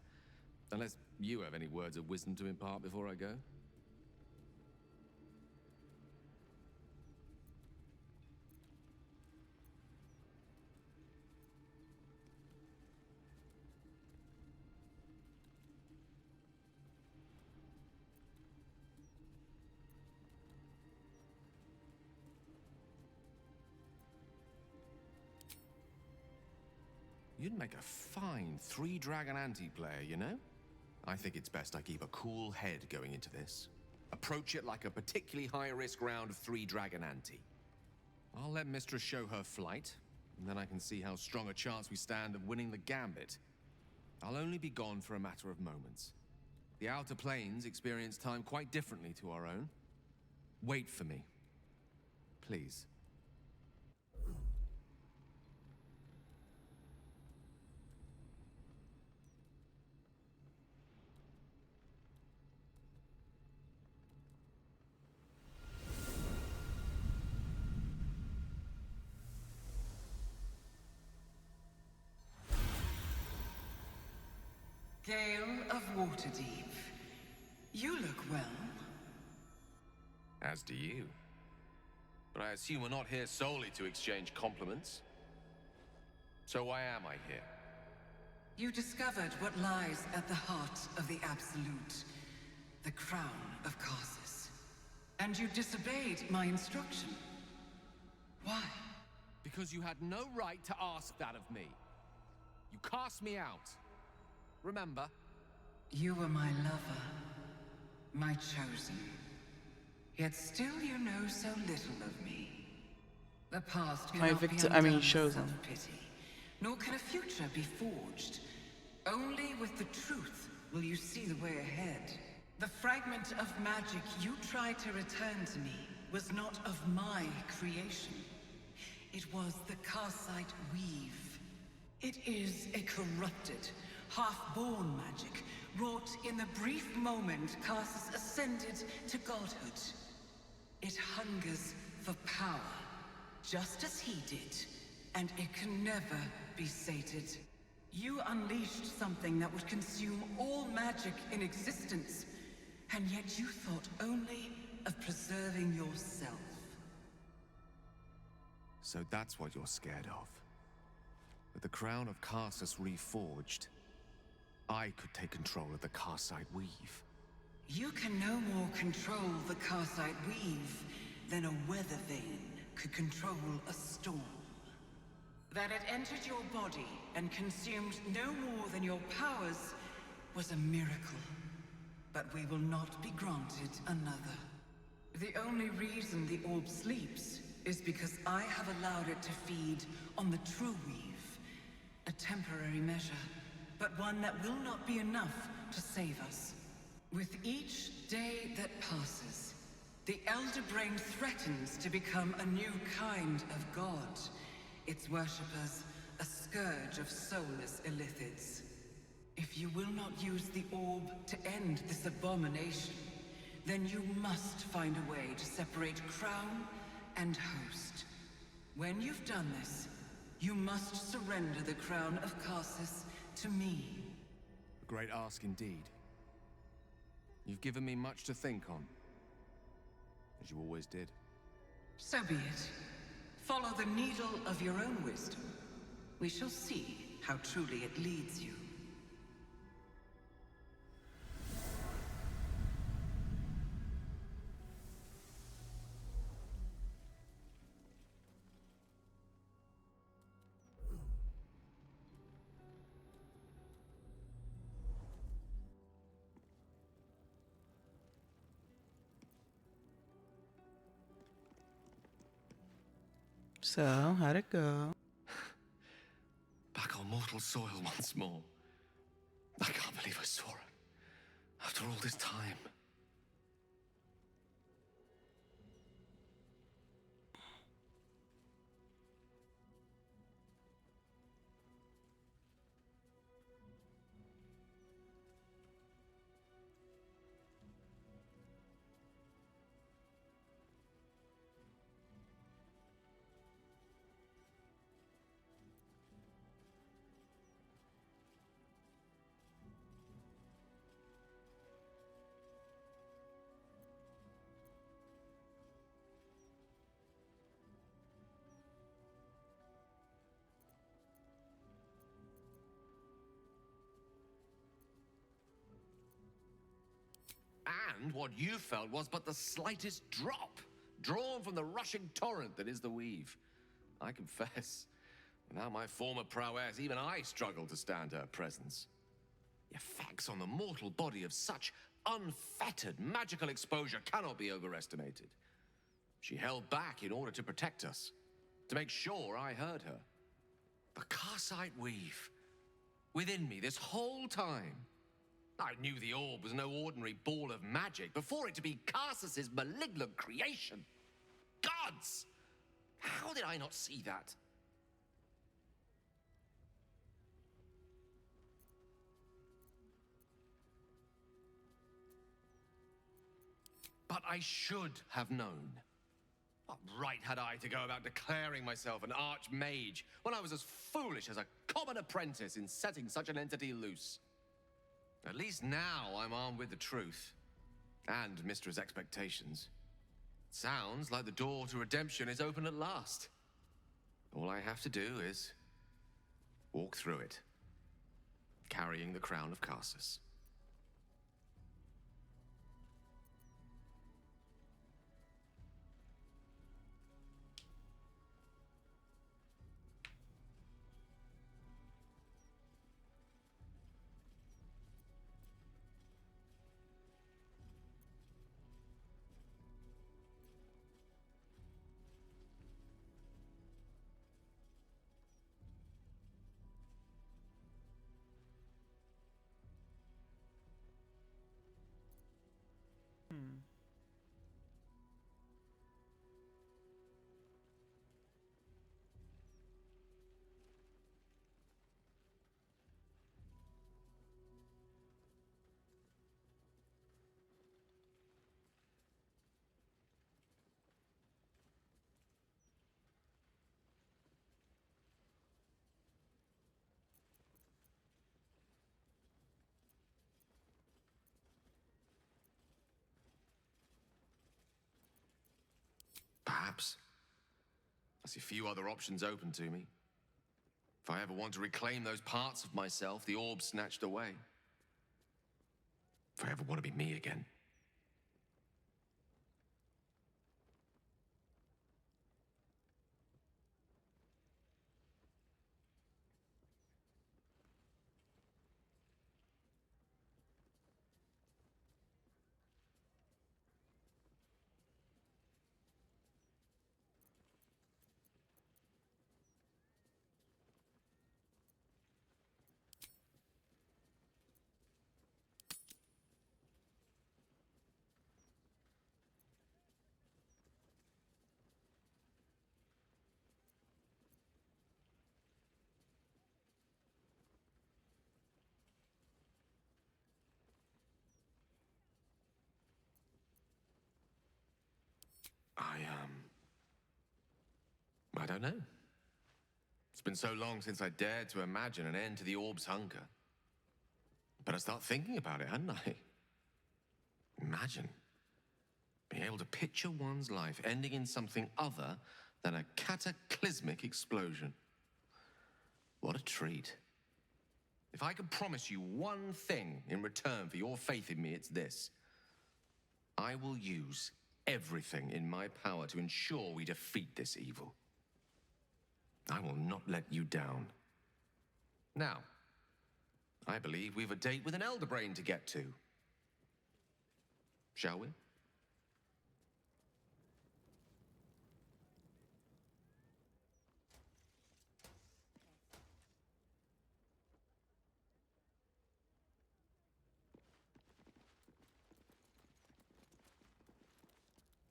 Unless you have any words of wisdom to impart before I go. You'd make a fine three-dragon anti-player, you know? I think it's best I keep a cool head going into this. Approach it like a particularly high-risk round of three-dragon ante. I'll let Mystra show her flight, and then I can see how strong a chance we stand of winning the gambit. I'll only be gone for a matter of moments. The Outer Planes experience time quite differently to our own. Wait for me. Please. Gale of Waterdeep, you look well. As do you. But I assume we're not here solely to exchange compliments. So why am I here? You discovered what lies at the heart of the Absolute, the crown of Karsus. And you disobeyed my instruction. Why? Because you had no right to ask that of me. You cast me out. Remember? You were my lover, my chosen. Yet still you know so little of me. The past cannot be undone with self-pity, nor can a future be forged. Only with the truth will you see the way ahead. The fragment of magic you tried to return to me was not of my creation. It was the Karsite weave. It is a corrupted, half-born magic, wrought in the brief moment Karsus ascended to godhood. It hungers for power, just as he did, and it can never be sated. You unleashed something that would consume all magic in existence, and yet you thought only of preserving yourself. So that's what you're scared of. With the crown of Karsus reforged, I could take control of the Karsite weave. You can no more control the Karsite weave than a weather vane could control a storm. That it entered your body and consumed no more than your powers was a miracle. But we will not be granted another. The only reason the orb sleeps is because I have allowed it to feed on the true weave. A temporary measure, but one that will not be enough to save us. With each day that passes, the Elder Brain threatens to become a new kind of god. Its worshippers, a scourge of soulless illithids. If you will not use the orb to end this abomination, then you must find a way to separate crown and host. When you've done this, You must surrender the crown of Karsus to me. A great ask indeed. You've given me much to think on, as you always did. So be it. Follow the needle of your own wisdom. We shall see how truly it leads you. So, how'd it go? Back on mortal soil once more. I can't believe I saw her. After all this time. And what you felt was but the slightest drop, drawn from the rushing torrent that is the weave. I confess, without my former prowess, even I struggle to stand her presence. The effects on the mortal body of such unfettered magical exposure cannot be overestimated. She held back in order to protect us, to make sure I heard her. The Karsite weave, within me this whole time. I knew the orb was no ordinary ball of magic before it to be Karsus's malignant creation. Gods! How did I not see that? But I should have known. What right had I to go about declaring myself an archmage when I was as foolish as a common apprentice in setting such an entity loose? At least now I'm armed with the truth. And Mistra's expectations. Sounds like the door to redemption is open at last. All I have to do is walk through it, carrying the crown of Karsus. Perhaps. I see few other options open to me. If I ever want to reclaim those parts of myself the orb snatched away. If I ever want to be me again. I don't know. It's been so long since I dared to imagine an end to the orb's hunger. But I start thinking about it, hadn't I? Imagine being able to picture one's life ending in something other than a cataclysmic explosion. What a treat. If I could promise you one thing in return for your faith in me, it's this. I will use everything in my power to ensure we defeat this evil. I will not let you down. Now, I believe we've a date with an elder brain to get to. Shall we?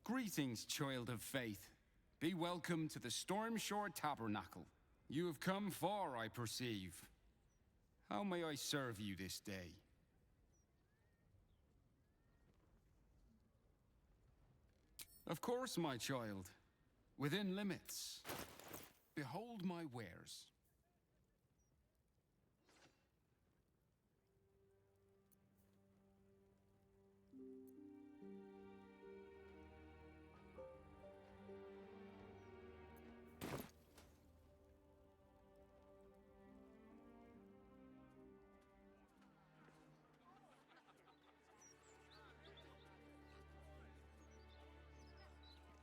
Greetings, child of faith. Be welcome to the Stormshore Tabernacle. You have come far, I perceive. How may I serve you this day? Of course, my child. Within limits. Behold my wares.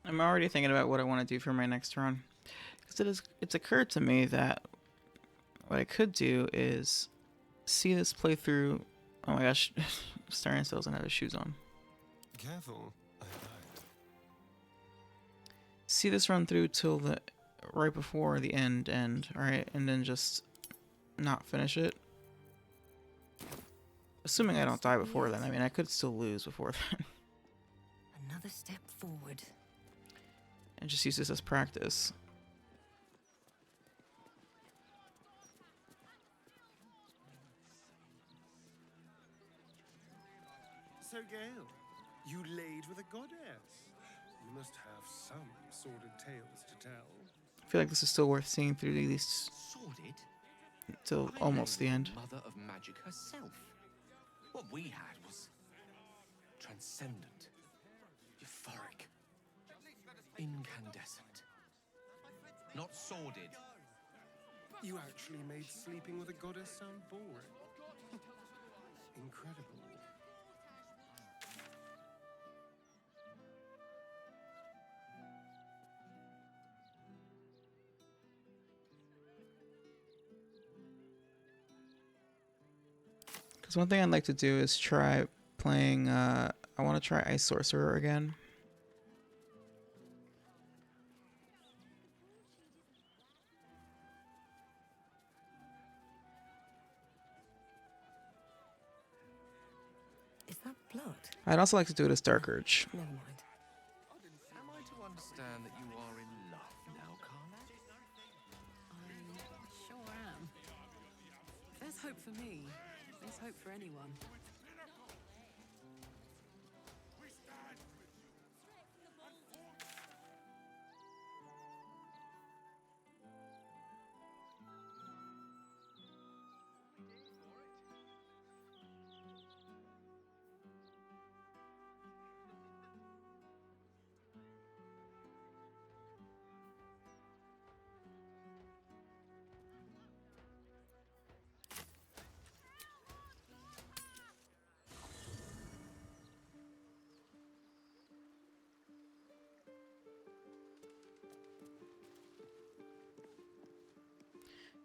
I'm already thinking about what I want to do for my next run. Because it's occurred to me that what I could do is see this playthrough. Oh my gosh, Starring still doesn't have his shoes on. Careful. See this run through till the right before the end, alright, and then just not finish it. Assuming I don't die before then. I mean, I could still lose before then. Another step forward. And just use this as practice. So, Gale, you laid with a goddess. You must have some sordid tales to tell. I feel like this is still worth seeing through at least Sordid? till almost the end. Mother of magic herself. What we had was transcendent, euphoric, incandescent. Not sordid. You actually made sleeping with a goddess sound boring. Incredible. Because one thing I'd like to do is try playing, I want to try Ice Sorcerer again. Is that blood? I'd also like to do it as Dark Urge. Never mind. Am I to understand that you are in love now, Karlach? I sure am. If there's hope for me, there's hope for anyone.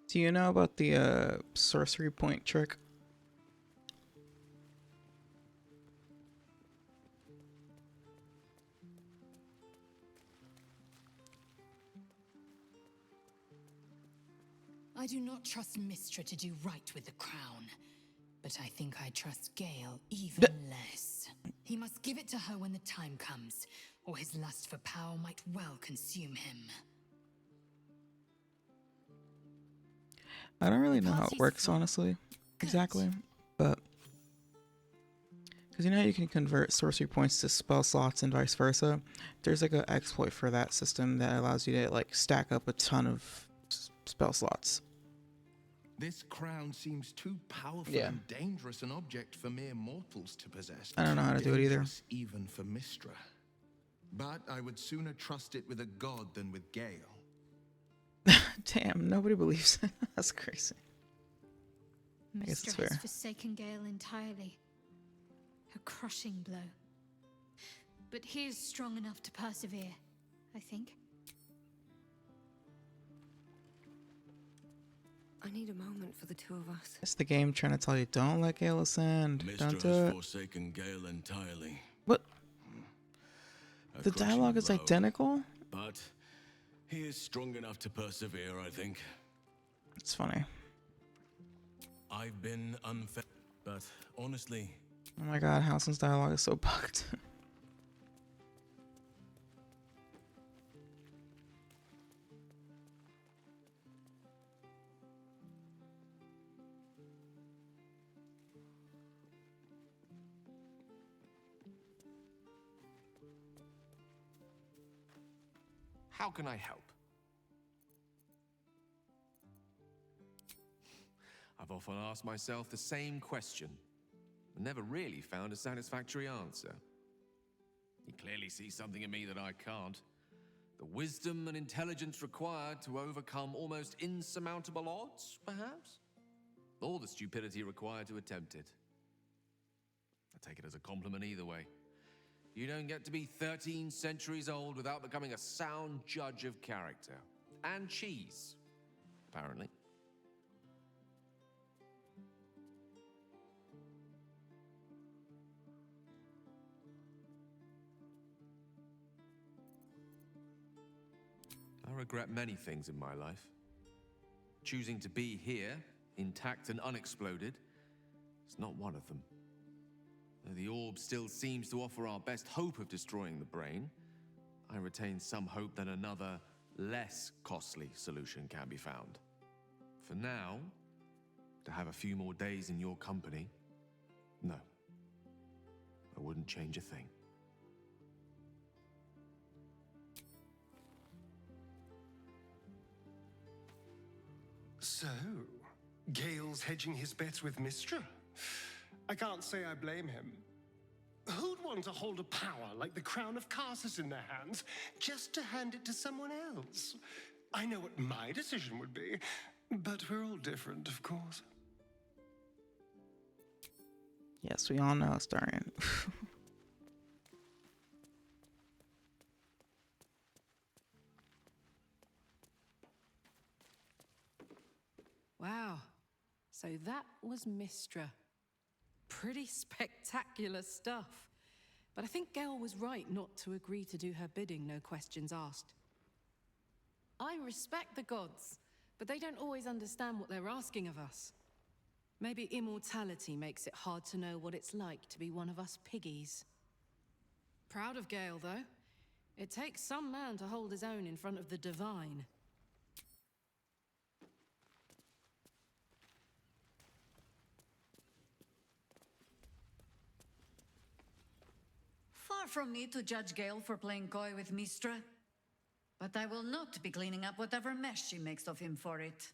Do you know about the sorcery point trick? I do not trust Mistra to do right with the crown, but I think I trust Gale even less. He must give it to her when the time comes, or his lust for power might well consume him. I don't really know how it works, honestly, exactly, but because you know how you can convert sorcery points to spell slots and vice versa. There's like an exploit for that system that allows you to like stack up a ton of spell slots. This crown seems too powerful Yeah. and dangerous an object for mere mortals to possess. I don't know how to do it either. Dangerous even for Mistra. But I would sooner trust it with a god than with Gale. Damn, nobody believes it. That's crazy. I guess it's Mistra fair. has forsaken Gale entirely. A crushing blow. But he is strong enough to persevere, I think. I need a moment for the two of us. It's the game trying to tell you, don't let Gale ascend. Don't Mistra do has it. forsaken Gale entirely. What? A The crushing dialogue is blow. identical? But he is strong enough to persevere, I think. It's funny. I've been unfair, but honestly, Oh my god, Halsin's dialogue is so bugged. How can I help? I've often asked myself the same question, and never really found a satisfactory answer. You clearly see something in me that I can't. The wisdom and intelligence required to overcome almost insurmountable odds, perhaps? Or the stupidity required to attempt it. I take it as a compliment either way. You don't get to be 13 centuries old without becoming a sound judge of character. And cheese, apparently. I regret many things in my life. Choosing to be here, intact and unexploded, is not one of them. Though the orb still seems to offer our best hope of destroying the brain, I retain some hope that another, less costly solution can be found. For now, to have a few more days in your company, no. I wouldn't change a thing. So, Gale's hedging his bets with Mistra? I can't say I blame him. Who'd want to hold a power like the crown of Karsus in their hands just to hand it to someone else? I know what my decision would be, but we're all different, of course. Yes, we all know, Astarion. Wow. So that was Mistra. Pretty spectacular stuff. But I think Gale was right not to agree to do her bidding, no questions asked. I respect the gods, but they don't always understand what they're asking of us. Maybe immortality makes it hard to know what it's like to be one of us piggies. Proud of Gale, though. It takes some man to hold his own in front of the divine. Far from me to judge Gale for playing coy with Mistra, but I will not be cleaning up whatever mess she makes of him for it.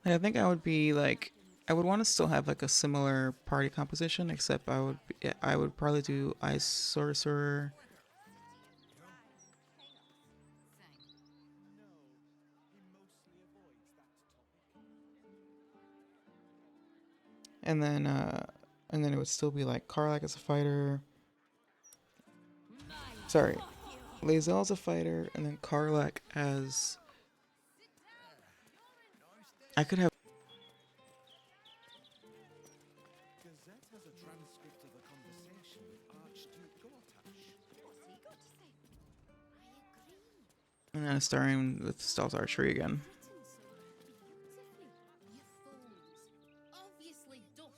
I think I would be like, I would want to still have like a similar party composition, except I would probably do Ice Sorcerer. And then it would still be like Karlach as a fighter. Sorry, Lae'zel as a fighter, and then Karlach as. I could have. And then starting with stealth archery again. Obviously, dot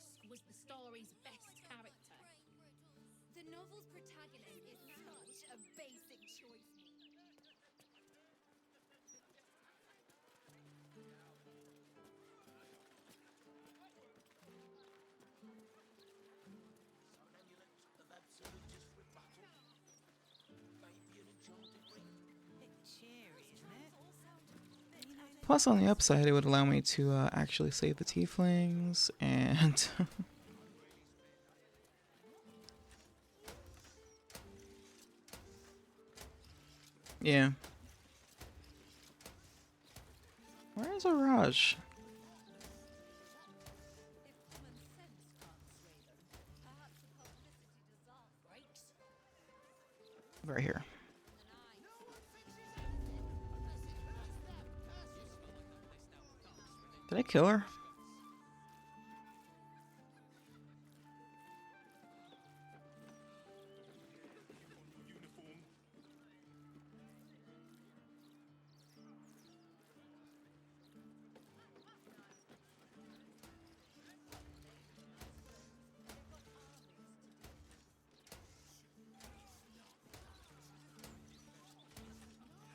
Plus, on the upside, it would allow me to actually save the tieflings and. Yeah. Where is Araj? Right here. Did I kill her?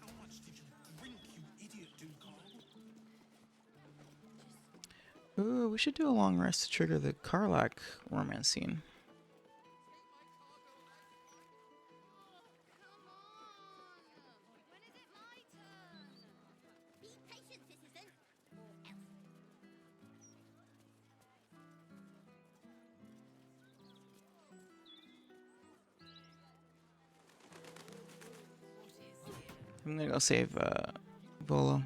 How much did you drink, you idiot, Dougal? Ooh, we should do a long rest to trigger the Karlach romance scene. I'm gonna go save Volo.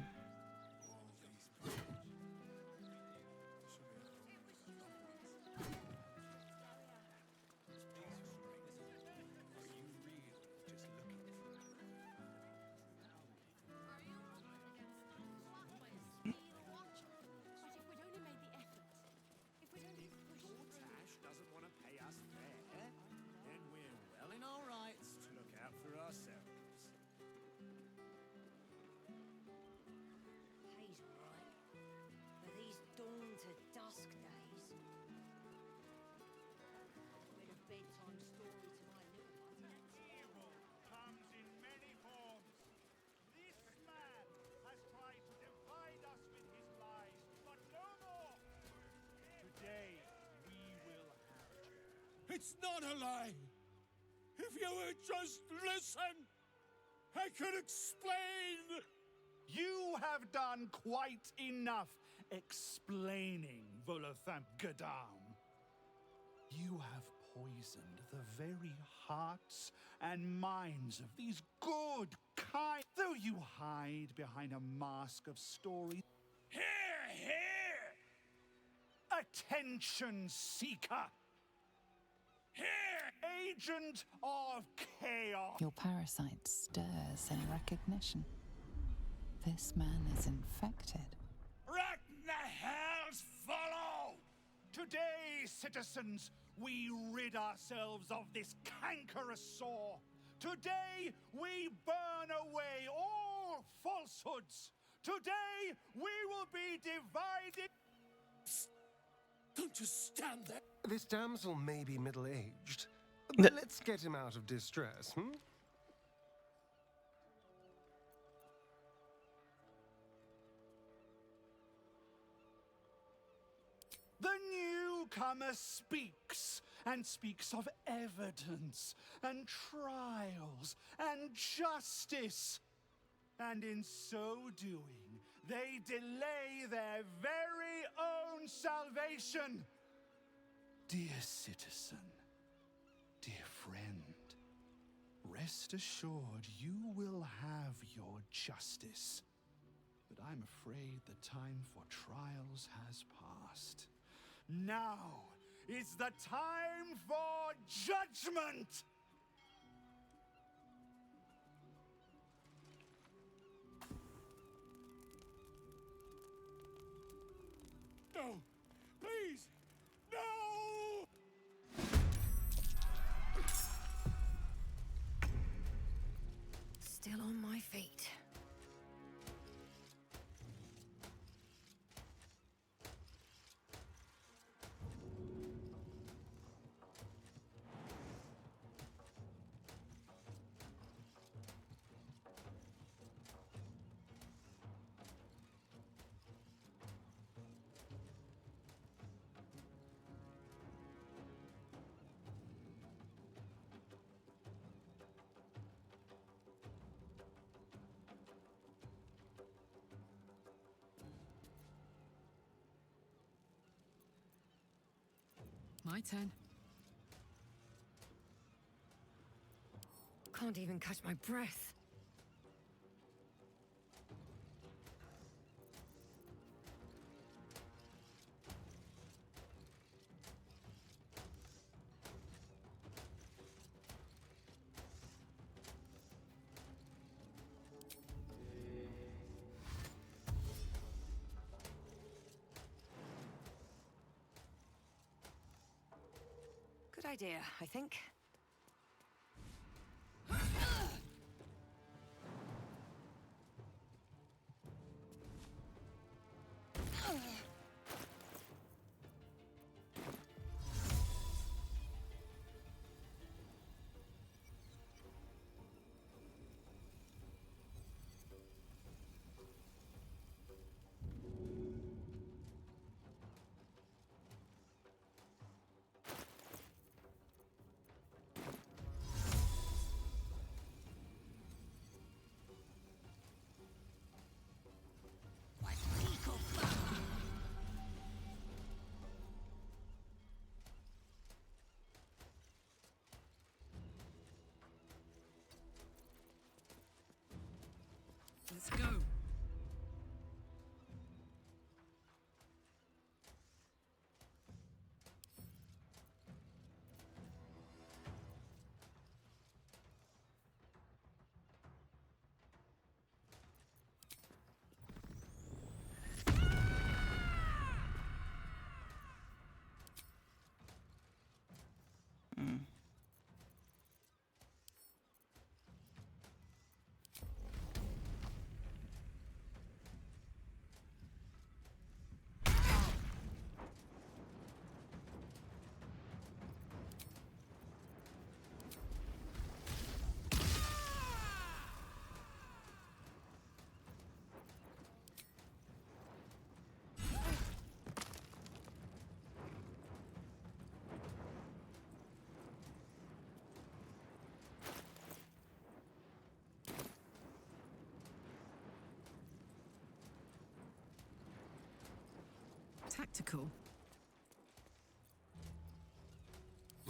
It's not a lie. If you would just listen, I could explain. You have done quite enough explaining, Volothamp Gadam. You have poisoned the very hearts and minds of these good, kind... Though you hide behind a mask of story... Here, here! Attention seeker! Here, agent of chaos! Your parasite stirs in recognition. This man is infected. Right the hells follow! Today, citizens, we rid ourselves of this cankerous sore. Today, we burn away all falsehoods. Today, we will be divided... Psst. Don't just stand there. This damsel may be middle-aged, but let's get him out of distress, hmm? The newcomer speaks, and speaks of evidence, and trials, and justice. And in so doing, they delay their very own salvation. Dear citizen, dear friend, rest assured you will have your justice. But I'm afraid the time for trials has passed. Now is the time for judgment! No! Please! No! Still on my feet. My turn. Can't even catch my breath. Good idea, I think. Let's go. Tactical.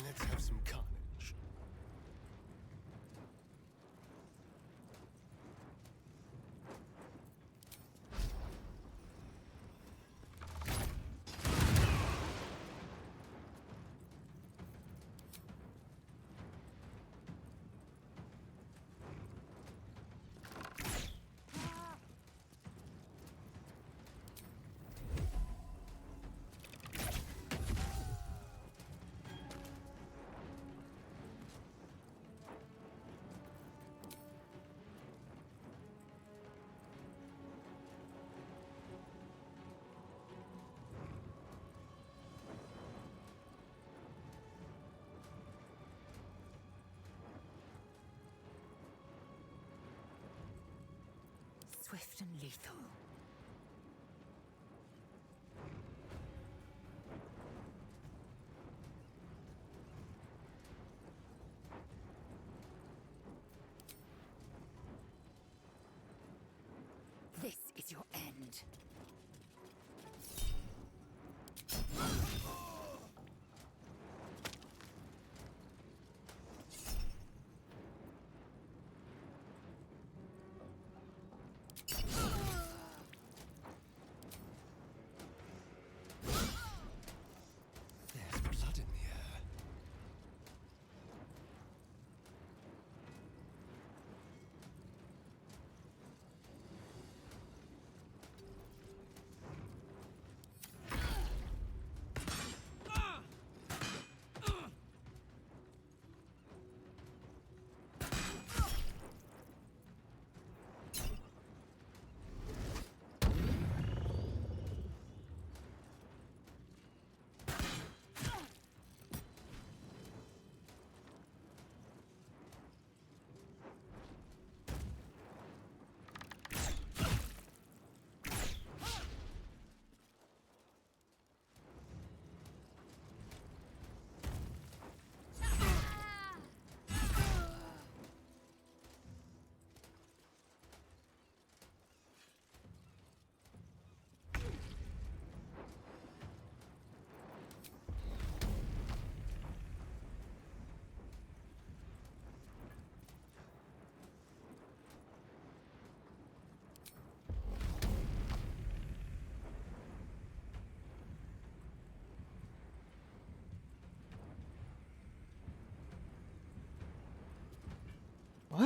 Let's have some carnage. Swift and lethal. This is your end.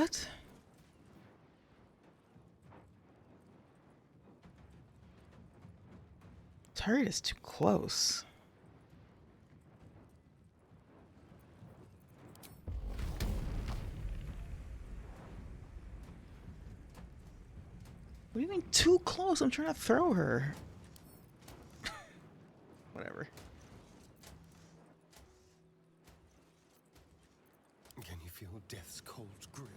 What? Turret is too close. What do you mean too close? I'm trying to throw her. Whatever. Can you feel death's cold grip?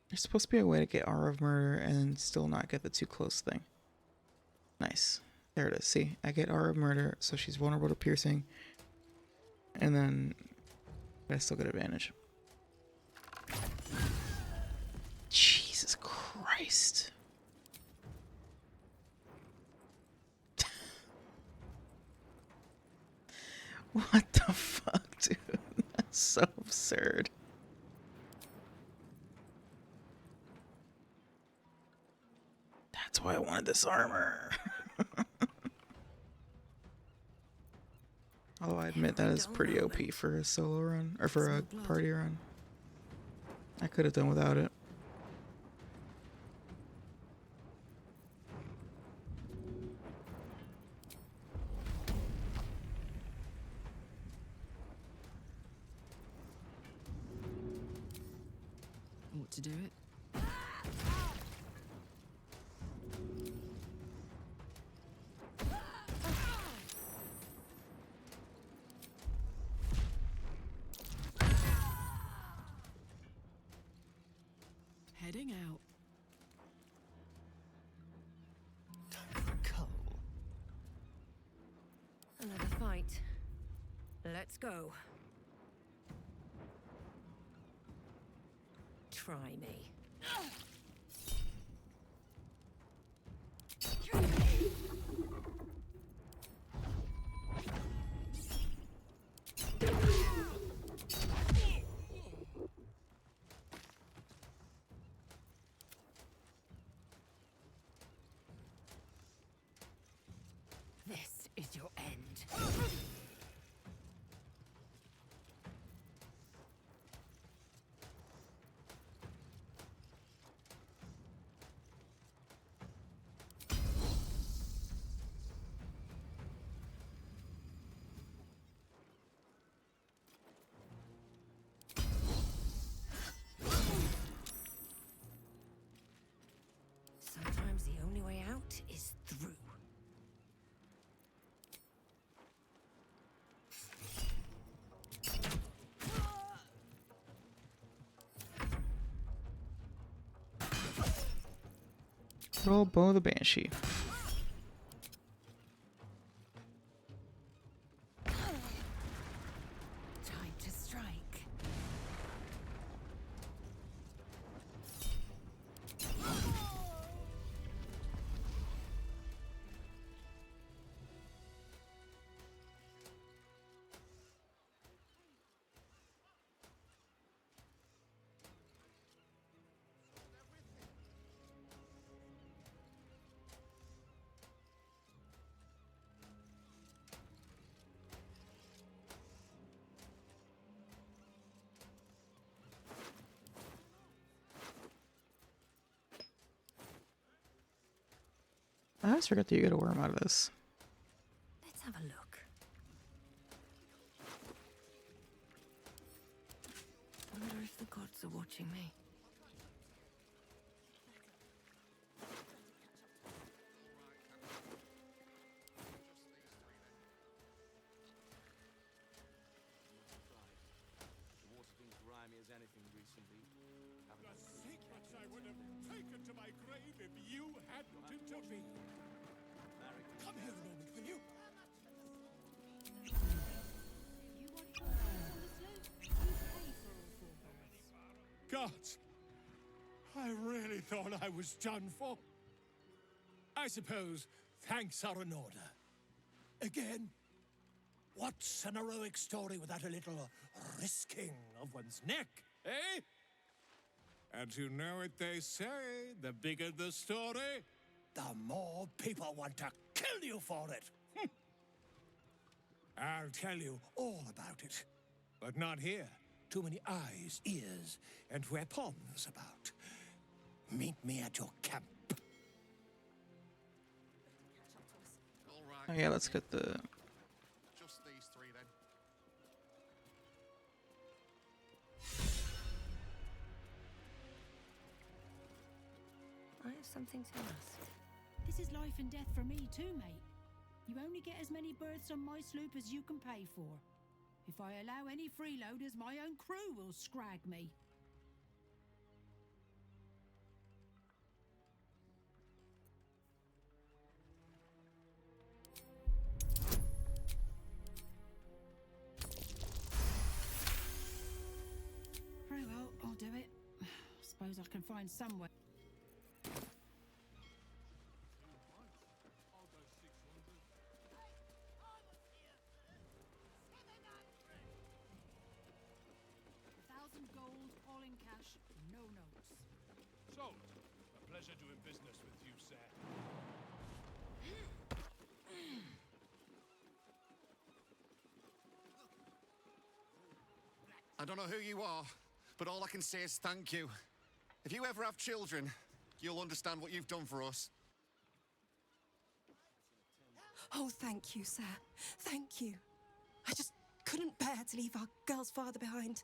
There's supposed to be a way to get Aura of Murder and still not get the too close thing. Nice. There it is. See, I get Aura of Murder, so she's vulnerable to piercing. And then I still get advantage. Jesus Christ. What the fuck, dude? That's so absurd. That's why I wanted this armor. Although I admit that is pretty OP for a solo run, or for a party run. I could have done without it. Ought to do it. Heading out. Another fight. Let's go. Try me. This is your end. Sometimes the only way out is through. Roll Bow the Banshee. Time to strike. I always forget that you get a worm out of this. Let's have a look. Wonder if the gods are watching me. The secrets I would have taken to my grave if you hadn't intervened. Come here a moment, will you? not. I really thought I was done for. I suppose thanks are in order. Again, what's an heroic story without a little risking of one's neck, eh? And you know what they say, the bigger the story, the more people want to kill you for it. I'll tell you all about it. But not here. Too many eyes, ears, and weapons about. Meet me at your camp. Oh yeah, let's get the... Just these three then. I have something to ask. This is life and death for me too, mate. You only get as many berths on my sloop as you can pay for. If I allow any freeloaders, my own crew will scrag me. Very well, I'll do it. Suppose I can find somewhere. Gold, all in cash, no notes. Sold. A pleasure doing business with you, sir. I don't know who you are, but all I can say is thank you. If you ever have children, you'll understand what you've done for us. Oh, thank you, sir. Thank you. I just couldn't bear to leave our girl's father behind.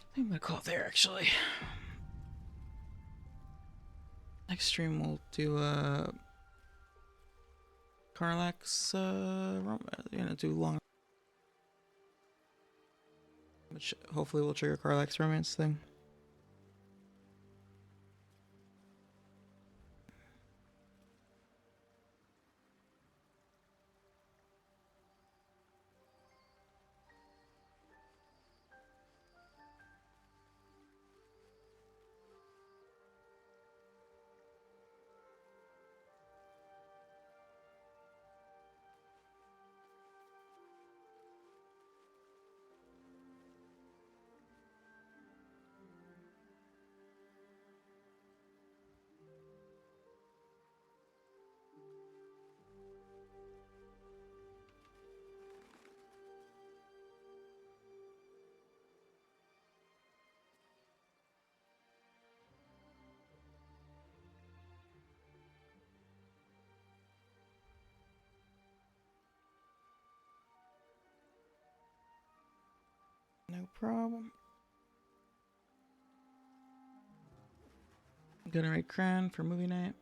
I think I'm gonna call it there, actually. Next stream we'll do Karlach's do long, which hopefully will trigger Karlach's romance thing. No problem. I'm gonna raid Cran for movie night.